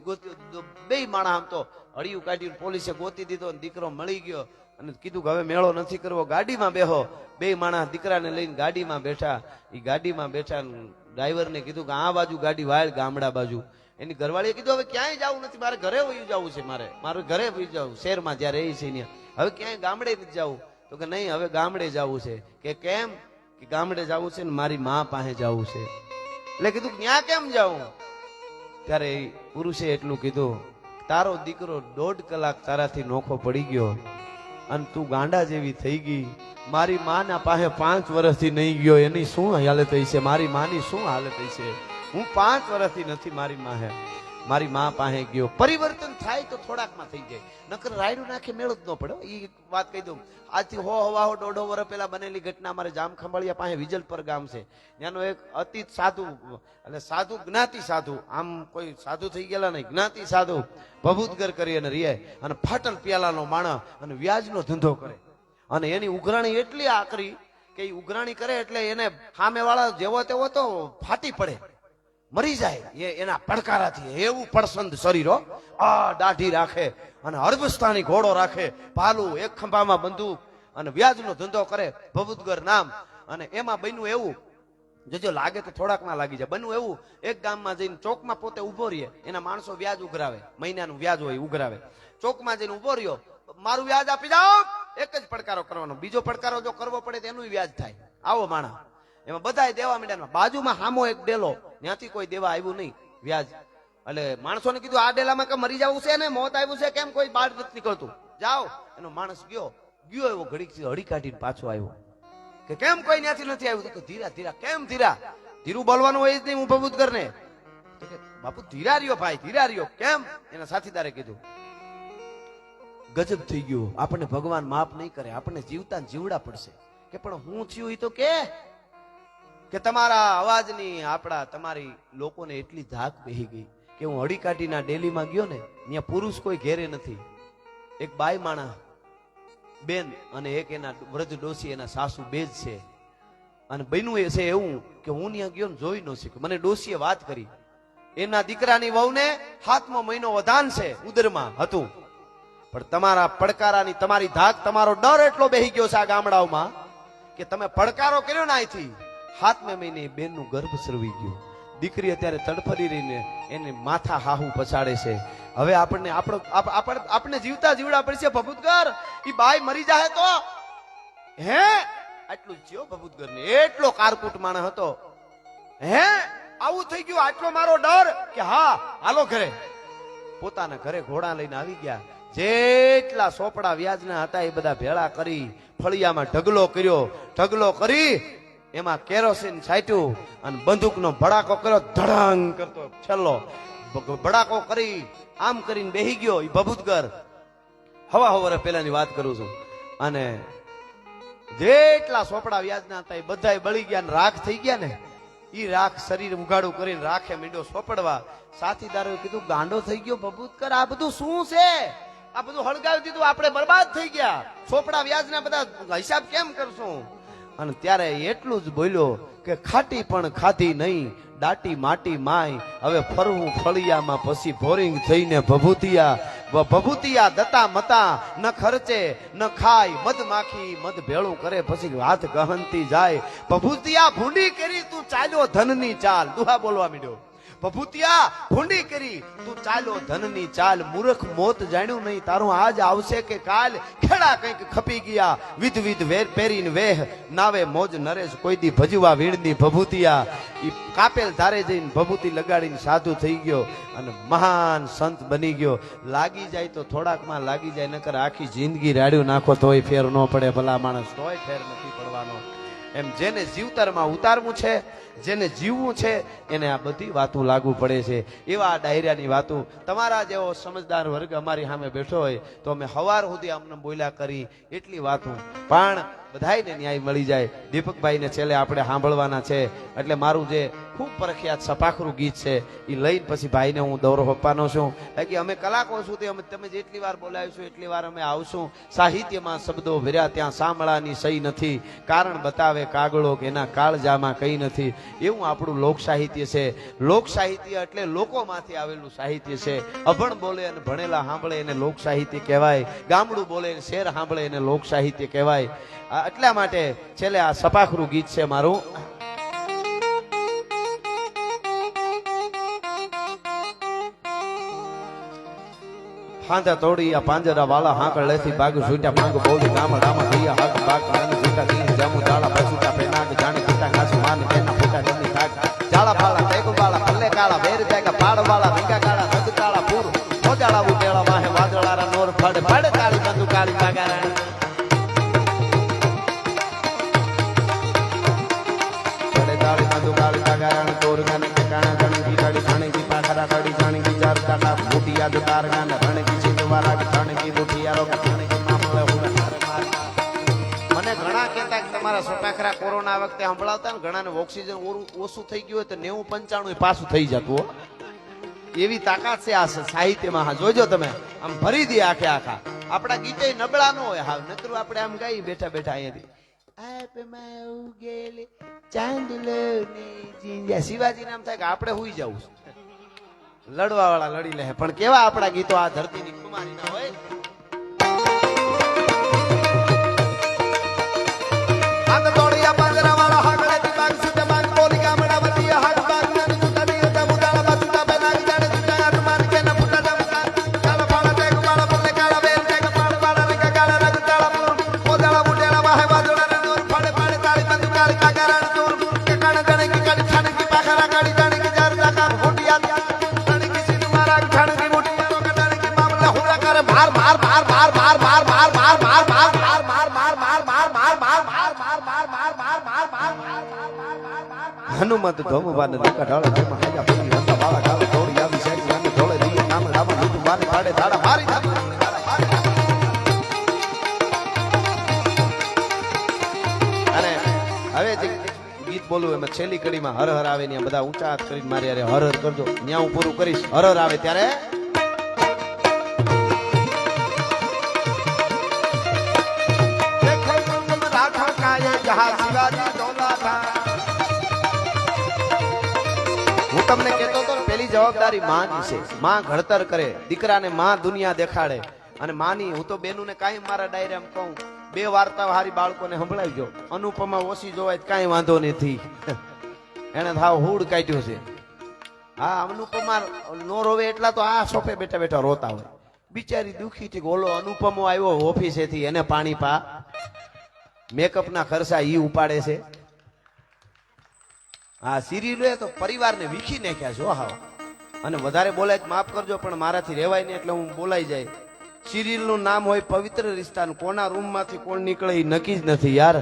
બે માણા આમ તો હળિયું કાઢ્યું, પોલીસે ગોતી દીધો અને દીકરો મળી ગયો અને કીધું કે હવે મેળો નથી કરવો, ગાડીમાં બેહો. બે માણા દીકરાને લઈને ગાડીમાં બેઠા. એ ગાડીમાં બેઠા, ડ્રાઈવરને કીધું કે આ બાજુ ગાડી વાળ, ગામડા બાજુ. એની ઘરવાળીએ કીધું હવે ક્યાંય જવું નથી, મારે ઘરે વયું જવું છે, મારું ઘરે વયું જવું, શહેરમાં જ્યાં રહી છે ત્યાં, હવે ક્યાંય ગામડે નથી જવું. તો કે નહીં હવે ગામડે જવું છે. કે કેમ? કે ગામડે જવું છે ને મારી માં પાસે જવું છે. એટલે કીધું ત્યાં કેમ જાઉં? ત્યારે પુરુષે એટલું કીધું, તારો દીકરો 1.5 કલાક તારાથી નોખો પડી ગયો અને તું ગાંડા જેવી થઈ ગઈ. મારી માના પાસે 5 વર્ષથી નહીં ગયો, એની શું હાલત થઈ છે? મારી માની શું હાલત થઈ છે? હું 5 વર્ષથી નથી મારી માં પાસે ગયો. પરિવર્તન થાય તો થોડાકમાં થઈ જાય, નકર રાયડું નાખે મેળ જ ન પડે. એ વાત કહી દઉં, આજથી 1.5 વર્ષ પહેલા બનેલી ઘટના. અમારે જામ ખંભાળિયા પાસે વિજલપર ગામ છે, ત્યાંનો એક અતિ સાધુ, એટલે સાધુ જ્ઞાતિ સાધુ, આમ કોઈ સાધુ થઈ ગયેલા નહીં, જ્ઞાતિ સાધુ ભભૂતગર કરી અને રિયાય અને ફાટલ પ્યાલાનો માણસ અને વ્યાજનો ધંધો કરે. અને એની ઉઘરાણી એટલી આકરી કે એ ઉઘરાણી કરે એટલે એને સામેવાળા જેવો તેવો તો ફાટી પડે, મરી જાય એના પડકારાથી. એવું પડસંદ શરીરો, આ દાઢી રાખે અને અરબસ્તાની ઘોડો રાખે, ભાલું, એક ખંભામાં બંદૂક અને વ્યાજનો ધંધો કરે, ભભૂતગર નામ. અને એમાં બન્યું એવું, જો લાગે તો થોડાકમાં લાગી જાય. બન્યું એવું, એક ગામમાં જઈને ચોકમાં પોતે ઉભો રહીએ, એના માણસો વ્યાજ ઉઘરાવે, મહિનાનું વ્યાજ હોય ઉઘરાવે. ચોકમાં જઈને ઉભો રહ્યો, મારું વ્યાજ આપી જાઓ, એક જ પડકારો કરવાનો, બીજો પડકારો જો કરવો પડે તો એનું વ્યાજ થાય. આવો માણસ, એમાં બધા દેવા માંડ્યા. બાજુમાં હામો એક ડેલો, ત્યાંથી કોઈ દેવા આવ્યું નહીં વ્યાજ. એટલે માણસોને કીધું આ ડેલામાં કે મરી જવું છે ને, મોત આવ્યું છે, કેમ કોઈ બહાર નથી નીકળતું, જાઓ. એનો માણસ ગયો એવો ઘડીક હળી કાઢીને પાછો આવ્યો કે કેમ કોઈ ત્યાંથી નથી આવ્યું? તો ધીરા ધીરા. કેમ ધીરા? ધીરું બોલવાનું હોય જ નહીં, હું ભભૂતગર ને. તો કે બાપુ ધીરા રહ્યો ભાઈ, ધીરા રહ્યો. કેમ? એના સાથીદારે કીધું, ગજબ થઈ ગયું, આપણને ભગવાન માફ નહીં કરે, આપણને જીવતા જીવડા પડશે. કે પણ હું થયું? એ તો કે તમારા અવાજની તમારી લોકોને એટલી ધાક બેહી ગઈ કે હું હળીકાટીના ડેલીમાં ગયો ને, ત્યાં પુરુષ કોઈ ઘેરે નથી, એક બાઈ માણા બેન અને એક એના વૃદ્ધ ડોસી, એના સાસુ બે જ છે. અને બન્યું એ છે એવું કે હું ત્યાં ગયો ને જોઈ ન શક્યો. મને ડોસીએ વાત કરી, એના દીકરાની વહુને 7મો મહિનો વધાન છે, ઉદરમાં હતું. પણ તમારા પડકારાની, તમારી ધાક, તમારો ડર એટલો બેહી ગયો છે આ ગામડાઓમાં કે તમે પડકારો કર્યો ને અહીંથી 7મે મહિને બેનનું ગર્ભ સરવી ગયું. દીકરી અત્યારે તડફડી રહીને એને માથા હાહુ પછાડે છે. હવે આપણે જીવતા જીવડા પડશે ભભૂતગર. ઈ બાઈ મરી જાય તો હે આટલું જ થયો ભભૂતગર ને. એટલો કારકુટ માણસ હતો. હે આવું થઈ ગયું, આટલો મારો ડર કે હા હાલો ઘરે. પોતાના ઘરે ઘોડા લઈને આવી ગયા. જેટલા સોપડા વ્યાજના હતા એ બધા ભેળા કરી ફળિયામાં ઢગલો કર્યો. ઢગલો કરી એમાં કેરોસીન છાંટ્યું અને બંદૂકનો ભડાકો કર્યો, ધડાંગ કરતો છેલ્લો ભડાકો કરી આમ કરીને બેહી ગયો. એ ભભૂતગર હવા વર્ષ પહેલાની વાત કરું છું. અને જેટલા સોપડા વ્યાજના હતા એ બધા બળી ગયા ને રાખ થઈ ગયા ને. ઈ રાખ શરીર ઉઘાડું કરીને રાખે મીંડો સોપડવા. સાથીદારોએ કીધું ગાંડો થઈ ગયો ભભૂતગર, આ બધું શું છે? આ બધું હળગાવી દીધું, આપણે બરબાદ થઈ ગયા. સોપડા વ્યાજના બધા હિસાબ કેમ કરશું? અને ત્યારે એટલું જ બોલ્યો કે ખાટી પણ ખાધી નહીં, દાટી માટી માય, હવે ફરવું ફળિયામાં પછી બોરિંગ થઈને ભભૂતિયા દતા મતા, ન ખર્ચે ન ખાય, મધ માખી મધ ભેળું કરે પછી હાથ ગહનતી જાય. ભભૂતિયા ભૂંડી કરી તું ચાલ્યો ધનની ચાલ. દુહા બોલવા માંડ્યો. ભભૂતિયા ભૂંડી કરી તું ચાલ્યો ધનની ચાલ, મૂર્ખ મોત જાણ્યું નહીં તારું આજ આવશે કે કાલ. ખેડા કંઈક ખપી ગયા વિધ વિધ વેર પહેરીને વેહ, નાવે મોજ નરેશ કોઈ દી ભજવા વીણની. ભભૂતિયા ઈ કાપેલ ધારે જઈને ભભૂતિ લગાડીને સાધુ થઈ ગયો અને મહાન સંત બની ગયો. લાગી જાય તો થોડાકમાં લાગી જાય, નકર આખી જિંદગી રાડ્યું નાખો તોય ફેર ન પડે. ભલા માણસ તોય ફેર નથી પડવાનો. એમ જેને જીવતરમાં ઉતારવું છે, જેને જીવવું છે, એને આ બધી વાતો લાગુ પડે છે. એવા આ ડાયરાની વાતો તમારા જેવો સમજદાર વર્ગ અમારી સામે બેઠો હોય તો અમે હવાર સુધી અમને બોલ્યા કરી એટલી વાતો પણ બધાયને ન્યાય મળી જાય. દીપકભાઈને છેલ્લે આપણે સાંભળવાના છે એટલે મારું જે ખૂબ પ્રખ્યાત સપાખરું ગીત છે એ લઈને પછી ભાઈને હું દોરો આપવાનો છું. કે અમે કલાકો છું તે અમે તમે જેટલી વાર બોલાવીશું એટલી વાર અમે આવશું. સાહિત્યમાં શબ્દો ભર્યા ત્યાં સાંભળાની સહી નથી, કારણ બતાવે કાગળો કે એના કાળજામાં કઈ નથી. એવું આપણું લોક સાહિત્ય છે. લોક સાહિત્ય એટલે લોકોમાંથી આવેલું સાહિત્ય છે. અભણ બોલે અને ભણેલા સાંભળે એને લોક સાહિત્ય કહેવાય. ગામડું બોલે અને શેર સાંભળે એને લોક સાહિત્ય કહેવાય. એટલા માટે છેલ્લે આ સપાખરું ગીત છે મારું. ફાંદા તોડી આ પાંજરા વાલા હાકળ લેથી બાગ છૂટ્યા માંગ બોલી ગામડામાં દિયા હાક બાગ અને છૂટા દી જામુ દાળા પછુટા પેનાગ જાણે છૂટા કાસુ માન કેના ફોટા જમી થાક જાળા ફાળા ટેગુ વાળા પલ્લે કાળા વેર બેગા પાડ વાળા વિંગા કાળા રદ કાળા પૂર મોજાળા ઉટેળા વાહે વાદળારા નોર ફડ ફડ કાળી બંદુ કાળી બાગારા ફડે કાળી બંદુ કાળી બાગારા તોર ગાને કે કાણા ગણી ગીટાડી ખાણે કી પાખરા કાડી જાણે કી જાર કાકા મોટી યાદ તાર ગાને રણે કી ચિતવાલા કે ખાણે કી મોટીયારો કે ખાણે કી મામલે હું મને ઘણા કહેતા કે તમારા સપાખરા કોરોના વખતે સંભળાવતા ને ઘણાને ઓક્સિજન ઓછું થઈ ગયું હોય તો 90-95 પાછું થઈ જતું. એવી તાકાત છે આ સાહિત્યમાં. હા જોજો તમે આમ ભરી દે આખે આખા. આપણા ગીતે નબળા ન હોય હાવ, નકરું આપણે આમ ગાઈ બેઠા બેઠા અહીંયાથી આપમાં ઉગેલે ચાંદલો ને જીંજા શિવાજી નામ થાય કે આપણે હુઈ જવું. લડવા વાળા લડી લે પણ કેવા આપણા ગીતો આ ધરતીની કુમારી ના હોય. હનુમત ધોમવાને દેખા ઢાળે જેમાં હાયા પડી રંગા વાળા ગાલે થોડી આવી શેરી અને ઢોળે દીએ નામ રામા દીધું બાને પાડે ધાડા મારી અને હવે જે ગીત બોલું એમાં છેલ્લી કડીમાં હર હર આવે ને બધા ઊંચા હાથ કરીને મારી અરે હર હર કરજો. ત્યાં હું પૂરું કરીશ. હર હર આવે ત્યારે હું તમને કહેતો હતો ને પેલી જવાબદારી માની છે. માં ઘડતર કરે, દીકરાને માં દુનિયા દેખાડે. અને માની હું તો બેનુને કાંઈ મારા ડાયરામાં કહું 2 વાર્તા હારી બાળકોને સંભળાવજો. અનુપમા ઓછી જોવાય કાંઈ વાંધો નથી, એને થાવ હુડ કાઢ્યું છે. હા અનુપમા નો રોવે એટલા તો આ સોફે બેઠા બેઠા રોતા હોય. બિચારી દુખી થી ઓલો અનુપમો આવ્યો ઓફિસેથી, એને પાણી પા મેકઅપ ના ખર્ચા ઈ ઉપાડે છે. હા સિરિયલો તો પરિવારને વીખી નાખ્યા છો હાવ. અને વધારે બોલાય માફ કરજો પણ મારાથી રહેવાય નહીં એટલે હું બોલાઈ જાય. સિરિયલ નું નામ હોય પવિત્ર રિશ્તા, કોના રૂમ માંથી કોણ નીકળે એ નક્કી જ નથી યાર.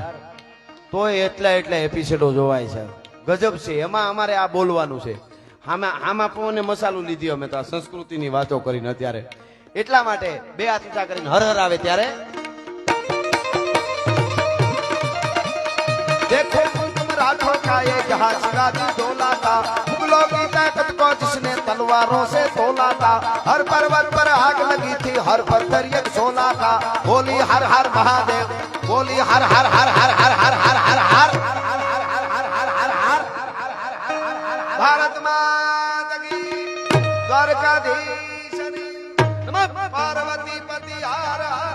તોય એટલા એપિસોડો જોવાય છે. ગજબ છે. એમાં અમારે આ બોલવાનું છે. આમાં પણ મસાલો લીધી અમે તો આ સંસ્કૃતિની વાતો કરીને અત્યારે. એટલા માટે 2 હાથ ઊંચા કરીને હર હર આવે ત્યારે देखो तुम राठौर का ये जहां शिवाजी डोला था, मुगलों की ताकत को जिसने तलवारों से तोला था, हर पर्वत पर आग लगी थी, हर पत्थर एक सोला था, बोली हर हर महादेव, बोली हर हर हर हर हर हर हर हर हर भारत माता की द्वारकाधीश नमः पार्वती पति हर हर